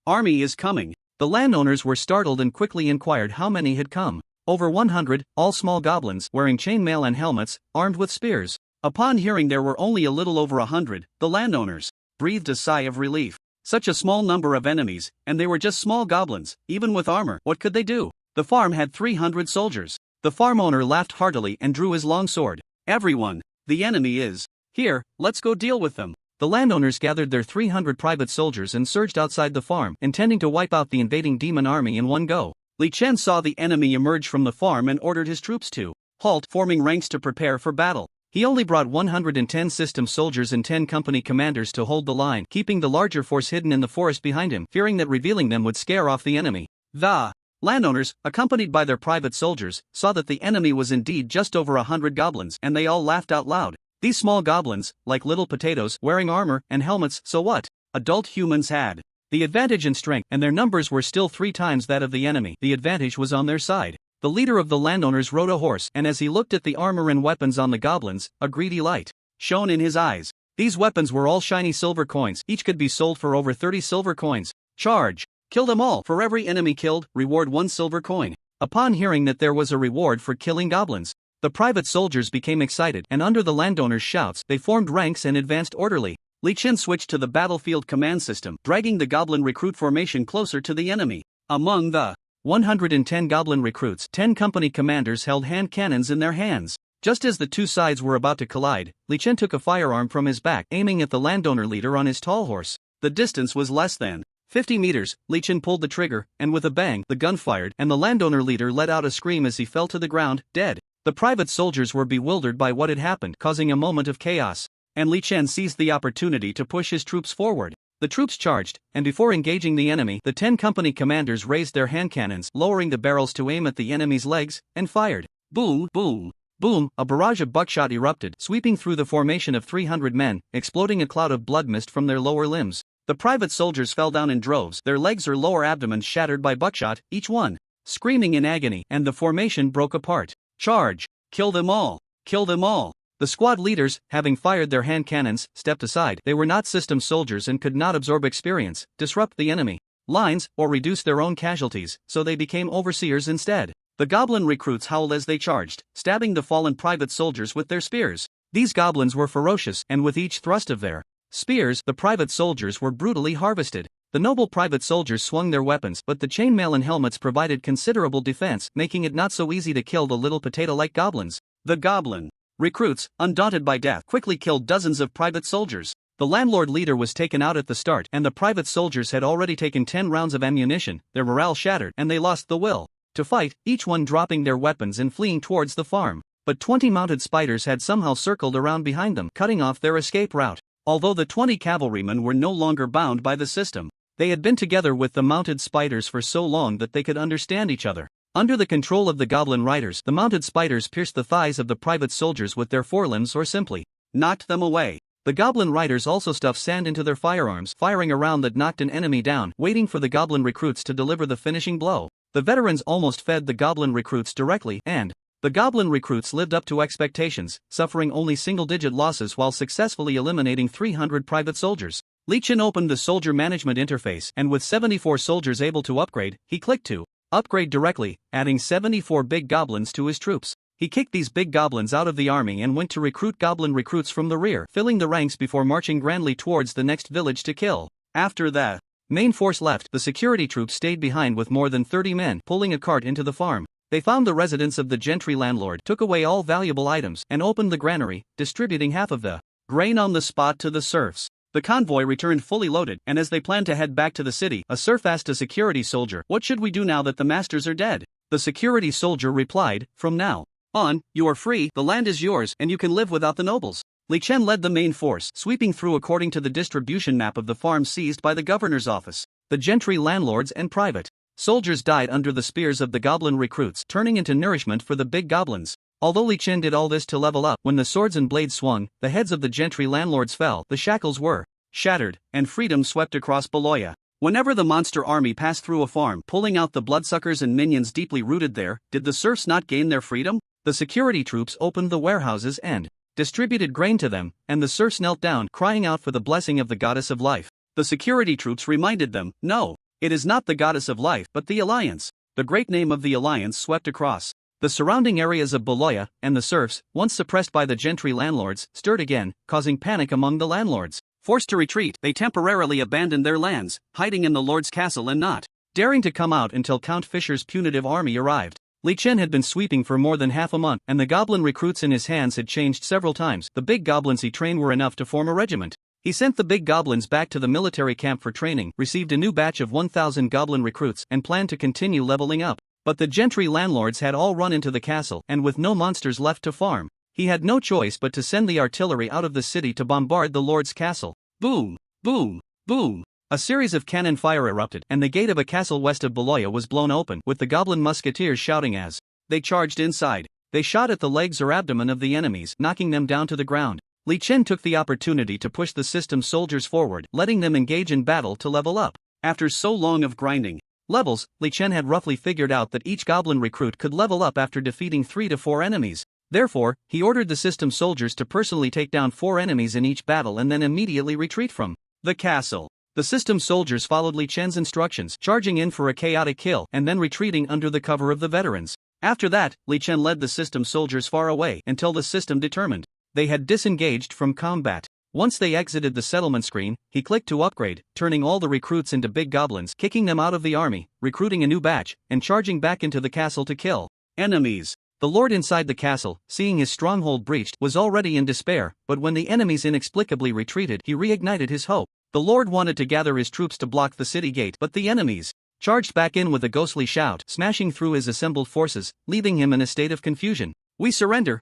is coming. The landowners were startled and quickly inquired how many had come. Over 100, all small goblins, wearing chainmail and helmets, armed with spears. Upon hearing there were only a little over 100, the landowners breathed a sigh of relief. Such a small number of enemies, and they were just small goblins, even with armor. What could they do? The farm had 300 soldiers. The farm owner laughed heartily and drew his long sword. Everyone, the enemy is here, let's go deal with them. The landowners gathered their 300 private soldiers and surged outside the farm, intending to wipe out the invading demon army in one go. Li Chen saw the enemy emerge from the farm and ordered his troops to halt, forming ranks to prepare for battle. He only brought 110 system soldiers and 10 company commanders to hold the line, keeping the larger force hidden in the forest behind him, fearing that revealing them would scare off the enemy. The landowners, accompanied by their private soldiers, saw that the enemy was indeed just over 100 goblins, and they all laughed out loud. These small goblins, like little potatoes, wearing armor and helmets, so what? Adult humans had the advantage in strength, and their numbers were still 3 times that of the enemy. The advantage was on their side. The leader of the landowners rode a horse, and as he looked at the armor and weapons on the goblins, a greedy light shone in his eyes. These weapons were all shiny silver coins, each could be sold for over 30 silver coins. Charge! Kill them all! For every enemy killed, reward 1 silver coin. Upon hearing that there was a reward for killing goblins, the private soldiers became excited, and under the landowners' shouts, they formed ranks and advanced orderly. Li Chen switched to the battlefield command system, dragging the goblin recruit formation closer to the enemy. Among the 110 goblin recruits, 10 company commanders held hand cannons in their hands. Just as the two sides were about to collide, Li Chen took a firearm from his back, aiming at the landowner leader on his tall horse. The distance was less than 50 meters. Li Chen pulled the trigger, and with a bang, the gun fired, and the landowner leader let out a scream as he fell to the ground, dead. The private soldiers were bewildered by what had happened, causing a moment of chaos. And Li Chen seized the opportunity to push his troops forward. The troops charged, and before engaging the enemy, the 10 company commanders raised their hand cannons, lowering the barrels to aim at the enemy's legs, and fired. Boom, boom, boom! A barrage of buckshot erupted, sweeping through the formation of 300 men, exploding a cloud of blood mist from their lower limbs. The private soldiers fell down in droves, their legs or lower abdomens shattered by buckshot, each one screaming in agony, and the formation broke apart. Charge! Kill them all! Kill them all! The squad leaders, having fired their hand cannons, stepped aside. They were not system soldiers and could not absorb experience, disrupt the enemy lines, or reduce their own casualties, so they became overseers instead. The goblin recruits howled as they charged, stabbing the fallen private soldiers with their spears. These goblins were ferocious, and with each thrust of their spears, the private soldiers were brutally harvested. The noble private soldiers swung their weapons, but the chainmail and helmets provided considerable defense, making it not so easy to kill the little potato-like goblins. The goblin recruits, undaunted by death, quickly killed dozens of private soldiers. The landlord leader was taken out at the start, and the private soldiers had already taken 10 rounds of ammunition. Their morale shattered, and they lost the will to fight, each one dropping their weapons and fleeing towards the farm. But 20 mounted spiders had somehow circled around behind them, cutting off their escape route. Although the 20 cavalrymen were no longer bound by the system, they had been together with the mounted spiders for so long that they could understand each other. Under the control of the goblin riders, the mounted spiders pierced the thighs of the private soldiers with their forelimbs or simply knocked them away. The goblin riders also stuffed sand into their firearms, firing a round that knocked an enemy down, waiting for the goblin recruits to deliver the finishing blow. The veterans almost fed the goblin recruits directly, and the goblin recruits lived up to expectations, suffering only single-digit losses while successfully eliminating 300 private soldiers. Li Chen opened the soldier management interface, and with 74 soldiers able to upgrade, he clicked to upgrade directly, adding 74 big goblins to his troops. He kicked these big goblins out of the army and went to recruit goblin recruits from the rear, filling the ranks before marching grandly towards the next village to kill. After the main force left, the security troops stayed behind with more than 30 men, pulling a cart into the farm. They found the residence of the gentry landlord, took away all valuable items, and opened the granary, distributing half of the grain on the spot to the serfs. The convoy returned fully loaded, and as they planned to head back to the city, a serf asked a security soldier, "What should we do now that the masters are dead?" The security soldier replied, "From now on, you are free, the land is yours, and you can live without the nobles." Li Chen led the main force, sweeping through according to the distribution map of the farm seized by the governor's office. The gentry landlords and private soldiers died under the spears of the goblin recruits, turning into nourishment for the big goblins. Although Li Chen did all this to level up, when the swords and blades swung, the heads of the gentry landlords fell, the shackles were shattered, and freedom swept across Beloya. Whenever the monster army passed through a farm, pulling out the bloodsuckers and minions deeply rooted there, did the serfs not gain their freedom? The security troops opened the warehouses and distributed grain to them, and the serfs knelt down, crying out for the blessing of the goddess of life. The security troops reminded them, "No, it is not the goddess of life, but the Alliance." The great name of the Alliance swept across the surrounding areas of Beloya, and the serfs, once suppressed by the gentry landlords, stirred again, causing panic among the landlords. Forced to retreat, they temporarily abandoned their lands, hiding in the lord's castle and not daring to come out until Count Fisher's punitive army arrived. Li Chen had been sweeping for more than half a month, and the goblin recruits in his hands had changed several times. The big goblins he trained were enough to form a regiment. He sent the big goblins back to the military camp for training, received a new batch of 1,000 goblin recruits, and planned to continue leveling up. But the gentry landlords had all run into the castle, and with no monsters left to farm, he had no choice but to send the artillery out of the city to bombard the lord's castle. Boom! Boom! Boom! A series of cannon fire erupted, and the gate of a castle west of Beloya was blown open, with the goblin musketeers shouting as they charged inside. They shot at the legs or abdomen of the enemies, knocking them down to the ground. Li Chen took the opportunity to push the system's soldiers forward, letting them engage in battle to level up. After so long of grinding levels, Li Chen had roughly figured out that each goblin recruit could level up after defeating 3 to 4 enemies. Therefore, he ordered the system soldiers to personally take down 4 enemies in each battle and then immediately retreat from the castle. The system soldiers followed Li Chen's instructions, charging in for a chaotic kill and then retreating under the cover of the veterans. After that, Li Chen led the system soldiers far away until the system determined they had disengaged from combat. Once they exited the settlement screen, he clicked to upgrade, turning all the recruits into big goblins, kicking them out of the army, recruiting a new batch, and charging back into the castle to kill enemies. The lord inside the castle, seeing his stronghold breached, was already in despair, but when the enemies inexplicably retreated, he reignited his hope. The lord wanted to gather his troops to block the city gate, but the enemies charged back in with a ghostly shout, smashing through his assembled forces, leaving him in a state of confusion. We surrender,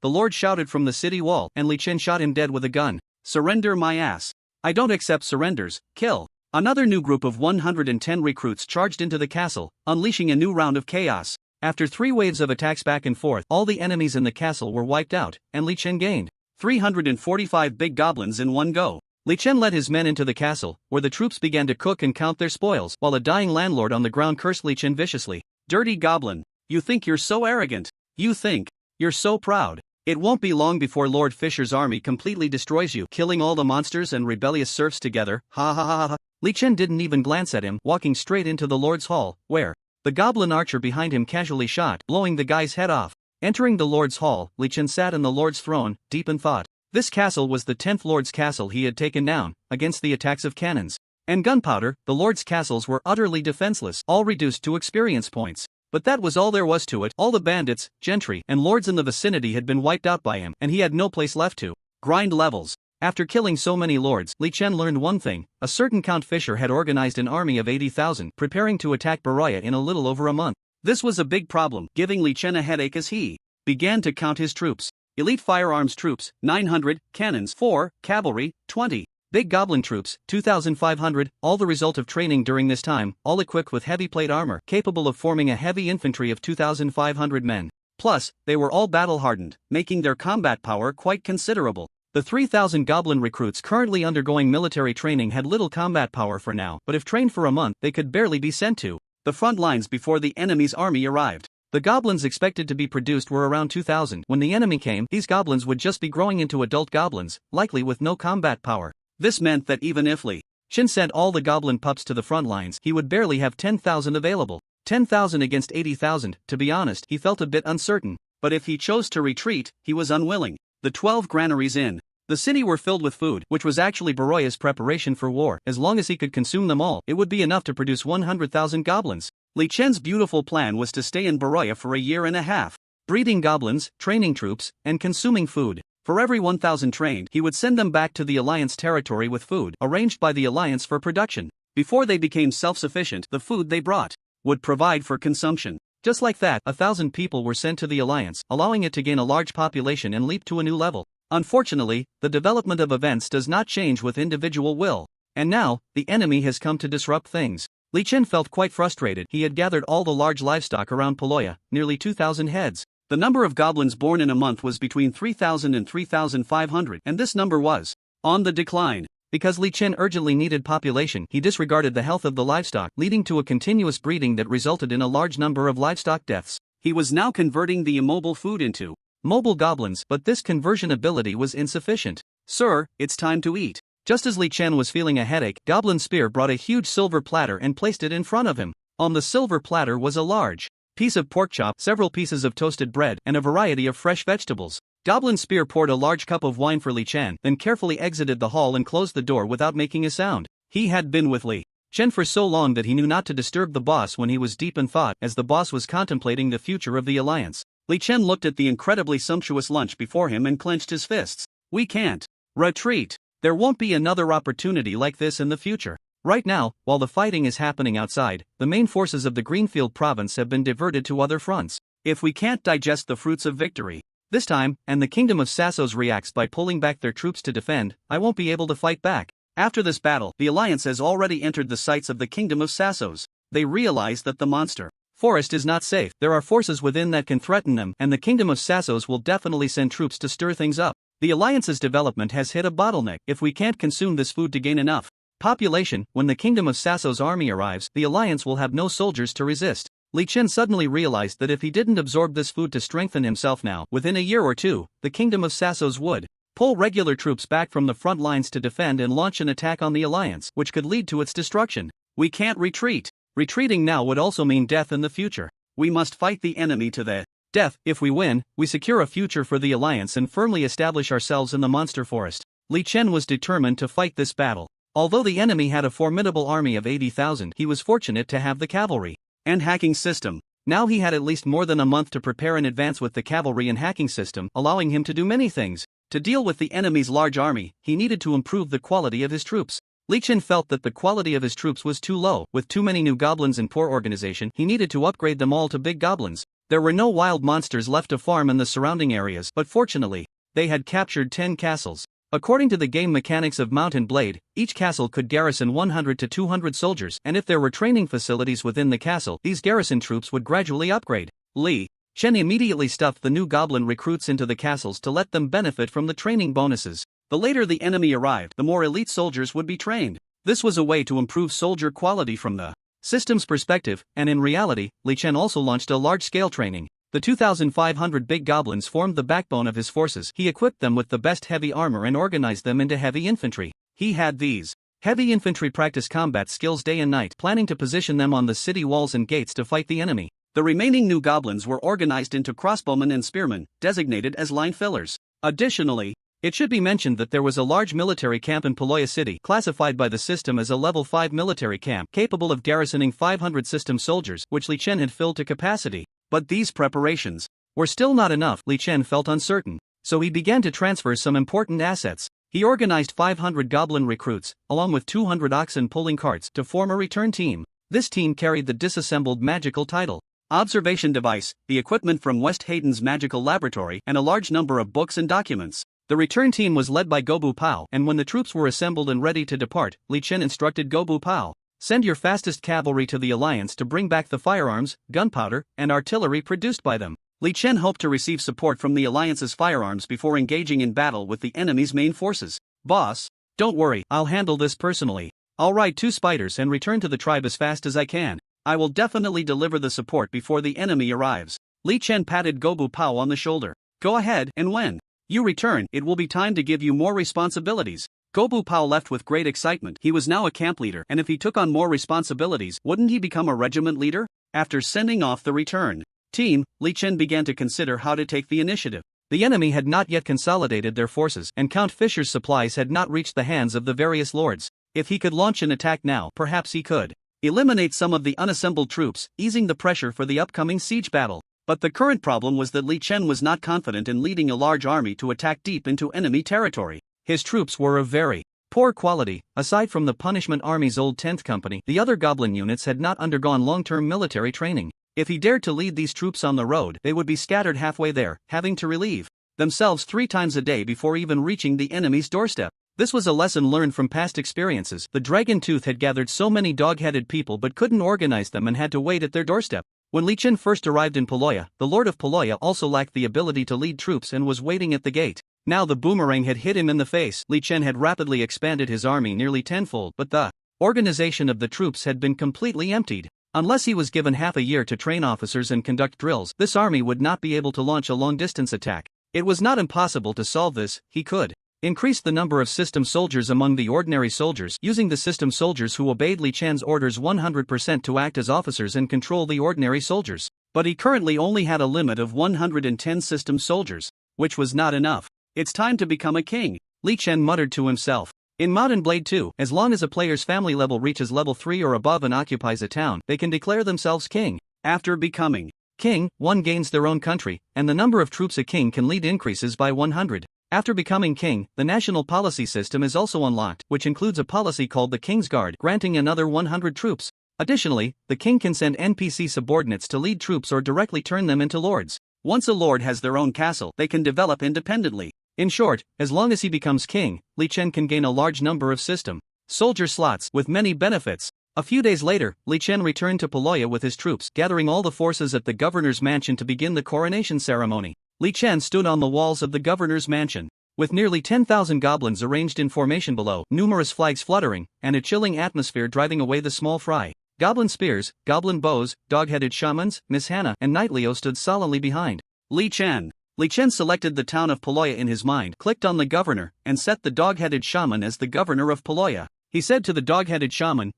the lord shouted from the city wall, and Li Chen shot him dead with a gun. Surrender my ass. I don't accept surrenders, kill. Another new group of 110 recruits charged into the castle, unleashing a new round of chaos. After 3 waves of attacks back and forth, all the enemies in the castle were wiped out, and Li Chen gained 345 big goblins in one go. Li Chen led his men into the castle, where the troops began to cook and count their spoils, while a dying landlord on the ground cursed Li Chen viciously. Dirty goblin. You think you're so arrogant. You think you're so proud. It won't be long before Lord Fisher's army completely destroys you, killing all the monsters and rebellious serfs together. Ha ha ha ha. Li Chen didn't even glance at him, walking straight into the lord's hall, where the goblin archer behind him casually shot, blowing the guy's head off. Entering the lord's hall, Li Chen sat on the lord's throne, deep in thought. This castle was the 10th lord's castle he had taken down, against the attacks of cannons and gunpowder. The lord's castles were utterly defenseless, all reduced to experience points. But that was all there was to it. All the bandits, gentry, and lords in the vicinity had been wiped out by him, and he had no place left to grind levels. After killing so many lords, Li Chen learned one thing: a certain Count Fisher had organized an army of 80,000, preparing to attack Beroya in a little over a month. This was a big problem, giving Li Chen a headache as he began to count his troops. Elite firearms troops, 900, cannons, 4, cavalry, 20. Big goblin troops, 2,500, all the result of training during this time, all equipped with heavy plate armor, capable of forming a heavy infantry of 2,500 men. Plus, they were all battle-hardened, making their combat power quite considerable. The 3,000 goblin recruits currently undergoing military training had little combat power for now, but if trained for a month, they could barely be sent to the front lines before the enemy's army arrived. The goblins expected to be produced were around 2,000. When the enemy came, these goblins would just be growing into adult goblins, likely with no combat power. This meant that even if Li Chen sent all the goblin pups to the front lines, he would barely have 10,000 available. 10,000 against 80,000, to be honest, he felt a bit uncertain. But if he chose to retreat, he was unwilling. The 12 granaries in the city were filled with food, which was actually Beroya's preparation for war. As long as he could consume them all, it would be enough to produce 100,000 goblins. Li Chen's beautiful plan was to stay in Beroya for a year and a half, breeding goblins, training troops, and consuming food. For every 1,000 trained, he would send them back to the Alliance territory with food arranged by the Alliance for production. Before they became self-sufficient, the food they brought would provide for consumption. Just like that, 1,000 people were sent to the Alliance, allowing it to gain a large population and leap to a new level. Unfortunately, the development of events does not change with individual will. And now, the enemy has come to disrupt things. Li Chen felt quite frustrated. He had gathered all the large livestock around Beloya, nearly 2,000 heads. The number of goblins born in a month was between 3,000 and 3,500, and this number was on the decline. Because Li Chen urgently needed population, he disregarded the health of the livestock, leading to a continuous breeding that resulted in a large number of livestock deaths. He was now converting the immobile food into mobile goblins, but this conversion ability was insufficient. Sir, it's time to eat. Just as Li Chen was feeling a headache, Goblin Spear brought a huge silver platter and placed it in front of him. On the silver platter was a large piece of pork chop, several pieces of toasted bread, and a variety of fresh vegetables. Goblin Spear poured a large cup of wine for Li Chen, then carefully exited the hall and closed the door without making a sound. He had been with Li Chen for so long that he knew not to disturb the boss when he was deep in thought, as the boss was contemplating the future of the Alliance. Li Chen looked at the incredibly sumptuous lunch before him and clenched his fists. We can't retreat. There won't be another opportunity like this in the future. Right now, while the fighting is happening outside, the main forces of the Greenfield province have been diverted to other fronts. If we can't digest the fruits of victory this time, and the Kingdom of Sassos reacts by pulling back their troops to defend, I won't be able to fight back. After this battle, the Alliance has already entered the sights of the Kingdom of Sassos. They realize that the monster forest is not safe. There are forces within that can threaten them, and the Kingdom of Sassos will definitely send troops to stir things up. The Alliance's development has hit a bottleneck. If we can't consume this food to gain enough population, when the Kingdom of Sassos' army arrives, the Alliance will have no soldiers to resist. Li Chen suddenly realized that if he didn't absorb this food to strengthen himself now, within a year or two, the Kingdom of Sassos would pull regular troops back from the front lines to defend and launch an attack on the Alliance, which could lead to its destruction. We can't retreat. Retreating now would also mean death in the future. We must fight the enemy to the death. If we win, we secure a future for the Alliance and firmly establish ourselves in the monster forest. Li Chen was determined to fight this battle. Although the enemy had a formidable army of 80,000, he was fortunate to have the cavalry and hacking system. Now he had at least more than a month to prepare in advance with the cavalry and hacking system, allowing him to do many things. To deal with the enemy's large army, he needed to improve the quality of his troops. Li Chen felt that the quality of his troops was too low. With too many new goblins and poor organization, he needed to upgrade them all to big goblins. There were no wild monsters left to farm in the surrounding areas, but fortunately, they had captured 10 castles. According to the game mechanics of Mount and Blade, each castle could garrison 100 to 200 soldiers, and if there were training facilities within the castle, these garrison troops would gradually upgrade. Li Chen immediately stuffed the new goblin recruits into the castles to let them benefit from the training bonuses. The later the enemy arrived, the more elite soldiers would be trained. This was a way to improve soldier quality from the system's perspective, and in reality, Li Chen also launched a large-scale training. The 2,500 big goblins formed the backbone of his forces. He equipped them with the best heavy armor and organized them into heavy infantry. He had these heavy infantry practice combat skills day and night, planning to position them on the city walls and gates to fight the enemy. The remaining new goblins were organized into crossbowmen and spearmen, designated as line fillers. Additionally, it should be mentioned that there was a large military camp in Paloya City, classified by the system as a level 5 military camp, capable of garrisoning 500 system soldiers, which Li Chen had filled to capacity. But these preparations were still not enough. Li Chen felt uncertain, so he began to transfer some important assets. He organized 500 goblin recruits, along with 200 oxen pulling carts, to form a return team. This team carried the disassembled magical title observation device, the equipment from West Hayden's magical laboratory, and a large number of books and documents. The return team was led by Gobu Pao, and when the troops were assembled and ready to depart, Li Chen instructed Gobu Pao, "Send your fastest cavalry to the Alliance to bring back the firearms, gunpowder, and artillery produced by them." Li Chen hoped to receive support from the Alliance's firearms before engaging in battle with the enemy's main forces. "Boss, don't worry, I'll handle this personally. I'll ride 2 spiders and return to the tribe as fast as I can. I will definitely deliver the support before the enemy arrives." Li Chen patted Gobu Pao on the shoulder. "Go ahead, and when you return, it will be time to give you more responsibilities." Gobu Pao left with great excitement. He was now a camp leader, and if he took on more responsibilities, wouldn't he become a regiment leader? After sending off the return team, Li Chen began to consider how to take the initiative. The enemy had not yet consolidated their forces, and Count Fisher's supplies had not reached the hands of the various lords. If he could launch an attack now, perhaps he could eliminate some of the unassembled troops, easing the pressure for the upcoming siege battle. But the current problem was that Li Chen was not confident in leading a large army to attack deep into enemy territory. His troops were of very poor quality. Aside from the Punishment Army's old 10th Company, the other Goblin units had not undergone long-term military training. If he dared to lead these troops on the road, they would be scattered halfway there, having to relieve themselves 3 times a day before even reaching the enemy's doorstep. This was a lesson learned from past experiences. The Dragon Tooth had gathered so many dog-headed people but couldn't organize them and had to wait at their doorstep. When Li Chen first arrived in Paloya, the Lord of Paloya also lacked the ability to lead troops and was waiting at the gate. Now the boomerang had hit him in the face. Li Chen had rapidly expanded his army nearly tenfold, but the organization of the troops had been completely emptied. Unless he was given half a year to train officers and conduct drills, this army would not be able to launch a long-distance attack. It was not impossible to solve this. He could increase the number of system soldiers among the ordinary soldiers, using the system soldiers who obeyed Li Chen's orders 100% to act as officers and control the ordinary soldiers. But he currently only had a limit of 110 system soldiers, which was not enough. "It's time to become a king," Li Chen muttered to himself. In Mount and Blade 2, as long as a player's family level reaches level 3 or above and occupies a town, they can declare themselves king. After becoming king, one gains their own country, and the number of troops a king can lead increases by 100. After becoming king, the national policy system is also unlocked, which includes a policy called the King's Guard, granting another 100 troops. Additionally, the king can send NPC subordinates to lead troops or directly turn them into lords. Once a lord has their own castle, they can develop independently. In short, as long as he becomes king, Li Chen can gain a large number of system soldier slots with many benefits. A few days later, Li Chen returned to Paloya with his troops, gathering all the forces at the governor's mansion to begin the coronation ceremony. Li Chen stood on the walls of the governor's mansion. With nearly 10,000 goblins arranged in formation below, numerous flags fluttering, and a chilling atmosphere driving away the small fry. Goblin spears, goblin bows, dog-headed shamans, Miss Hannah, and Knight Leo stood solemnly behind Li Chen. Li Chen selected the town of Paloya in his mind, clicked on the governor, and set the dog-headed shaman as the governor of Paloya. He said to the dog-headed shaman,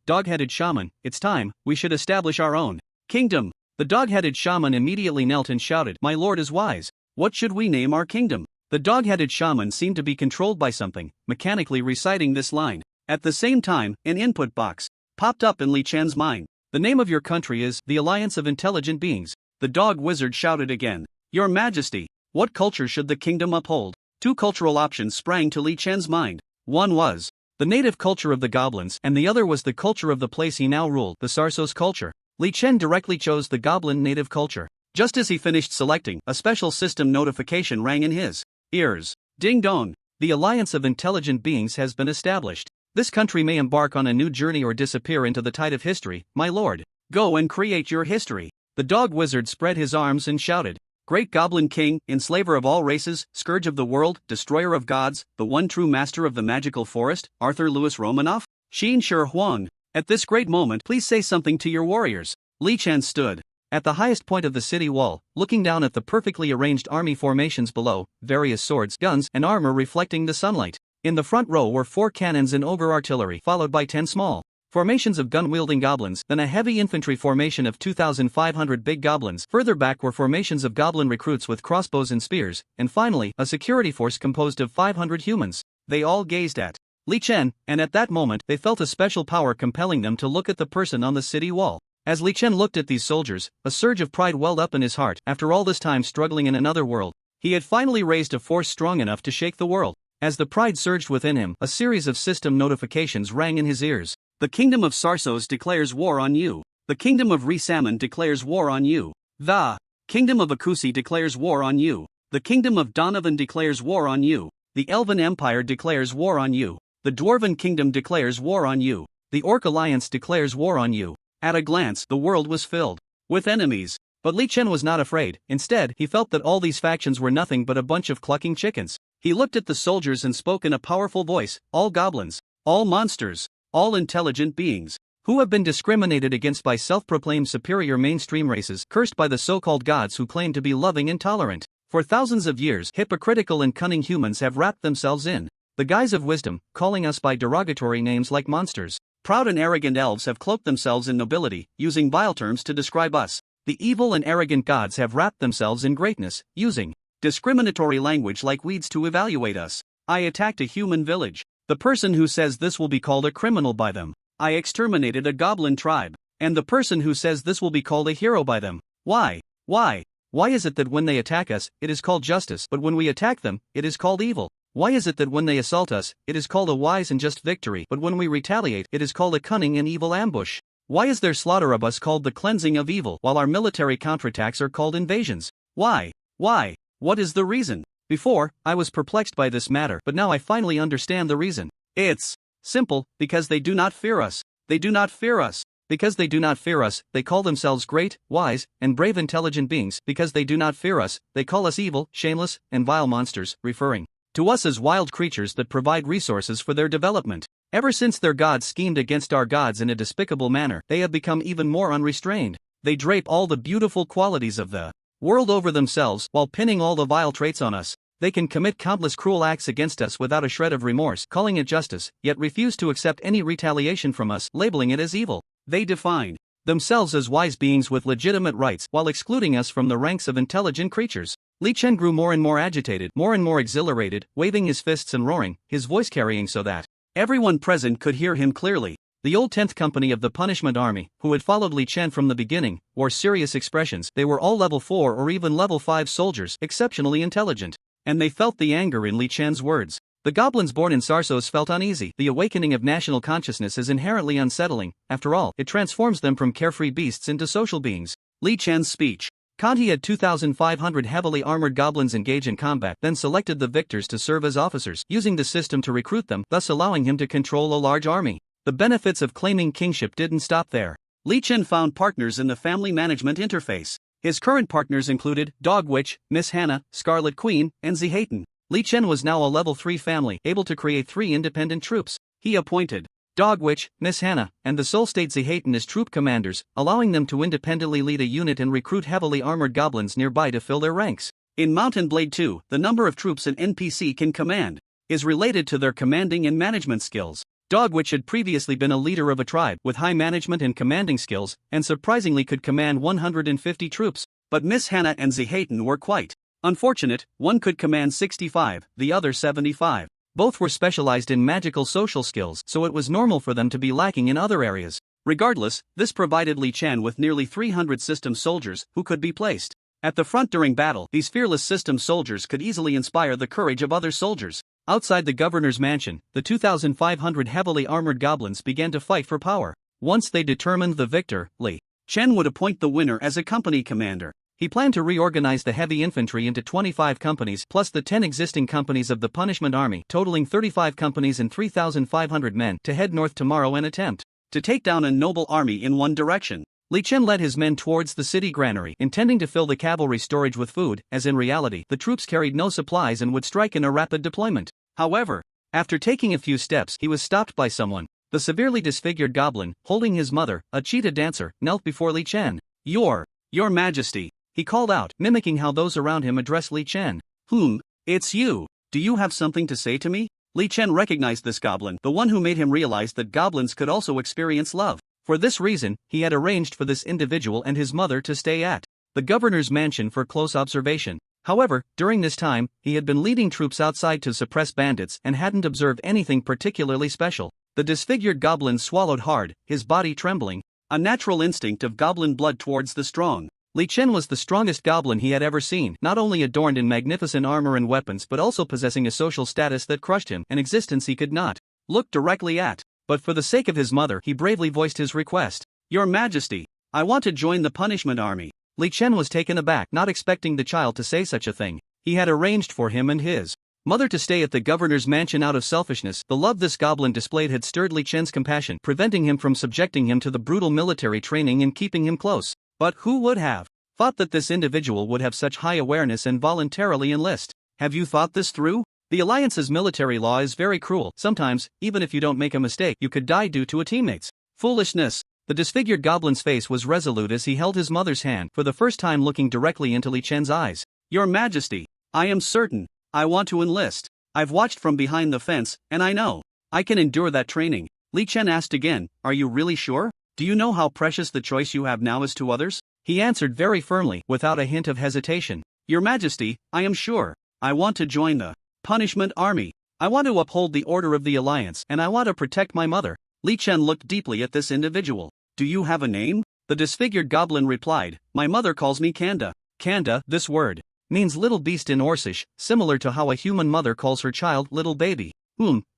it's time, we should establish our own kingdom. The dog-headed shaman immediately knelt and shouted, my lord is wise. What should we name our kingdom? The dog-headed shaman seemed to be controlled by something, mechanically reciting this line. At the same time, an input box popped up in Li Chen's mind. The name of your country is the Alliance of Intelligent Beings. The dog wizard shouted again. Your Majesty, what culture should the kingdom uphold? Two cultural options sprang to Li Chen's mind. One was the native culture of the goblins, and the other was the culture of the place he now ruled, the Sarsos culture. Li Chen directly chose the goblin native culture. Just as he finished selecting, a special system notification rang in his ears. Ding dong! The Alliance of Intelligent Beings has been established. This country may embark on a new journey or disappear into the tide of history, my lord. Go and create your history. The dog wizard spread his arms and shouted. Great Goblin King, enslaver of all races, scourge of the world, destroyer of gods, the one true master of the magical forest, Arthur Louis Romanoff? Xin Shi Huang. At this great moment, please say something to your warriors. Li Chen stood at the highest point of the city wall, looking down at the perfectly arranged army formations below, various swords, guns, and armor reflecting the sunlight. In the front row were 4 cannons and ogre artillery, followed by 10 small formations of gun-wielding goblins, then a heavy infantry formation of 2,500 big goblins. Further back were formations of goblin recruits with crossbows and spears, and finally, a security force composed of 500 humans. They all gazed at Li Chen, and at that moment, they felt a special power compelling them to look at the person on the city wall. As Li Chen looked at these soldiers, a surge of pride welled up in his heart. After all this time struggling in another world, he had finally raised a force strong enough to shake the world. As the pride surged within him, a series of system notifications rang in his ears. The kingdom of Sarsos declares war on you. The kingdom of Resalmon declares war on you. The kingdom of Akusi declares war on you. The kingdom of Donovan declares war on you. The Elven Empire declares war on you. The Dwarven Kingdom declares war on you. The Orc Alliance declares war on you. At a glance, the world was filled with enemies. But Li Chen was not afraid. Instead, he felt that all these factions were nothing but a bunch of clucking chickens. He looked at the soldiers and spoke in a powerful voice. All goblins, all monsters, all intelligent beings, who have been discriminated against by self-proclaimed superior mainstream races, cursed by the so-called gods who claim to be loving and tolerant. For thousands of years, hypocritical and cunning humans have wrapped themselves in the guise of wisdom, calling us by derogatory names like monsters. Proud and arrogant elves have cloaked themselves in nobility, using vile terms to describe us. The evil and arrogant gods have wrapped themselves in greatness, using discriminatory language like weeds to evaluate us. I attacked a human village. The person who says this will be called a criminal by them. I exterminated a goblin tribe. And the person who says this will be called a hero by them. Why? Why is it that when they attack us, it is called justice, but when we attack them, it is called evil? Why is it that when they assault us, it is called a wise and just victory, but when we retaliate, it is called a cunning and evil ambush? Why is their slaughter of us called the cleansing of evil, while our military counterattacks are called invasions? Why? What is the reason? Before, I was perplexed by this matter, but now I finally understand the reason. It's simple, because they do not fear us. They do not fear us. Because they do not fear us, they call themselves great, wise, and brave intelligent beings. Because they do not fear us, they call us evil, shameless, and vile monsters, referring to us as wild creatures that provide resources for their development. Ever since their gods schemed against our gods in a despicable manner, they have become even more unrestrained. They drape all the beautiful qualities of the world over themselves, while pinning all the vile traits on us. They can commit countless cruel acts against us without a shred of remorse, calling it justice, yet refuse to accept any retaliation from us, labeling it as evil. They define themselves as wise beings with legitimate rights, while excluding us from the ranks of intelligent creatures. Li Chen grew more and more agitated, more and more exhilarated, waving his fists and roaring, his voice carrying so that everyone present could hear him clearly. The old 10th Company of the Punishment Army, who had followed Li Chen from the beginning, wore serious expressions. They were all level 4 or even level 5 soldiers, exceptionally intelligent. and they felt the anger in Li Chen's words. The goblins born in Sarsos felt uneasy. The awakening of national consciousness is inherently unsettling. After all, it transforms them from carefree beasts into social beings. Li Chen's speech. Conti had 2,500 heavily armored goblins engage in combat, then selected the victors to serve as officers, using the system to recruit them, thus allowing him to control a large army. The benefits of claiming kingship didn't stop there. Li Chen found partners in the family management interface. His current partners included Dog Witch, Miss Hannah, Scarlet Queen, and Zihayton. Li Chen was now a level 3 family, able to create 3 independent troops. He appointed Dog Witch, Miss Hannah, and the Soul State Zihayton as troop commanders, allowing them to independently lead a unit and recruit heavily armored goblins nearby to fill their ranks. In Mountain Blade 2, the number of troops an NPC can command is related to their commanding and management skills. Dog Witch had previously been a leader of a tribe with high management and commanding skills, and surprisingly could command 150 troops, but Miss Hannah and Zihayton were quite unfortunate. One could command 65, the other 75. Both were specialized in magical social skills, so it was normal for them to be lacking in other areas. Regardless, this provided Li Chen with nearly 300 system soldiers who could be placed at the front during battle. These fearless system soldiers could easily inspire the courage of other soldiers. Outside the governor's mansion, the 2,500 heavily armored goblins began to fight for power. Once they determined the victor, Li Chen would appoint the winner as a company commander. He planned to reorganize the heavy infantry into 25 companies plus the 10 existing companies of the Punishment Army, totaling 35 companies and 3,500 men, to head north tomorrow and attempt to take down a noble army in one direction. Li Chen led his men towards the city granary, intending to fill the cavalry storage with food, as in reality, the troops carried no supplies and would strike in a rapid deployment. However, after taking a few steps, he was stopped by someone. The severely disfigured goblin, holding his mother, a cheetah dancer, knelt before Li Chen. Your Majesty, he called out, mimicking how those around him addressed Li Chen. It's you. Do you have something to say to me? Li Chen recognized this goblin, the one who made him realize that goblins could also experience love. For this reason, he had arranged for this individual and his mother to stay at the governor's mansion for close observation. However, during this time, he had been leading troops outside to suppress bandits and hadn't observed anything particularly special. The disfigured goblin swallowed hard, his body trembling, a natural instinct of goblin blood towards the strong. Li Chen was the strongest goblin he had ever seen, not only adorned in magnificent armor and weapons but also possessing a social status that crushed him, an existence he could not look directly at. But for the sake of his mother, he bravely voiced his request. Your Majesty, I want to join the Punishment Army. Li Chen was taken aback, not expecting the child to say such a thing. He had arranged for him and his mother to stay at the governor's mansion out of selfishness. The love this goblin displayed had stirred Li Chen's compassion, preventing him from subjecting him to the brutal military training and keeping him close. But who would have thought that this individual would have such high awareness and voluntarily enlist? Have you thought this through? The Alliance's military law is very cruel. Sometimes, even if you don't make a mistake, you could die due to a teammate's foolishness. The disfigured goblin's face was resolute as he held his mother's hand, for the first time looking directly into Li Chen's eyes. Your Majesty, I am certain. I want to enlist. I've watched from behind the fence, and I know I can endure that training. Li Chen asked again, are you really sure? Do you know how precious the choice you have now is to others? He answered very firmly, without a hint of hesitation. Your Majesty, I am sure. I want to join the Punishment Army. I want to uphold the order of the Alliance, and I want to protect my mother. Li Chen looked deeply at this individual. Do you have a name? The disfigured goblin replied, my mother calls me Kanda. Kanda, this word, means little beast in Orcish, similar to how a human mother calls her child little baby.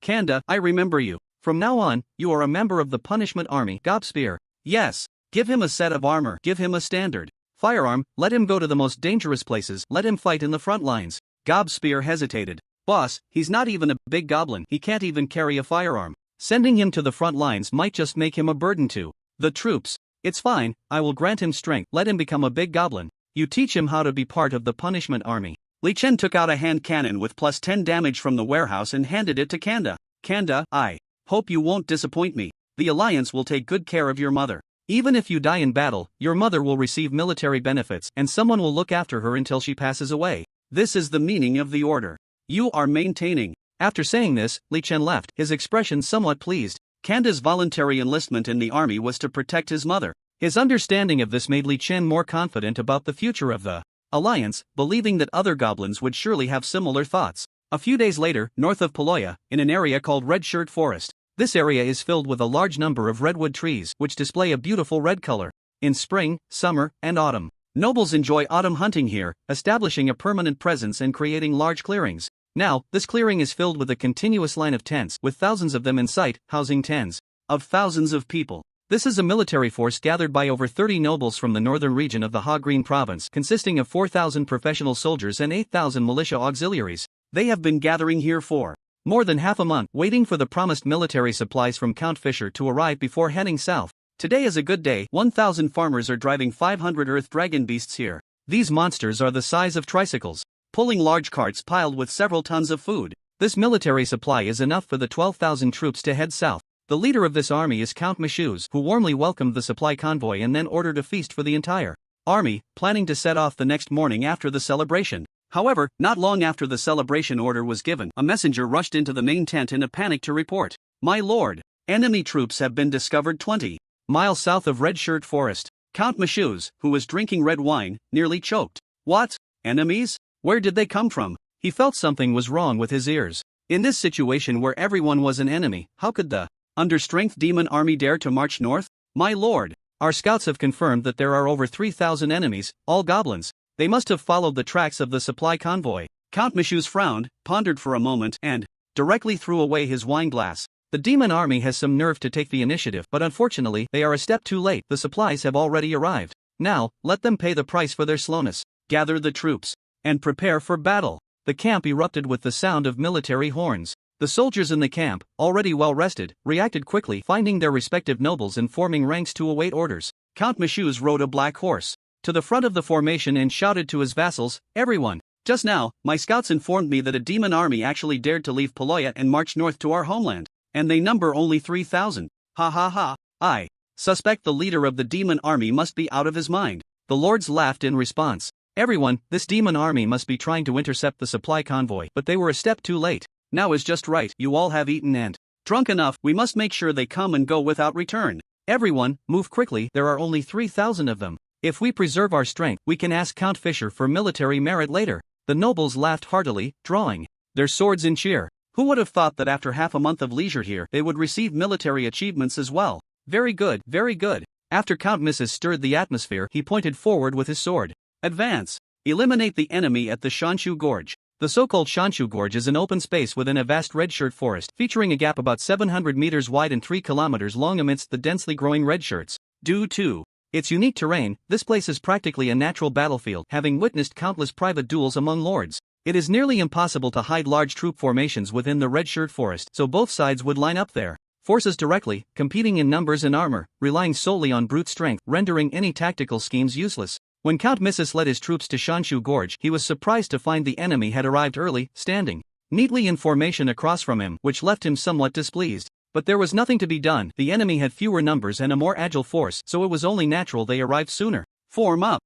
Kanda, I remember you. From now on, you are a member of the Punishment Army. Gobspear. Yes. Give him a set of armor. Give him a standard firearm. Let him go to the most dangerous places. Let him fight in the front lines. Gobspear hesitated. Boss, he's not even a big goblin. He can't even carry a firearm. Sending him to the front lines might just make him a burden to the troops. It's fine, I will grant him strength. Let him become a big goblin. You teach him how to be part of the Punishment Army. Li Chen took out a hand cannon with plus 10 damage from the warehouse and handed it to Kanda. Kanda, I hope you won't disappoint me. The Alliance will take good care of your mother. Even if you die in battle, your mother will receive military benefits and someone will look after her until she passes away. This is the meaning of the order you are maintaining. After saying this, Li Chen left, his expression somewhat pleased. Kanda's voluntary enlistment in the army was to protect his mother. His understanding of this made Li Chen more confident about the future of the Alliance, believing that other goblins would surely have similar thoughts. A few days later, north of Paloya, in an area called Red Shirt Forest. This area is filled with a large number of redwood trees which display a beautiful red color. In spring, summer, and autumn, Nobles enjoy autumn hunting here, establishing a permanent presence and creating large clearings. Now, this clearing is filled with a continuous line of tents, with thousands of them in sight, housing tens of thousands of people. This is a military force gathered by over 30 nobles from the northern region of the Ha Green province, consisting of 4,000 professional soldiers and 8,000 militia auxiliaries. They have been gathering here for more than half a month, waiting for the promised military supplies from Count Fisher to arrive before heading south. Today is a good day. 1,000 farmers are driving 500 earth dragon beasts here. These monsters are the size of tricycles, pulling large carts piled with several tons of food. This military supply is enough for the 12,000 troops to head south. The leader of this army is Count Michouz, who warmly welcomed the supply convoy and then ordered a feast for the entire army, planning to set off the next morning after the celebration. However, not long after the celebration order was given, a messenger rushed into the main tent in a panic to report, "My lord, enemy troops have been discovered 20 miles south of Red Shirt Forest." Count Michouz, who was drinking red wine, nearly choked. What? Enemies? Where did they come from? He felt something was wrong with his ears. In this situation where everyone was an enemy, how could the understrength demon army dare to march north? My lord, our scouts have confirmed that there are over 3,000 enemies, all goblins. They must have followed the tracks of the supply convoy. Count Michouz frowned, pondered for a moment, and directly threw away his wine glass. The demon army has some nerve to take the initiative, but unfortunately, they are a step too late. The supplies have already arrived. Now, let them pay the price for their slowness. Gather the troops and prepare for battle. The camp erupted with the sound of military horns. The soldiers in the camp, already well rested, reacted quickly, finding their respective nobles and forming ranks to await orders. Count Michouz rode a black horse to the front of the formation and shouted to his vassals, "Everyone, just now, my scouts informed me that a demon army actually dared to leave Poloya and march north to our homeland, and they number only 3,000. Ha ha ha, I suspect the leader of the demon army must be out of his mind." The lords laughed in response. "Everyone, this demon army must be trying to intercept the supply convoy, but they were a step too late. Now is just right. You all have eaten and drunk enough. We must make sure they come and go without return. Everyone, move quickly. There are only 3,000 of them. If we preserve our strength, we can ask Count Fisher for military merit later." The nobles laughed heartily, drawing their swords in cheer. Who would have thought that after half a month of leisure here, they would receive military achievements as well? Very good, very good. After Count Michouz stirred the atmosphere, he pointed forward with his sword. Advance. Eliminate the enemy at the Shanshu Gorge. The so-called Shanshu Gorge is an open space within a vast red shirt forest, featuring a gap about 700 meters wide and 3 kilometers long amidst the densely growing red shirts. Due to its unique terrain, this place is practically a natural battlefield, having witnessed countless private duels among lords. It is nearly impossible to hide large troop formations within the red shirt forest, so both sides would line up their forces directly, competing in numbers and armor, relying solely on brute strength, rendering any tactical schemes useless. When Count Michouz led his troops to Shanshu Gorge, he was surprised to find the enemy had arrived early, standing neatly in formation across from him, which left him somewhat displeased. But there was nothing to be done. The enemy had fewer numbers and a more agile force, so it was only natural they arrived sooner. Form up,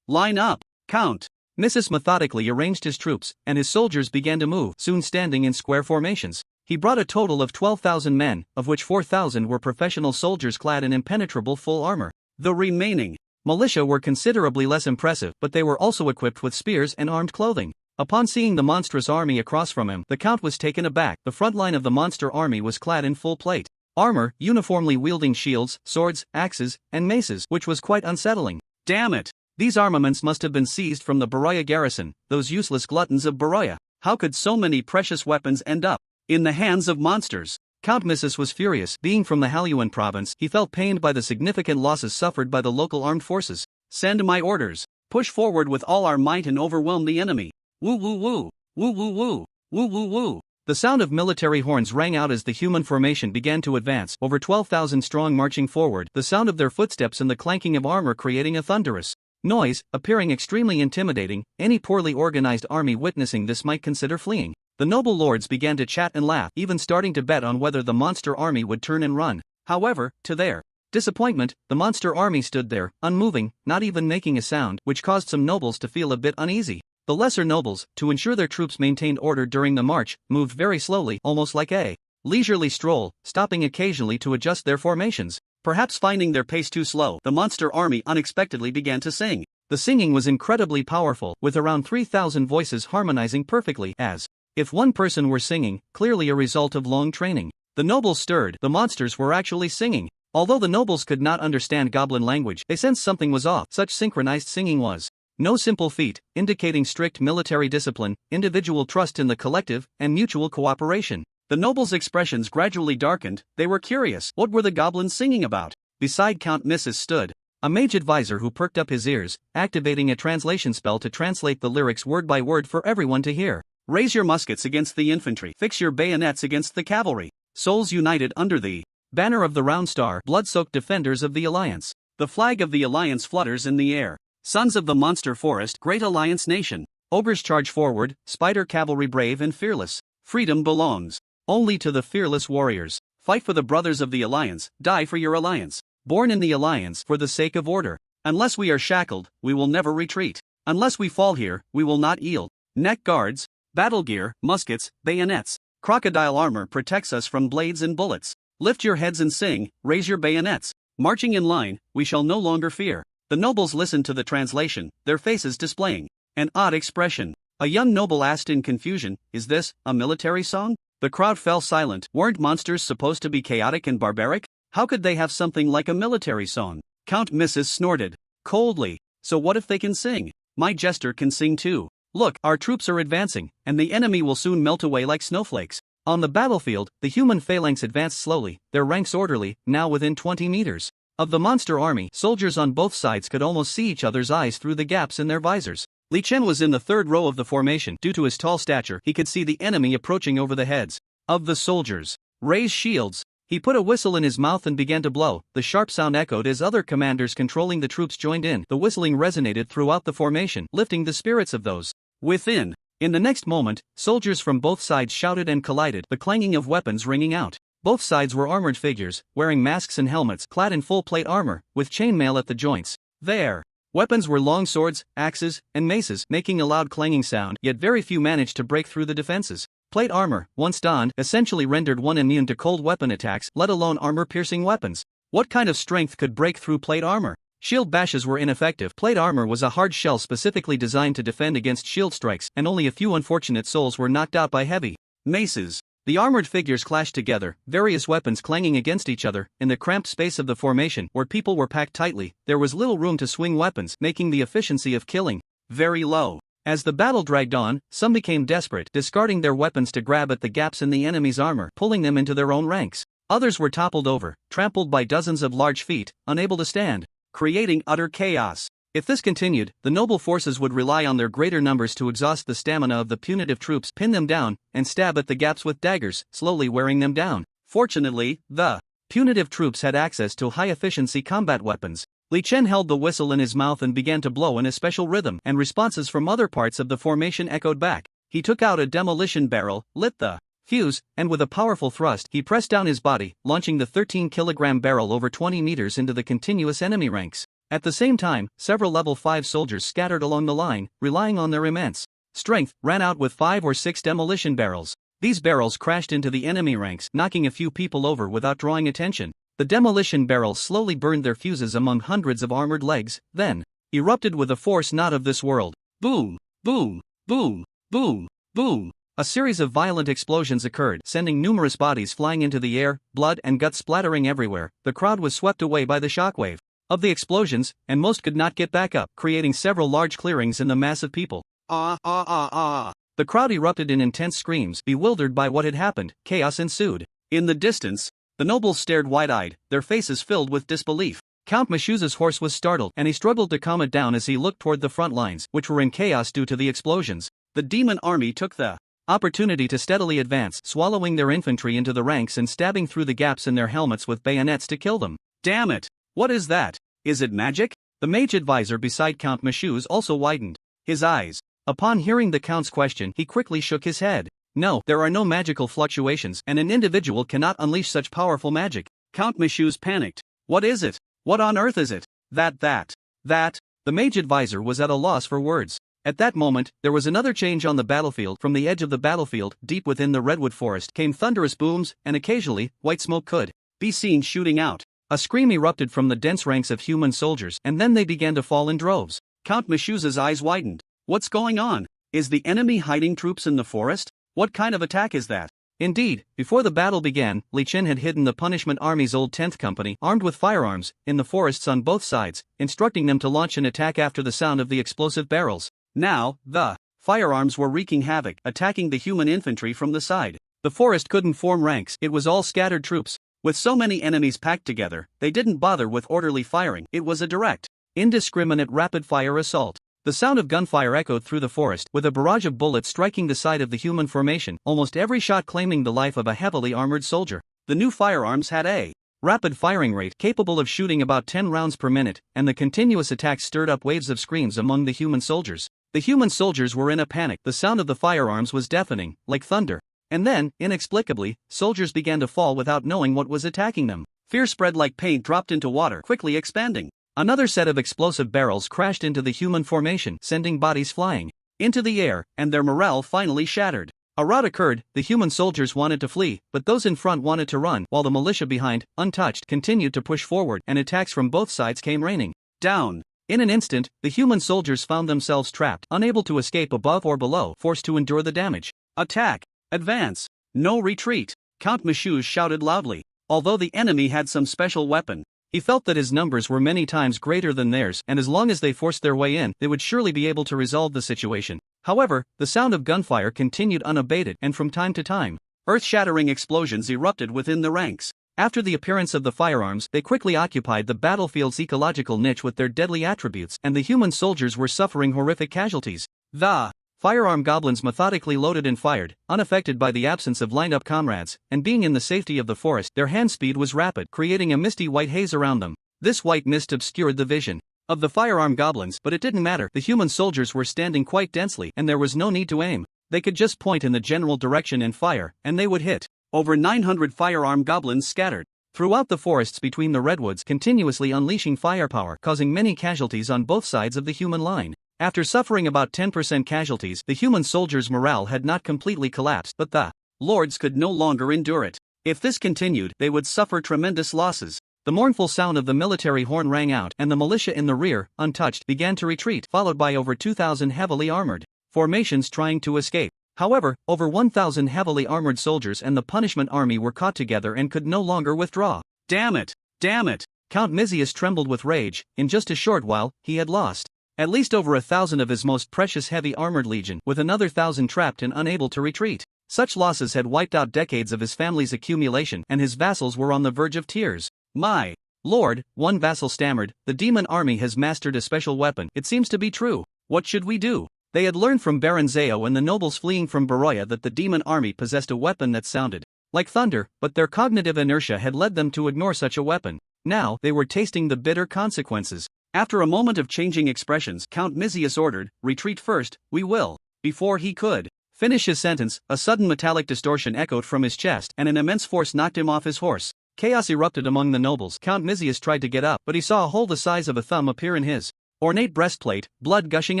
line up. Count Michouz methodically arranged his troops, and his soldiers began to move, soon standing in square formations. He brought a total of 12,000 men, of which 4,000 were professional soldiers clad in impenetrable full armor. The remaining militia were considerably less impressive, but they were also equipped with spears and armed clothing. Upon seeing the monstrous army across from him, the count was taken aback. The front line of the monster army was clad in full plate armor, uniformly wielding shields, swords, axes, and maces, which was quite unsettling. Damn it! These armaments must have been seized from the Beroya garrison, those useless gluttons of Beroya. How could so many precious weapons end up in the hands of monsters? Count Michouz was furious. Being from the Haluan province, he felt pained by the significant losses suffered by the local armed forces. Send my orders. Push forward with all our might and overwhelm the enemy. Woo woo woo, woo woo woo, woo woo woo. The sound of military horns rang out as the human formation began to advance, over 12,000 strong marching forward, the sound of their footsteps and the clanking of armor creating a thunderous noise, appearing extremely intimidating. Any poorly organized army witnessing this might consider fleeing. The noble lords began to chat and laugh, even starting to bet on whether the monster army would turn and run. However, to their disappointment, the monster army stood there, unmoving, not even making a sound, which caused some nobles to feel a bit uneasy. The lesser nobles, to ensure their troops maintained order during the march, moved very slowly, almost like a leisurely stroll, stopping occasionally to adjust their formations. Perhaps finding their pace too slow, the monster army unexpectedly began to sing. The singing was incredibly powerful, with around 3,000 voices harmonizing perfectly, as if one person were singing, clearly a result of long training. The nobles stirred. The monsters were actually singing. Although the nobles could not understand Goblin language, they sensed something was off. Such synchronized singing was no simple feat, indicating strict military discipline, individual trust in the collective, and mutual cooperation. The nobles' expressions gradually darkened. They were curious. What were the goblins singing about? Beside Count Mrs. stood a mage advisor who perked up his ears, activating a translation spell to translate the lyrics word by word for everyone to hear. Raise your muskets against the infantry. Fix your bayonets against the cavalry. Souls united under the banner of the round star, blood-soaked defenders of the Alliance. The flag of the Alliance flutters in the air. Sons of the monster forest, great Alliance nation. Ogres charge forward, spider cavalry brave and fearless. Freedom belongs only to the fearless warriors. Fight for the brothers of the Alliance, die for your Alliance. Born in the Alliance for the sake of order. Unless we are shackled, we will never retreat. Unless we fall here, we will not yield. Neck guards, battle gear, muskets, bayonets. Crocodile armor protects us from blades and bullets. Lift your heads and sing, raise your bayonets. Marching in line, we shall no longer fear. The nobles listened to the translation, their faces displaying an odd expression. A young noble asked in confusion, "Is this a military song?" The crowd fell silent. Weren't monsters supposed to be chaotic and barbaric? How could they have something like a military song? Count Mrs. snorted coldly. So what if they can sing? My jester can sing too. Look, our troops are advancing, and the enemy will soon melt away like snowflakes. On the battlefield, the human phalanx advanced slowly, their ranks orderly, now within 20 meters. Of the monster army, soldiers on both sides could almost see each other's eyes through the gaps in their visors. Li Chen was in the third row of the formation. Due to his tall stature, he could see the enemy approaching over the heads of the soldiers. Raise shields. He put a whistle in his mouth and began to blow. The sharp sound echoed as other commanders controlling the troops joined in. The whistling resonated throughout the formation, lifting the spirits of those within. In the next moment, soldiers from both sides shouted and collided, the clanging of weapons ringing out. Both sides were armored figures, wearing masks and helmets, clad in full plate armor, with chainmail at the joints. Their weapons were long swords, axes, and maces, making a loud clanging sound, yet very few managed to break through the defenses. Plate armor, once donned, essentially rendered one immune to cold weapon attacks, let alone armor-piercing weapons. What kind of strength could break through plate armor? Shield bashes were ineffective. Plate armor was a hard shell specifically designed to defend against shield strikes, and only a few unfortunate souls were knocked out by heavy maces. The armored figures clashed together, various weapons clanging against each other. In the cramped space of the formation, where people were packed tightly, there was little room to swing weapons, making the efficiency of killing very low. As the battle dragged on, some became desperate, discarding their weapons to grab at the gaps in the enemy's armor, pulling them into their own ranks. Others were toppled over, trampled by dozens of large feet, unable to stand, creating utter chaos. If this continued, the noble forces would rely on their greater numbers to exhaust the stamina of the punitive troops, pin them down, and stab at the gaps with daggers, slowly wearing them down. Fortunately, the punitive troops had access to high-efficiency combat weapons. Li Chen held the whistle in his mouth and began to blow in a special rhythm, and responses from other parts of the formation echoed back. He took out a demolition barrel, lit the fuse, and with a powerful thrust, he pressed down his body, launching the 13-kilogram barrel over 20 meters into the continuous enemy ranks. At the same time, several level 5 soldiers scattered along the line, relying on their immense strength, ran out with 5 or 6 demolition barrels. These barrels crashed into the enemy ranks, knocking a few people over without drawing attention. The demolition barrels slowly burned their fuses among hundreds of armored legs, then erupted with a force not of this world. Boom, boom, boom, boom, boom. A series of violent explosions occurred, sending numerous bodies flying into the air, blood and guts splattering everywhere. The crowd was swept away by the shockwave of the explosions, and most could not get back up, creating several large clearings in the mass of people. The crowd erupted in intense screams, bewildered by what had happened. Chaos ensued. In the distance, the nobles stared wide-eyed, their faces filled with disbelief. Count Mashuza's horse was startled, and he struggled to calm it down as he looked toward the front lines, which were in chaos due to the explosions. The demon army took the opportunity to steadily advance, swallowing their infantry into the ranks and stabbing through the gaps in their helmets with bayonets to kill them. Damn it! What is that? Is it magic? The mage advisor beside Count Mashuz also widened his eyes. Upon hearing the Count's question, he quickly shook his head. No, there are no magical fluctuations, and an individual cannot unleash such powerful magic. Count Mashuz panicked. What is it? What on earth is it? That. The mage advisor was at a loss for words. At that moment, there was another change on the battlefield. From the edge of the battlefield, deep within the redwood forest, came thunderous booms, and occasionally, white smoke could be seen shooting out. A scream erupted from the dense ranks of human soldiers, and then they began to fall in droves. Count Mashuz's eyes widened. What's going on? Is the enemy hiding troops in the forest? What kind of attack is that? Indeed, before the battle began, Li Qin had hidden the Punishment Army's old 10th Company, armed with firearms, in the forests on both sides, instructing them to launch an attack after the sound of the explosive barrels. Now, the firearms were wreaking havoc, attacking the human infantry from the side. The forest couldn't form ranks, it was all scattered troops. With so many enemies packed together, they didn't bother with orderly firing, it was a direct, indiscriminate rapid-fire assault. The sound of gunfire echoed through the forest, with a barrage of bullets striking the side of the human formation, almost every shot claiming the life of a heavily armored soldier. The new firearms had a rapid firing rate capable of shooting about 10 rounds per minute, and the continuous attacks stirred up waves of screams among the human soldiers. The human soldiers were in a panic, the sound of the firearms was deafening, like thunder. And then, inexplicably, soldiers began to fall without knowing what was attacking them. Fear spread like paint dropped into water, quickly expanding. Another set of explosive barrels crashed into the human formation, sending bodies flying into the air, and their morale finally shattered. A rout occurred, the human soldiers wanted to flee, but those in front wanted to run, while the militia behind, untouched, continued to push forward, and attacks from both sides came raining down. In an instant, the human soldiers found themselves trapped, unable to escape above or below, forced to endure the damage. Attack! Advance! No retreat! Count Michouz shouted loudly. Although the enemy had some special weapon, he felt that his numbers were many times greater than theirs, and as long as they forced their way in, they would surely be able to resolve the situation. However, the sound of gunfire continued unabated, and from time to time, earth-shattering explosions erupted within the ranks. After the appearance of the firearms, they quickly occupied the battlefield's ecological niche with their deadly attributes, and the human soldiers were suffering horrific casualties. The firearm goblins methodically loaded and fired, unaffected by the absence of lined-up comrades, and being in the safety of the forest, their hand speed was rapid, creating a misty white haze around them. This white mist obscured the vision of the firearm goblins, but it didn't matter. The human soldiers were standing quite densely, and there was no need to aim. They could just point in the general direction and fire, and they would hit. Over 900 firearm goblins scattered throughout the forests between the redwoods, continuously unleashing firepower, causing many casualties on both sides of the human line. After suffering about 10% casualties, the human soldiers' morale had not completely collapsed, but the lords could no longer endure it. If this continued, they would suffer tremendous losses. The mournful sound of the military horn rang out, and the militia in the rear, untouched, began to retreat, followed by over 2,000 heavily armored formations trying to escape. However, over 1,000 heavily armored soldiers and the Punishment Army were caught together and could no longer withdraw. Damn it! Damn it! Count Mizius trembled with rage. In just a short while, he had lost at least over 1,000 of his most precious heavy armored legion, with another 1,000 trapped and unable to retreat. Such losses had wiped out decades of his family's accumulation, and his vassals were on the verge of tears. My lord, one vassal stammered, the demon army has mastered a special weapon. It seems to be true. What should we do? They had learned from Baron Zao and the nobles fleeing from Beroya that the demon army possessed a weapon that sounded like thunder, but their cognitive inertia had led them to ignore such a weapon. Now, they were tasting the bitter consequences. After a moment of changing expressions, Count Mizius ordered, "Retreat first, we will." Before he could finish his sentence, a sudden metallic distortion echoed from his chest, and an immense force knocked him off his horse. Chaos erupted among the nobles. Count Mizius tried to get up, but he saw a hole the size of a thumb appear in his ornate breastplate, blood gushing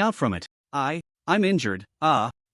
out from it. I'm injured.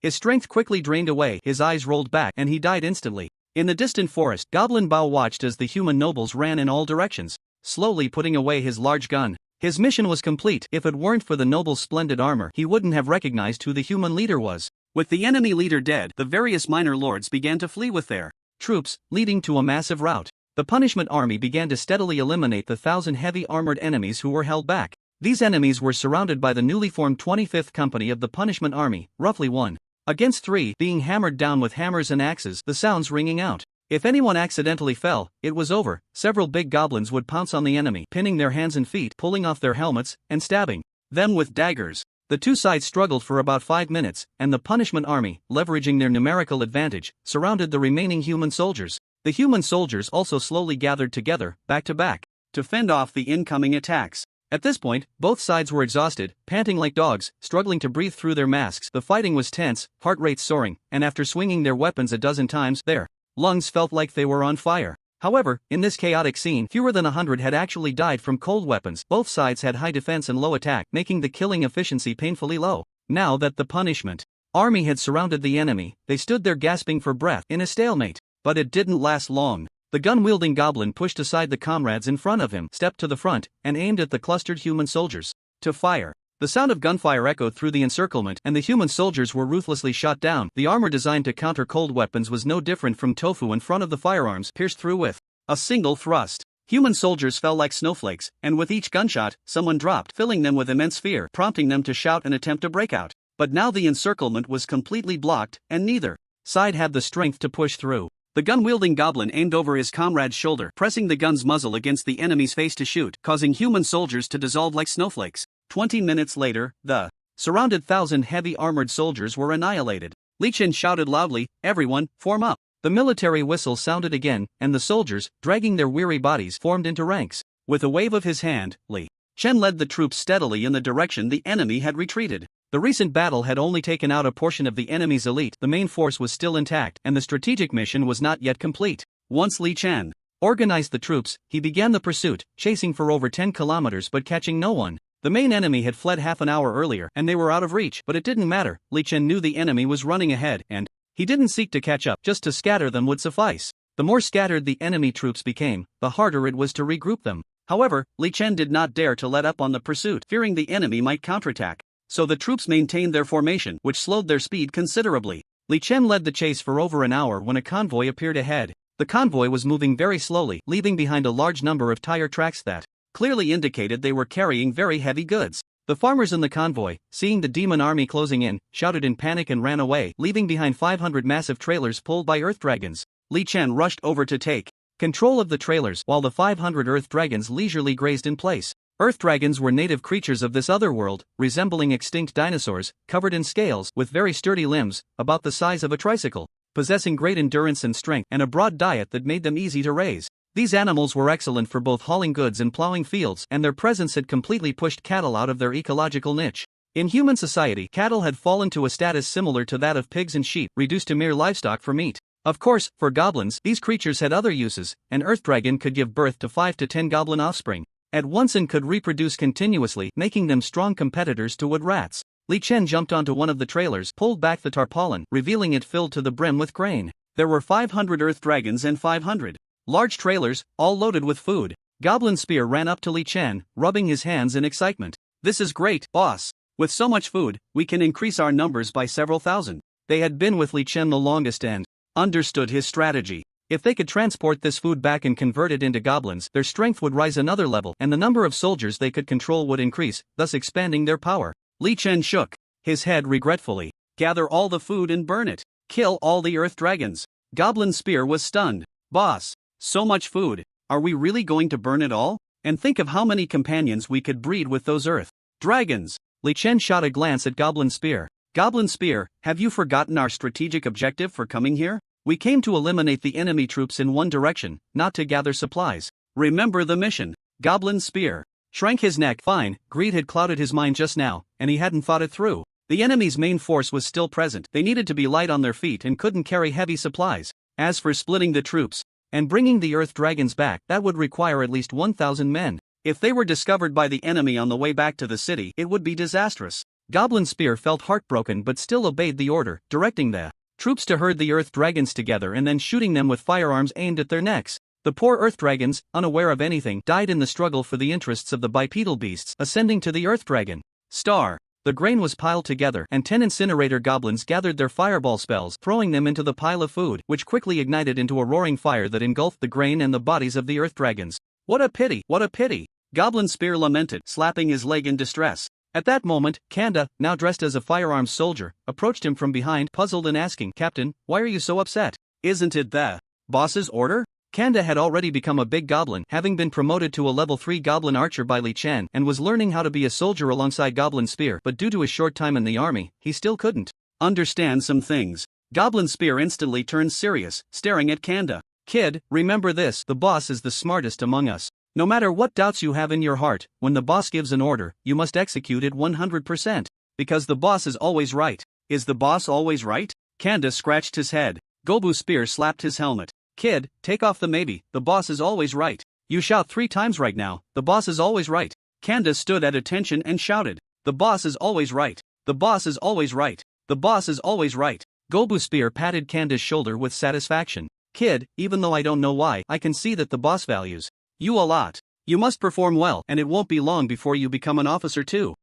His strength quickly drained away, his eyes rolled back, and he died instantly. In the distant forest, Goblin Bao watched as the human nobles ran in all directions, slowly putting away his large gun. His mission was complete. If it weren't for the noble's splendid armor, he wouldn't have recognized who the human leader was. With the enemy leader dead, the various minor lords began to flee with their troops, leading to a massive rout. The Punishment Army began to steadily eliminate the 1,000 heavy armored enemies who were held back. These enemies were surrounded by the newly formed 25th Company of the Punishment Army, roughly 1 against 3, being hammered down with hammers and axes, the sounds ringing out. If anyone accidentally fell, it was over. Several big goblins would pounce on the enemy, pinning their hands and feet, pulling off their helmets, and stabbing them with daggers. The two sides struggled for about 5 minutes, and the Punishment Army, leveraging their numerical advantage, surrounded the remaining human soldiers. The human soldiers also slowly gathered together, back to back, to fend off the incoming attacks. At this point, both sides were exhausted, panting like dogs, struggling to breathe through their masks. The fighting was tense, heart rates soaring, and after swinging their weapons a dozen times, their lungs felt like they were on fire. However, in this chaotic scene, fewer than 100 had actually died from cold weapons. Both sides had high defense and low attack, making the killing efficiency painfully low. Now that the Punishment Army had surrounded the enemy, they stood there gasping for breath, in a stalemate. But it didn't last long. The gun-wielding goblin pushed aside the comrades in front of him, stepped to the front, and aimed at the clustered human soldiers. To fire. The sound of gunfire echoed through the encirclement, and the human soldiers were ruthlessly shot down. The armor designed to counter cold weapons was no different from tofu in front of the firearms, pierced through with a single thrust. Human soldiers fell like snowflakes, and with each gunshot, someone dropped, filling them with immense fear, prompting them to shout and attempt to break out. But now the encirclement was completely blocked, and neither side had the strength to push through. The gun-wielding goblin aimed over his comrade's shoulder, pressing the gun's muzzle against the enemy's face to shoot, causing human soldiers to dissolve like snowflakes. 20 minutes later, the surrounded 1,000 heavy armored soldiers were annihilated. Li Chen shouted loudly, "Everyone, form up!" The military whistle sounded again, and the soldiers, dragging their weary bodies, formed into ranks. With a wave of his hand, Li Chen led the troops steadily in the direction the enemy had retreated. The recent battle had only taken out a portion of the enemy's elite, the main force was still intact, and the strategic mission was not yet complete. Once Li Chen organized the troops, he began the pursuit, chasing for over 10 kilometers but catching no one. The main enemy had fled half an hour earlier, and they were out of reach, but it didn't matter. Li Chen knew the enemy was running ahead, and he didn't seek to catch up, just to scatter them would suffice. The more scattered the enemy troops became, the harder it was to regroup them. However, Li Chen did not dare to let up on the pursuit, fearing the enemy might counterattack. So the troops maintained their formation, which slowed their speed considerably. Li Chen led the chase for over an hour when a convoy appeared ahead. The convoy was moving very slowly, leaving behind a large number of tire tracks that clearly indicated they were carrying very heavy goods. The farmers in the convoy, seeing the demon army closing in, shouted in panic and ran away, leaving behind 500 massive trailers pulled by earth dragons. Li Chen rushed over to take control of the trailers, while the 500 earth dragons leisurely grazed in place. Earth dragons were native creatures of this other world, resembling extinct dinosaurs, covered in scales, with very sturdy limbs, about the size of a tricycle, possessing great endurance and strength, and a broad diet that made them easy to raise. These animals were excellent for both hauling goods and plowing fields, and their presence had completely pushed cattle out of their ecological niche. In human society, cattle had fallen to a status similar to that of pigs and sheep, reduced to mere livestock for meat. Of course, for goblins, these creatures had other uses. An earth dragon could give birth to 5 to 10 goblin offspring at once and could reproduce continuously, making them strong competitors to wood rats. Li Chen jumped onto one of the trailers, pulled back the tarpaulin, revealing it filled to the brim with grain. There were 500 earth dragons and 500 large trailers, all loaded with food. Goblin Spear ran up to Li Chen, rubbing his hands in excitement. "This is great, boss. With so much food, we can increase our numbers by several thousand." They had been with Li Chen the longest and understood his strategy. If they could transport this food back and convert it into goblins, their strength would rise another level, and the number of soldiers they could control would increase, thus expanding their power. Li Chen shook his head regretfully. "Gather all the food and burn it. Kill all the earth dragons." Goblin Spear was stunned. "Boss, so much food. Are we really going to burn it all? And think of how many companions we could breed with those earth dragons." Li Chen shot a glance at Goblin Spear. "Goblin Spear, have you forgotten our strategic objective for coming here? We came to eliminate the enemy troops in one direction, not to gather supplies. Remember the mission." Goblin Spear shrank his neck. Fine, greed had clouded his mind just now, and he hadn't thought it through. The enemy's main force was still present. They needed to be light on their feet and couldn't carry heavy supplies. As for splitting the troops and bringing the earth dragons back, that would require at least 1,000 men. If they were discovered by the enemy on the way back to the city, it would be disastrous. Goblin Spear felt heartbroken but still obeyed the order, directing the troops to herd the earth dragons together and then shooting them with firearms aimed at their necks. The poor earth dragons, unaware of anything, died in the struggle for the interests of the bipedal beasts, ascending to the earth dragon star. The grain was piled together, and 10 incinerator goblins gathered their fireball spells, throwing them into the pile of food, which quickly ignited into a roaring fire that engulfed the grain and the bodies of the earth dragons. "What a pity, what a pity!" Goblin Spear lamented, slapping his leg in distress. At that moment, Kanda, now dressed as a firearms soldier, approached him from behind, puzzled and asking, "Captain, why are you so upset? Isn't it the boss's order?" Kanda had already become a big goblin, having been promoted to a level 3 goblin archer by Li Chen, and was learning how to be a soldier alongside Goblin Spear, but due to his short time in the army, he still couldn't understand some things. Goblin Spear instantly turned serious, staring at Kanda. "Kid, remember this, the boss is the smartest among us. No matter what doubts you have in your heart, when the boss gives an order, you must execute it 100%. Because the boss is always right." "Is the boss always right?" Kanda scratched his head. Gobu Spear slapped his helmet. "Kid, take off the maybe, the boss is always right. You shout 3 times right now, the boss is always right." Kanda stood at attention and shouted, "The boss is always right. The boss is always right. The boss is always right." Gobu Spear patted Kanda's shoulder with satisfaction. "Kid, even though I don't know why, I can see that the boss values you a lot. You must perform well, and it won't be long before you become an officer too.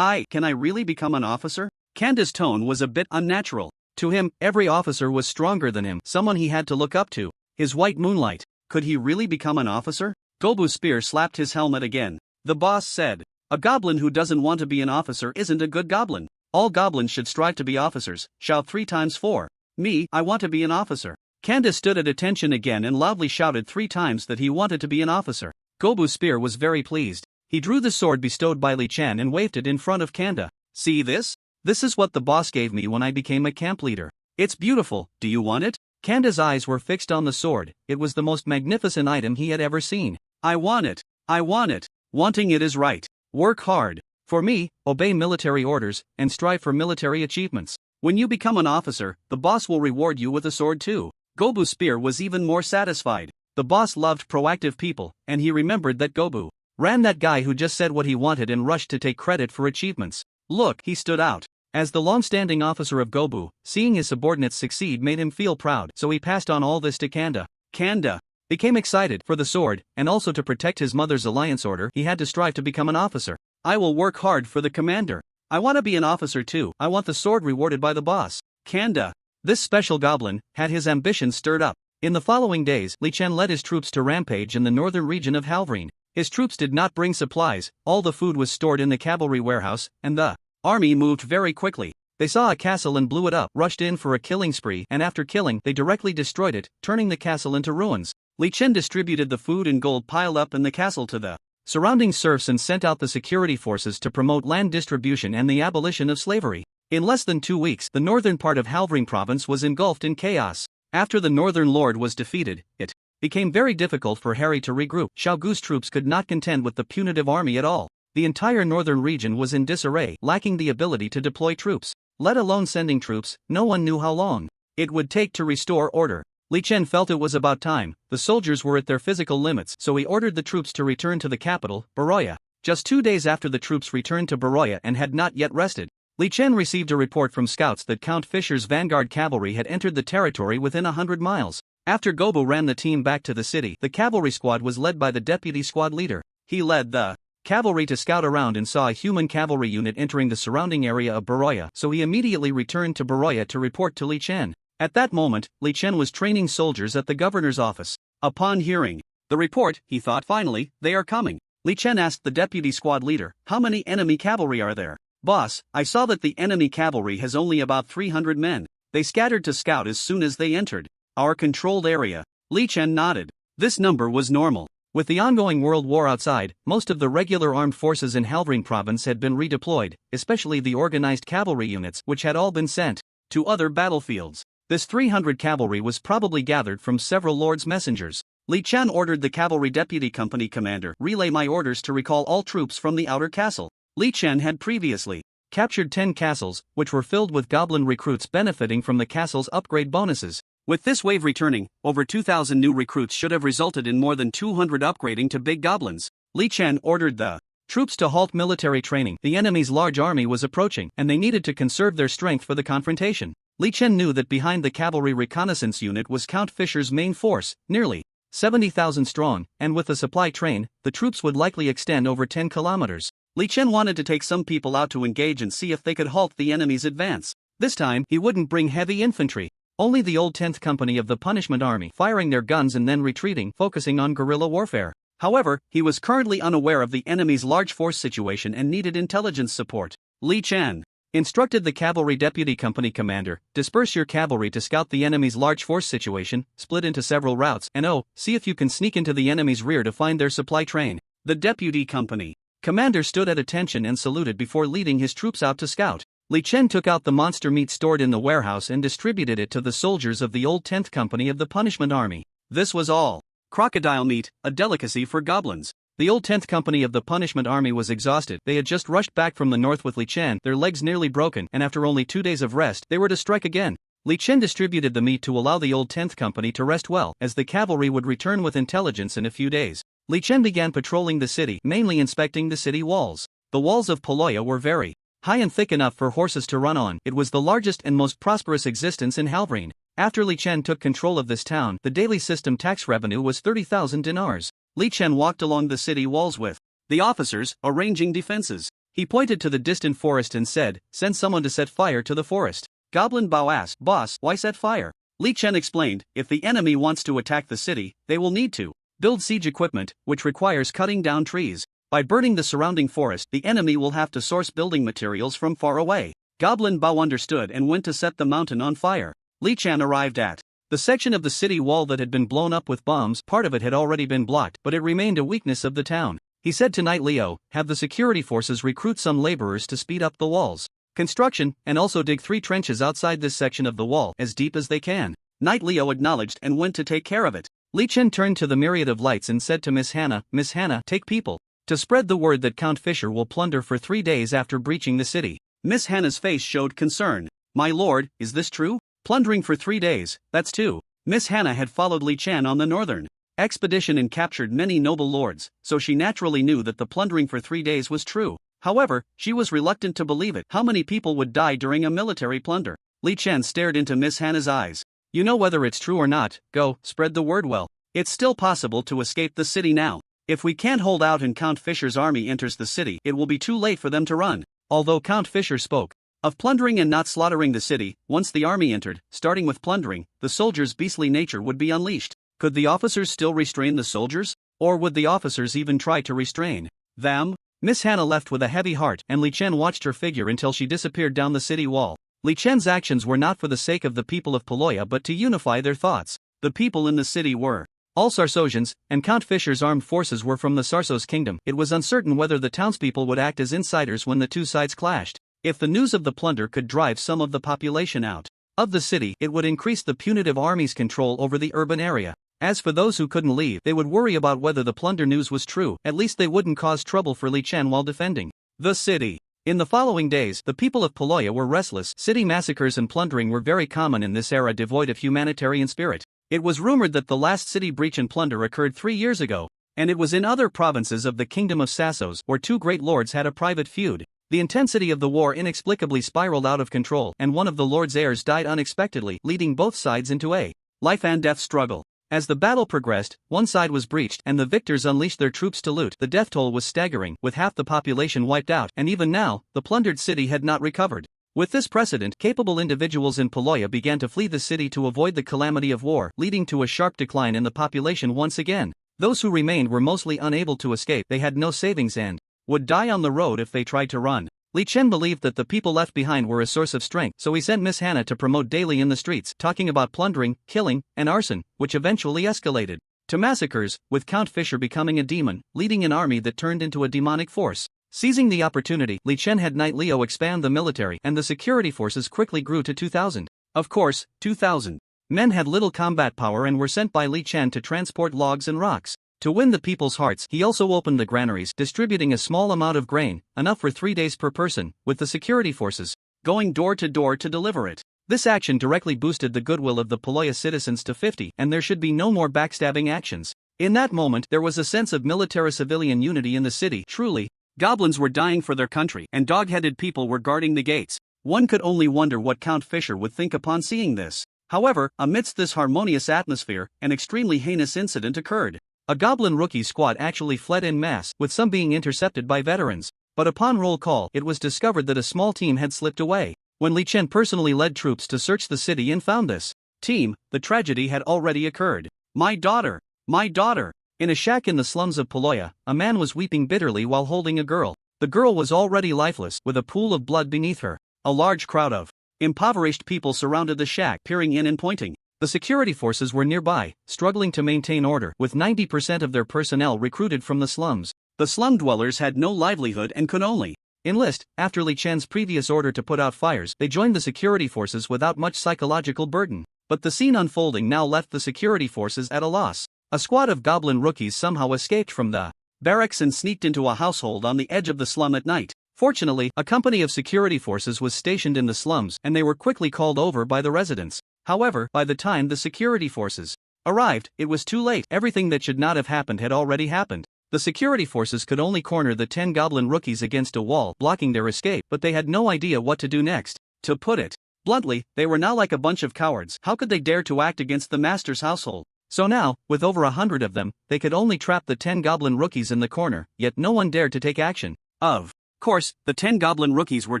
Can I really become an officer? Kanda's tone was a bit unnatural. To him, every officer was stronger than him, someone he had to look up to. His white moonlight. Could he really become an officer? Gobu's spear slapped his helmet again. The boss said, "A goblin who doesn't want to be an officer isn't a good goblin. All goblins should strive to be officers. Shout 3 times 4. Me, I want to be an officer." Kanda stood at attention again and loudly shouted 3 times that he wanted to be an officer. Gobu's spear was very pleased. He drew the sword bestowed by Li Chen and waved it in front of Kanda. "See this? This is what the boss gave me when I became a camp leader. It's beautiful, do you want it?" Kanda's eyes were fixed on the sword. It was the most magnificent item he had ever seen. "I want it. I want it. Wanting it is right. Work hard. For me, obey military orders, and strive for military achievements. When you become an officer, the boss will reward you with a sword too." Gobu's spear was even more satisfied. The boss loved proactive people, and he remembered that Gobu ran that guy who just said what he wanted and rushed to take credit for achievements. Look, he stood out. As the long-standing officer of Gobu, seeing his subordinates succeed made him feel proud, so he passed on all this to Kanda. Kanda became excited for the sword, and also to protect his mother's alliance order he had to strive to become an officer. "I will work hard for the commander. I want to be an officer too. I want the sword rewarded by the boss." Kanda, this special goblin, had his ambitions stirred up. In the following days, Li Chen led his troops to rampage in the northern region of Halvrine. His troops did not bring supplies, all the food was stored in the cavalry warehouse, and the army moved very quickly. They saw a castle and blew it up, rushed in for a killing spree, and after killing, they directly destroyed it, turning the castle into ruins. Li Chen distributed the food and gold piled up in the castle to the surrounding serfs and sent out the security forces to promote land distribution and the abolition of slavery. In less than 2 weeks, the northern part of Halvrine province was engulfed in chaos. After the northern lord was defeated, it became very difficult for Harry to regroup. Xiaogu's troops could not contend with the punitive army at all. The entire northern region was in disarray, lacking the ability to deploy troops, let alone sending troops. No one knew how long it would take to restore order. Li Chen felt it was about time. The soldiers were at their physical limits, so he ordered the troops to return to the capital, Baroya. Just 2 days after the troops returned to Baroya and had not yet rested, Li Chen received a report from scouts that Count Fischer's vanguard cavalry had entered the territory within 100 miles. After Gobu ran the team back to the city, the cavalry squad was led by the deputy squad leader. He led the cavalry to scout around and saw a human cavalry unit entering the surrounding area of Baroya, so he immediately returned to Baroya to report to Li Chen. At that moment, Li Chen was training soldiers at the governor's office. Upon hearing the report, he thought, finally, they are coming. Li Chen asked the deputy squad leader, "How many enemy cavalry are there?" "Boss, I saw that the enemy cavalry has only about 300 men. They scattered to scout as soon as they entered our controlled area." Li Chen nodded. This number was normal. With the ongoing world war outside, most of the regular armed forces in Halvrine province had been redeployed, especially the organized cavalry units, which had all been sent to other battlefields. This 300 cavalry was probably gathered from several lords' messengers. Li Chen ordered the cavalry deputy company commander, "Relay my orders to recall all troops from the outer castle." Li Chen had previously captured 10 castles, which were filled with goblin recruits benefiting from the castle's upgrade bonuses. With this wave returning, over 2,000 new recruits should have resulted in more than 200 upgrading to big goblins. Li Chen ordered the troops to halt military training. The enemy's large army was approaching, and they needed to conserve their strength for the confrontation. Li Chen knew that behind the cavalry reconnaissance unit was Count Fischer's main force, nearly 70,000 strong, and with a supply train, the troops would likely extend over 10 kilometers. Li Chen wanted to take some people out to engage and see if they could halt the enemy's advance. This time, he wouldn't bring heavy infantry. Only the old 10th Company of the Punishment Army, firing their guns and then retreating, focusing on guerrilla warfare. However, he was currently unaware of the enemy's large force situation and needed intelligence support. Li Chen instructed the cavalry deputy company commander, "Disperse your cavalry to scout the enemy's large force situation, split into several routes, and see if you can sneak into the enemy's rear to find their supply train." The deputy company commander stood at attention and saluted before leading his troops out to scout. Li Chen took out the monster meat stored in the warehouse and distributed it to the soldiers of the old 10th Company of the Punishment Army. This was all crocodile meat, a delicacy for goblins. The old 10th Company of the Punishment Army was exhausted. They had just rushed back from the north with Li Chen, their legs nearly broken, and after only 2 days of rest, they were to strike again. Li Chen distributed the meat to allow the old 10th Company to rest well, as the cavalry would return with intelligence in a few days. Li Chen began patrolling the city, mainly inspecting the city walls. The walls of Poloya were very high and thick enough for horses to run on. It was the largest and most prosperous existence in Halvrine. After Li Chen took control of this town, the daily system tax revenue was 30,000 dinars. Li Chen walked along the city walls with the officers, arranging defenses. He pointed to the distant forest and said, "Send someone to set fire to the forest." Goblin Bao asked, "Boss, why set fire?" Li Chen explained, "If the enemy wants to attack the city, they will need to build siege equipment, which requires cutting down trees. By burning the surrounding forest, the enemy will have to source building materials from far away." Goblin Bao understood and went to set the mountain on fire. Li Chen arrived at the section of the city wall that had been blown up with bombs. Part of it had already been blocked, but it remained a weakness of the town. He said to Knight Leo, "Have the security forces recruit some laborers to speed up the walls construction, and also dig 3 trenches outside this section of the wall, as deep as they can." Knight Leo acknowledged and went to take care of it. Li Chen turned to the myriad of lights and said to Miss Hannah, "Miss Hannah, take people to spread the word that Count Fisher will plunder for 3 days after breaching the city." Miss Hannah's face showed concern. "My lord, is this true? Plundering for 3 days, that's too." Miss Hannah had followed Li Chen on the northern expedition and captured many noble lords, so she naturally knew that the plundering for 3 days was true. However, she was reluctant to believe it. How many people would die during a military plunder? Li Chen stared into Miss Hannah's eyes. "You know whether it's true or not, go, spread the word well. It's still possible to escape the city now. If we can't hold out and Count Fisher's army enters the city, it will be too late for them to run." Although Count Fisher spoke of plundering and not slaughtering the city, once the army entered, starting with plundering, the soldiers' beastly nature would be unleashed. Could the officers still restrain the soldiers? Or would the officers even try to restrain them? Miss Hannah left with a heavy heart, and Li Chen watched her figure until she disappeared down the city wall. Li Chen's actions were not for the sake of the people of Paloya but to unify their thoughts. The people in the city were all Sarsosians, and Count Fisher's armed forces were from the Sarsos kingdom. It was uncertain whether the townspeople would act as insiders when the two sides clashed. If the news of the plunder could drive some of the population out of the city, it would increase the punitive army's control over the urban area. As for those who couldn't leave, they would worry about whether the plunder news was true. At least they wouldn't cause trouble for Li Chen while defending the city. In the following days, the people of Paloya were restless. City massacres and plundering were very common in this era devoid of humanitarian spirit. It was rumored that the last city breach and plunder occurred 3 years ago, and it was in other provinces of the kingdom of Sassos where 2 great lords had a private feud. The intensity of the war inexplicably spiraled out of control, and one of the lord's heirs died unexpectedly, leading both sides into a life and death struggle. As the battle progressed, one side was breached and the victors unleashed their troops to loot. The death toll was staggering, with half the population wiped out, and even now, the plundered city had not recovered. With this precedent, capable individuals in Paloya began to flee the city to avoid the calamity of war, leading to a sharp decline in the population once again. Those who remained were mostly unable to escape. They had no savings and would die on the road if they tried to run. Li Chen believed that the people left behind were a source of strength, so he sent Miss Hannah to promote daily in the streets, talking about plundering, killing, and arson, which eventually escalated to massacres, with Count Fisher becoming a demon, leading an army that turned into a demonic force. Seizing the opportunity, Li Chen had Knight Leo expand the military, and the security forces quickly grew to 2,000. Of course, 2,000 men had little combat power and were sent by Li Chen to transport logs and rocks. To win the people's hearts, he also opened the granaries, distributing a small amount of grain, enough for 3 days per person, with the security forces going door to deliver it. This action directly boosted the goodwill of the Paloya citizens to 50, and there should be no more backstabbing actions. In that moment, there was a sense of military-civilian unity in the city. Truly, goblins were dying for their country, and dog-headed people were guarding the gates. One could only wonder what Count Fisher would think upon seeing this. However, amidst this harmonious atmosphere, an extremely heinous incident occurred. A goblin rookie squad actually fled en masse, with some being intercepted by veterans. But upon roll call, it was discovered that a small team had slipped away. When Li Chen personally led troops to search the city and found this team, the tragedy had already occurred. My daughter! My daughter! In a shack in the slums of Paloya, a man was weeping bitterly while holding a girl. The girl was already lifeless, with a pool of blood beneath her. A large crowd of impoverished people surrounded the shack, peering in and pointing. The security forces were nearby, struggling to maintain order, with 90% of their personnel recruited from the slums. The slum dwellers had no livelihood and could only enlist. After Li Chen's previous order to put out fires, they joined the security forces without much psychological burden. But the scene unfolding now left the security forces at a loss. A squad of goblin rookies somehow escaped from the barracks and sneaked into a household on the edge of the slum at night. Fortunately, a company of security forces was stationed in the slums, and they were quickly called over by the residents. However, by the time the security forces arrived, it was too late. Everything that should not have happened had already happened. The security forces could only corner the 10 goblin rookies against a wall, blocking their escape, but they had no idea what to do next. To put it bluntly, they were now like a bunch of cowards. How could they dare to act against the master's household? So now, with over 100 of them, they could only trap the 10 goblin rookies in the corner, yet no one dared to take action. Of Course, the 10 goblin rookies were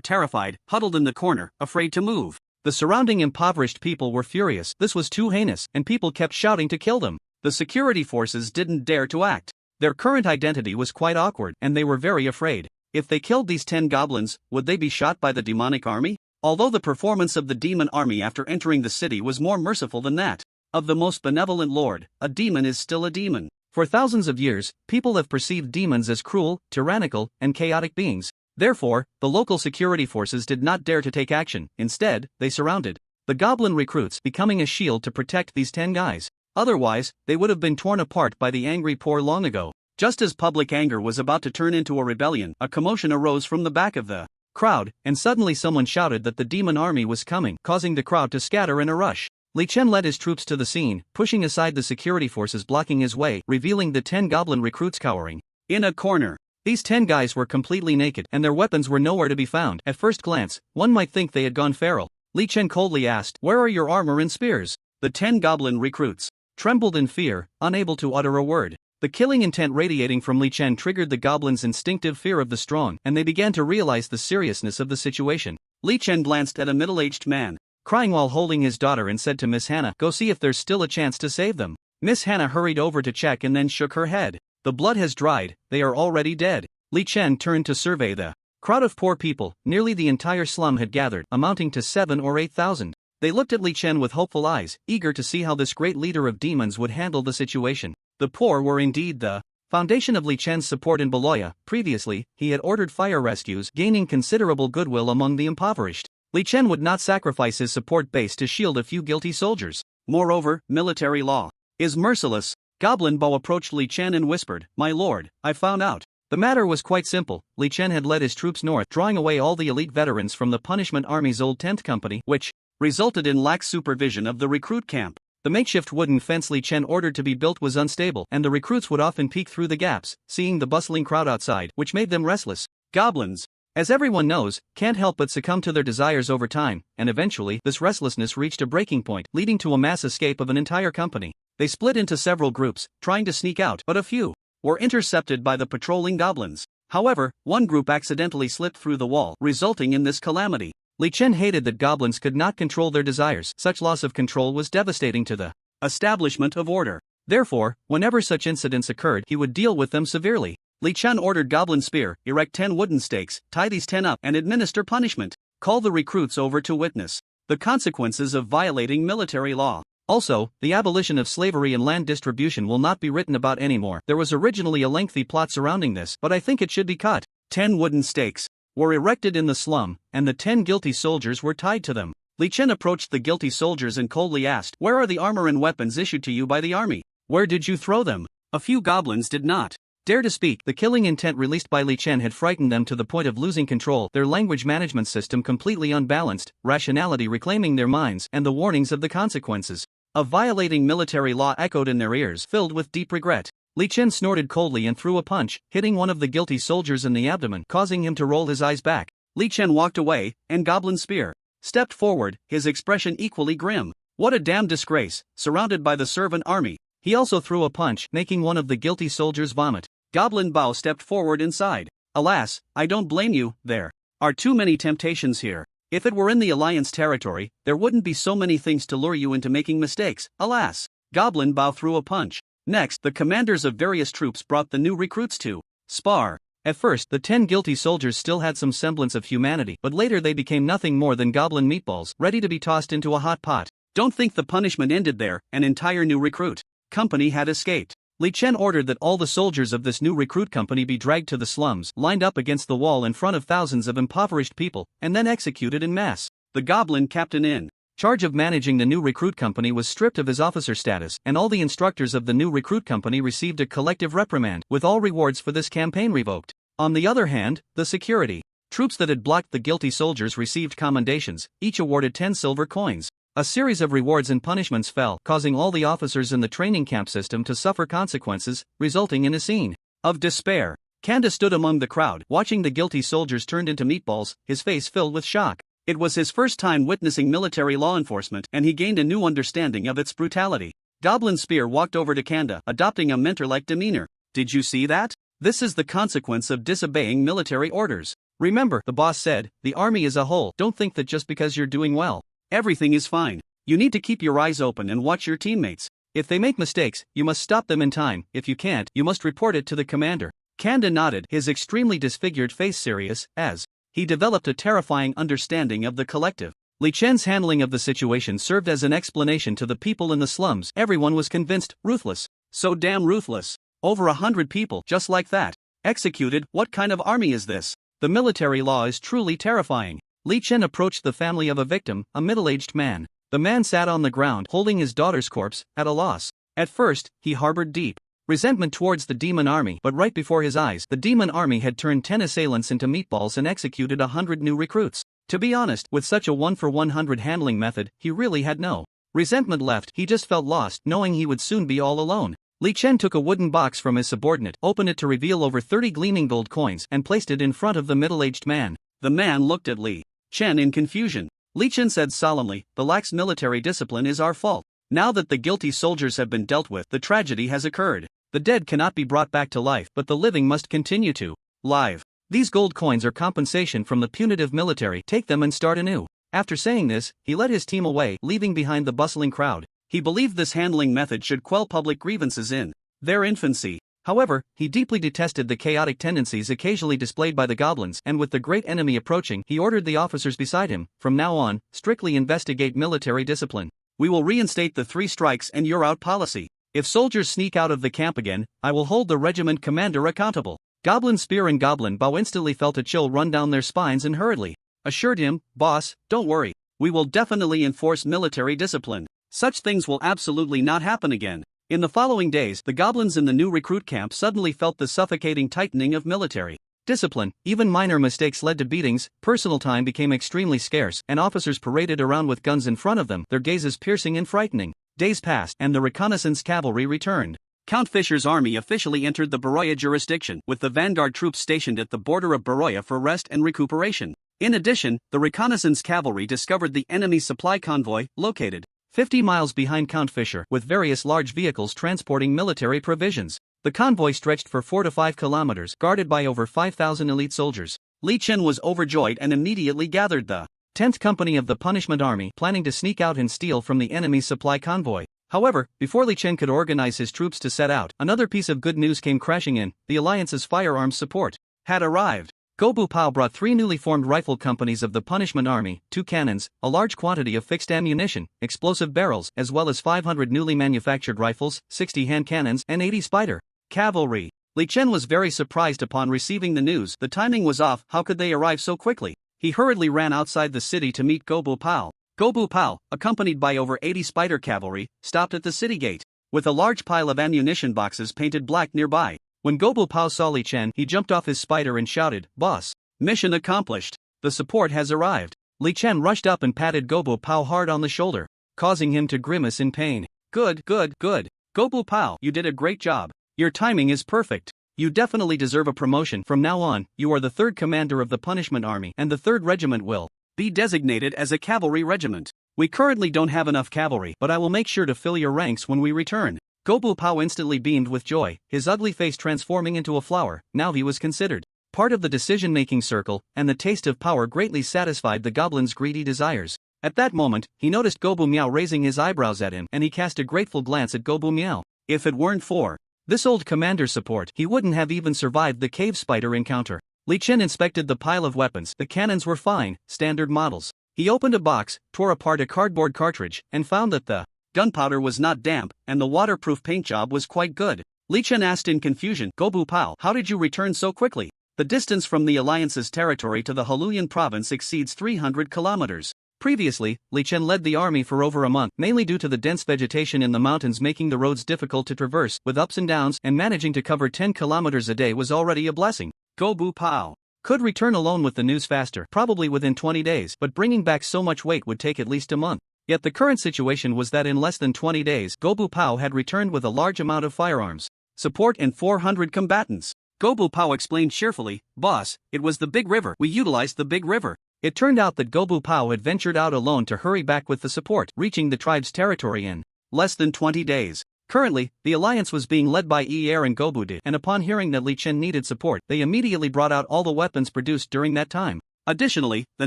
terrified, huddled in the corner, afraid to move. The surrounding impoverished people were furious. This was too heinous, and people kept shouting to kill them. The security forces didn't dare to act. Their current identity was quite awkward, and they were very afraid. If they killed these 10 goblins, would they be shot by the demonic army? Although the performance of the demon army after entering the city was more merciful than that of the most benevolent lord, a demon is still a demon. For thousands of years, people have perceived demons as cruel, tyrannical, and chaotic beings. Therefore, the local security forces did not dare to take action. Instead, they surrounded the goblin recruits, becoming a shield to protect these 10 guys. Otherwise, they would have been torn apart by the angry poor long ago. Just as public anger was about to turn into a rebellion, a commotion arose from the back of the crowd, and suddenly someone shouted that the demon army was coming, causing the crowd to scatter in a rush. Li Chen led his troops to the scene, pushing aside the security forces blocking his way, revealing the 10 goblin recruits cowering in a corner. These 10 guys were completely naked, and their weapons were nowhere to be found. At first glance, one might think they had gone feral. Li Chen coldly asked, "Where are your armor and spears?" The 10 goblin recruits trembled in fear, unable to utter a word. The killing intent radiating from Li Chen triggered the goblins' instinctive fear of the strong, and they began to realize the seriousness of the situation. Li Chen glanced at a middle-aged man, crying while holding his daughter, and said to Miss Hannah, "Go see if there's still a chance to save them." Miss Hannah hurried over to check and then shook her head. "The blood has dried, they are already dead." Li Chen turned to survey the crowd of poor people. Nearly the entire slum had gathered, amounting to 7,000 or 8,000. They looked at Li Chen with hopeful eyes, eager to see how this great leader of demons would handle the situation. The poor were indeed the foundation of Li Chen's support in Beloya. Previously, he had ordered fire rescues, gaining considerable goodwill among the impoverished. Li Chen would not sacrifice his support base to shield a few guilty soldiers. Moreover, military law is merciless. Goblin Bao approached Li Chen and whispered, "My lord, I found out." The matter was quite simple. Li Chen had led his troops north, drawing away all the elite veterans from the Punishment Army's old 10th Company, which resulted in lax supervision of the recruit camp. The makeshift wooden fence Li Chen ordered to be built was unstable, and the recruits would often peek through the gaps, seeing the bustling crowd outside, which made them restless. Goblins, as everyone knows, can't help but succumb to their desires over time, and eventually, this restlessness reached a breaking point, leading to a mass escape of an entire company. They split into several groups, trying to sneak out, but a few were intercepted by the patrolling goblins. However, one group accidentally slipped through the wall, resulting in this calamity. Li Chen hated that goblins could not control their desires. Such loss of control was devastating to the establishment of order. Therefore, whenever such incidents occurred, he would deal with them severely. Li Chen ordered Goblin Spear, erect 10 wooden stakes, tie these 10 up, and administer punishment. Call the recruits over to witness the consequences of violating military law. Also, the abolition of slavery and land distribution will not be written about anymore. There was originally a lengthy plot surrounding this, but I think it should be cut. 10 wooden stakes were erected in the slum, and the 10 guilty soldiers were tied to them. Li Chen approached the guilty soldiers and coldly asked, "Where are the armor and weapons issued to you by the army? Where did you throw them?" A few goblins did not dare to speak. The killing intent released by Li Chen had frightened them to the point of losing control, their language management system completely unbalanced, rationality reclaiming their minds, and the warnings of the consequences of violating military law echoed in their ears, filled with deep regret. Li Chen snorted coldly and threw a punch, hitting one of the guilty soldiers in the abdomen, causing him to roll his eyes back. Li Chen walked away, and Goblin Spear stepped forward, his expression equally grim. What a damn disgrace, surrounded by the servant army. He also threw a punch, making one of the guilty soldiers vomit. Goblin Bao stepped forward inside. "Alas, I don't blame you, there are too many temptations here. If it were in the Alliance territory, there wouldn't be so many things to lure you into making mistakes, alas." Goblin Bao threw a punch. Next, the commanders of various troops brought the new recruits to spar. At first, the 10 guilty soldiers still had some semblance of humanity, but later they became nothing more than goblin meatballs, ready to be tossed into a hot pot. Don't think the punishment ended there. An entire new recruit company had escaped. Li Chen ordered that all the soldiers of this new recruit company be dragged to the slums, lined up against the wall in front of thousands of impoverished people, and then executed in mass. The goblin captain in charge of managing the new recruit company was stripped of his officer status, and all the instructors of the new recruit company received a collective reprimand, with all rewards for this campaign revoked. On the other hand, the security troops that had blocked the guilty soldiers received commendations, each awarded 10 silver coins. A series of rewards and punishments fell, causing all the officers in the training camp system to suffer consequences, resulting in a scene of despair. Kanda stood among the crowd, watching the guilty soldiers turned into meatballs, his face filled with shock. It was his first time witnessing military law enforcement, and he gained a new understanding of its brutality. Goblin Spear walked over to Kanda, adopting a mentor-like demeanor. "Did you see that? This is the consequence of disobeying military orders. Remember, the boss said, the army is a whole. Don't think that just because you're doing well, everything is fine. You need to keep your eyes open and watch your teammates. If they make mistakes, you must stop them in time. If you can't, you must report it to the commander. Kanda nodded, his extremely disfigured face serious, as he developed a terrifying understanding of the collective. Li Chen's handling of the situation served as an explanation to the people in the slums. Everyone was convinced, ruthless. So damn ruthless. Over 100 people, just like that. Executed. What kind of army is this? The military law is truly terrifying. Li Chen approached the family of a victim, a middle-aged man. The man sat on the ground, holding his daughter's corpse, at a loss. At first, he harbored deep resentment towards the demon army, but right before his eyes, the demon army had turned 10 assailants into meatballs and executed 100 new recruits. To be honest, with such a 1-for-100 handling method, he really had no resentment left. He just felt lost, knowing he would soon be all alone. Li Chen took a wooden box from his subordinate, opened it to reveal over 30 gleaming gold coins, and placed it in front of the middle-aged man. The man looked at Li Chen in confusion. Li Chen said solemnly, "The lax military discipline is our fault. Now that the guilty soldiers have been dealt with, the tragedy has occurred. The dead cannot be brought back to life, but the living must continue to live. These gold coins are compensation from the punitive military. Take them and start anew." After saying this, he led his team away, leaving behind the bustling crowd. He believed this handling method should quell public grievances in their infancy. However, he deeply detested the chaotic tendencies occasionally displayed by the goblins, and with the great enemy approaching, he ordered the officers beside him, "From now on, strictly investigate military discipline. We will reinstate the 3 strikes and you're out policy. If soldiers sneak out of the camp again, I will hold the regiment commander accountable." Goblin Spear and Goblin Bow instantly felt a chill run down their spines and hurriedly assured him, "Boss, don't worry. We will definitely enforce military discipline. Such things will absolutely not happen again." In the following days, the goblins in the new recruit camp suddenly felt the suffocating tightening of military discipline. Even minor mistakes led to beatings, personal time became extremely scarce, and officers paraded around with guns in front of them, their gazes piercing and frightening. Days passed, and the reconnaissance cavalry returned. Count Fisher's army officially entered the Baroya jurisdiction, with the vanguard troops stationed at the border of Baroya for rest and recuperation. In addition, the reconnaissance cavalry discovered the enemy supply convoy, located 50 miles behind Count Fisher, with various large vehicles transporting military provisions. The convoy stretched for 4 to 5 kilometers, guarded by over 5,000 elite soldiers. Li Chen was overjoyed and immediately gathered the 10th Company of the Punishment Army, planning to sneak out and steal from the enemy's supply convoy. However, before Li Chen could organize his troops to set out, another piece of good news came crashing in. The Alliance's firearms support had arrived. Gobu Pao brought 3 newly formed rifle companies of the Punishment Army, 2 cannons, a large quantity of fixed ammunition, explosive barrels, as well as 500 newly manufactured rifles, 60 hand cannons, and 80 spider cavalry. Li Chen was very surprised upon receiving the news. The timing was off. How could they arrive so quickly? He hurriedly ran outside the city to meet Gobu Pao. Gobu Pao, accompanied by over 80 spider cavalry, stopped at the city gate, with a large pile of ammunition boxes painted black nearby. When Gobu Pao saw Li Chen, he jumped off his spider and shouted, "Boss! Mission accomplished! The support has arrived!" Li Chen rushed up and patted Gobu Pao hard on the shoulder, causing him to grimace in pain. Good. Gobu Pao, you did a great job. Your timing is perfect. You definitely deserve a promotion. From now on, you are the 3rd commander of the Punishment Army, and the 3rd Regiment will be designated as a cavalry regiment. We currently don't have enough cavalry, but I will make sure to fill your ranks when we return." Gobu Pao instantly beamed with joy, his ugly face transforming into a flower. Now he was considered part of the decision-making circle, and the taste of power greatly satisfied the goblin's greedy desires. At that moment, he noticed Gobu Miao raising his eyebrows at him, and he cast a grateful glance at Gobu Miao. If it weren't for this old commander's support, he wouldn't have even survived the cave spider encounter. Li Chen inspected the pile of weapons. The cannons were fine, standard models. He opened a box, tore apart a cardboard cartridge, and found that the gunpowder was not damp, and the waterproof paint job was quite good. Li Chen asked in confusion, "Gobu Pao, how did you return so quickly? The distance from the Alliance's territory to the Heluyan province exceeds 300 kilometers. Previously, Li Chen led the army for over a month, mainly due to the dense vegetation in the mountains making the roads difficult to traverse, with ups and downs, and managing to cover 10 kilometers a day was already a blessing. Gobu Pao could return alone with the news faster, probably within 20 days, but bringing back so much weight would take at least a month. Yet the current situation was that in less than 20 days, Gobu Pao had returned with a large amount of firearms support and 400 combatants. Gobu Pao explained cheerfully, "Boss, it was the big river. We utilized the big river." It turned out that Gobu Pao had ventured out alone to hurry back with the support, reaching the tribe's territory in less than 20 days. Currently, the alliance was being led by Er and Gobudid, and upon hearing that Li Chen needed support, they immediately brought out all the weapons produced during that time. Additionally, the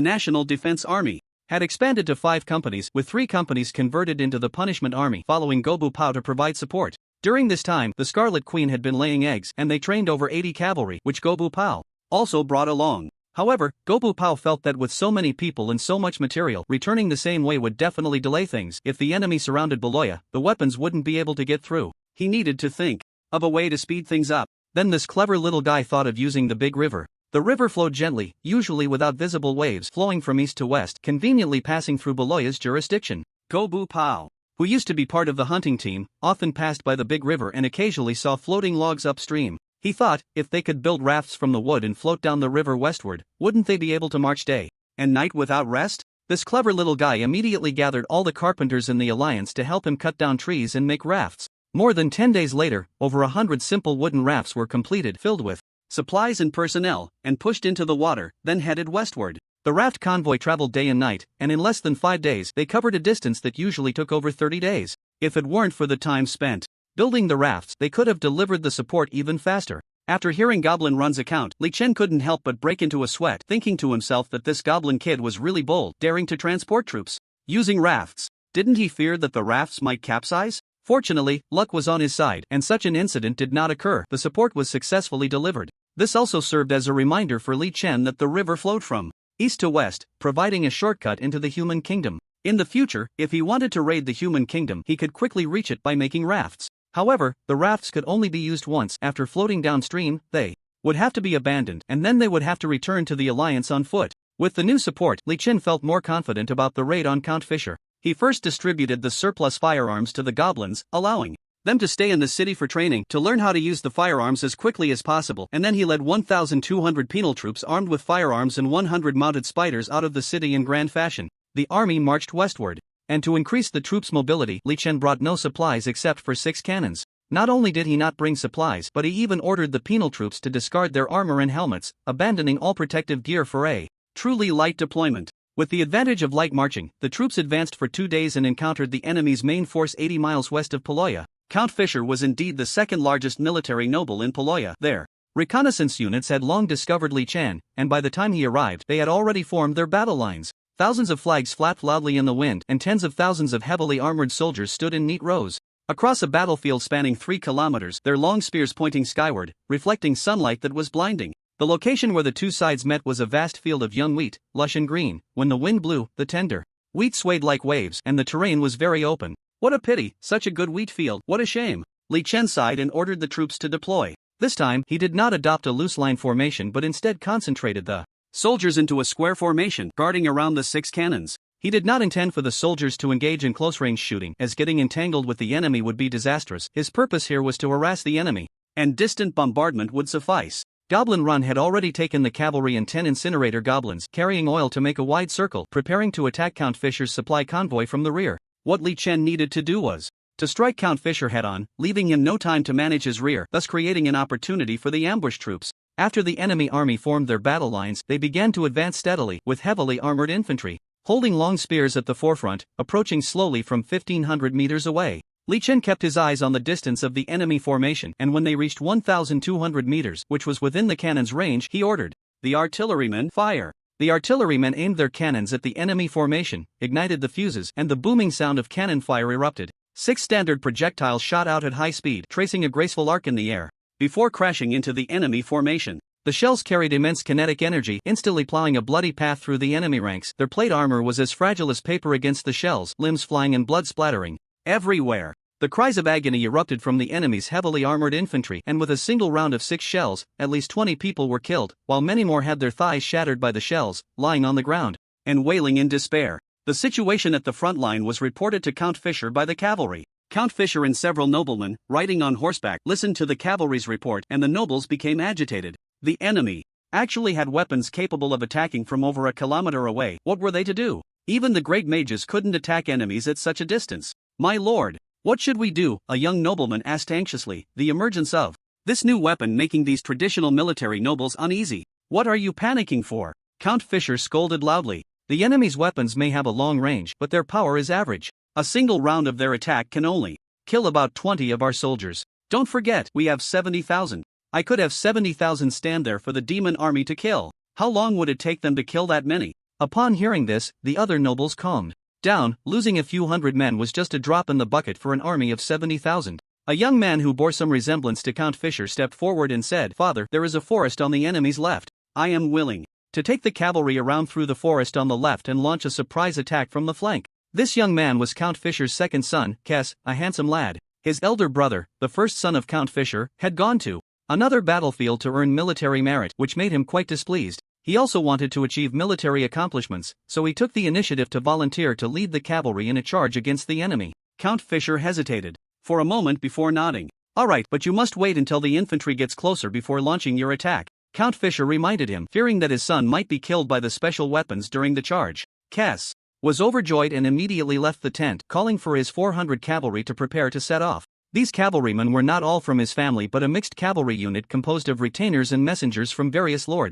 National Defense Army had expanded to 5 companies, with 3 companies converted into the Punishment Army following Gobu Pao to provide support. During this time, the Scarlet Queen had been laying eggs, and they trained over 80 cavalry, which Gobu Pao also brought along. However, Gobu Pao felt that with so many people and so much material, returning the same way would definitely delay things. If the enemy surrounded Beloya, the weapons wouldn't be able to get through. He needed to think of a way to speed things up. Then this clever little guy thought of using the big river. The river flowed gently, usually without visible waves, flowing from east to west, conveniently passing through Beloya's jurisdiction. Gobu Pao, who used to be part of the hunting team, often passed by the big river and occasionally saw floating logs upstream. He thought, if they could build rafts from the wood and float down the river westward, wouldn't they be able to march day and night without rest? This clever little guy immediately gathered all the carpenters in the alliance to help him cut down trees and make rafts. More than 10 days later, over 100 simple wooden rafts were completed, filled with supplies and personnel, and pushed into the water, then headed westward. The raft convoy traveled day and night, and in less than 5 days they covered a distance that usually took over 30 days. If it weren't for the time spent building the rafts, they could have delivered the support even faster. After hearing Goblin Run's account, Li Chen couldn't help but break into a sweat, thinking to himself that this Goblin kid was really bold, daring to transport troops using rafts. Didn't he fear that the rafts might capsize? Fortunately, luck was on his side, and such an incident did not occur. The support was successfully delivered. This also served as a reminder for Li Chen that the river flowed from east to west, providing a shortcut into the human kingdom. In the future, if he wanted to raid the human kingdom, he could quickly reach it by making rafts. However, the rafts could only be used once. After floating downstream, they would have to be abandoned, and then they would have to return to the alliance on foot. With the new support, Li Chen felt more confident about the raid on Count Fisher. He first distributed the surplus firearms to the goblins, allowing them to stay in the city for training, to learn how to use the firearms as quickly as possible, and then he led 1,200 penal troops armed with firearms and 100 mounted spiders out of the city in grand fashion. The army marched westward, and to increase the troops' mobility, Li Chen brought no supplies except for 6 cannons. Not only did he not bring supplies, but he even ordered the penal troops to discard their armor and helmets, abandoning all protective gear for a truly light deployment. With the advantage of light marching, the troops advanced for 2 days and encountered the enemy's main force 80 miles west of Beloya. Count Fisher was indeed the second largest military noble in Beloya. Their reconnaissance units had long discovered Li Chen, and by the time he arrived, they had already formed their battle lines. Thousands of flags flapped loudly in the wind, and tens of thousands of heavily armored soldiers stood in neat rows across a battlefield spanning 3 kilometers, their long spears pointing skyward, reflecting sunlight that was blinding. The location where the two sides met was a vast field of young wheat, lush and green. When the wind blew, the tender wheat swayed like waves, and the terrain was very open. What a pity, such a good wheat field, what a shame. Li Chen sighed and ordered the troops to deploy. This time, he did not adopt a loose line formation but instead concentrated the soldiers into a square formation, guarding around the 6 cannons. He did not intend for the soldiers to engage in close-range shooting, as getting entangled with the enemy would be disastrous. His purpose here was to harass the enemy, and distant bombardment would suffice. Goblin Run had already taken the cavalry and 10 incinerator goblins, carrying oil to make a wide circle, preparing to attack Count Fisher's supply convoy from the rear. What Li Chen needed to do was to strike Count Fisher head-on, leaving him no time to manage his rear, thus creating an opportunity for the ambush troops. After the enemy army formed their battle lines, they began to advance steadily, with heavily armored infantry holding long spears at the forefront, approaching slowly from 1,500 meters away. Li Chen kept his eyes on the distance of the enemy formation, and when they reached 1,200 meters, which was within the cannon's range, he ordered the artillerymen fire. The artillerymen aimed their cannons at the enemy formation, ignited the fuses, and the booming sound of cannon fire erupted. 6 standard projectiles shot out at high speed, tracing a graceful arc in the air, before crashing into the enemy formation. The shells carried immense kinetic energy, instantly plowing a bloody path through the enemy ranks. Their plate armor was as fragile as paper against the shells, limbs flying and blood splattering everywhere. The cries of agony erupted from the enemy's heavily armored infantry, and with a single round of 6 shells, at least 20 people were killed, while many more had their thighs shattered by the shells, lying on the ground and wailing in despair. The situation at the front line was reported to Count Fisher by the cavalry. Count Fisher and several noblemen, riding on horseback, listened to the cavalry's report, and the nobles became agitated. The enemy actually had weapons capable of attacking from over a kilometer away. What were they to do? Even the great mages couldn't attack enemies at such a distance. My lord, what should we do? A young nobleman asked anxiously, the emergence of this new weapon making these traditional military nobles uneasy. What are you panicking for? Count Fisher scolded loudly. The enemy's weapons may have a long range, but their power is average. A single round of their attack can only kill about 20 of our soldiers. Don't forget, we have 70,000. I could have 70,000 stand there for the demon army to kill. How long would it take them to kill that many? Upon hearing this, the other nobles calmed down. Losing a few hundred men was just a drop in the bucket for an army of 70,000. A young man who bore some resemblance to Count Fisher stepped forward and said, "Father, there is a forest on the enemy's left. I am willing to take the cavalry around through the forest on the left and launch a surprise attack from the flank." This young man was Count Fisher's second son, Kes, a handsome lad. His elder brother, the first son of Count Fisher, had gone to another battlefield to earn military merit, which made him quite displeased. He also wanted to achieve military accomplishments, so he took the initiative to volunteer to lead the cavalry in a charge against the enemy. Count Fisher hesitated for a moment before nodding. "All right, but you must wait until the infantry gets closer before launching your attack," Count Fisher reminded him, fearing that his son might be killed by the special weapons during the charge. Kes was overjoyed and immediately left the tent, calling for his 400 cavalry to prepare to set off. These cavalrymen were not all from his family but a mixed cavalry unit composed of retainers and messengers from various lords.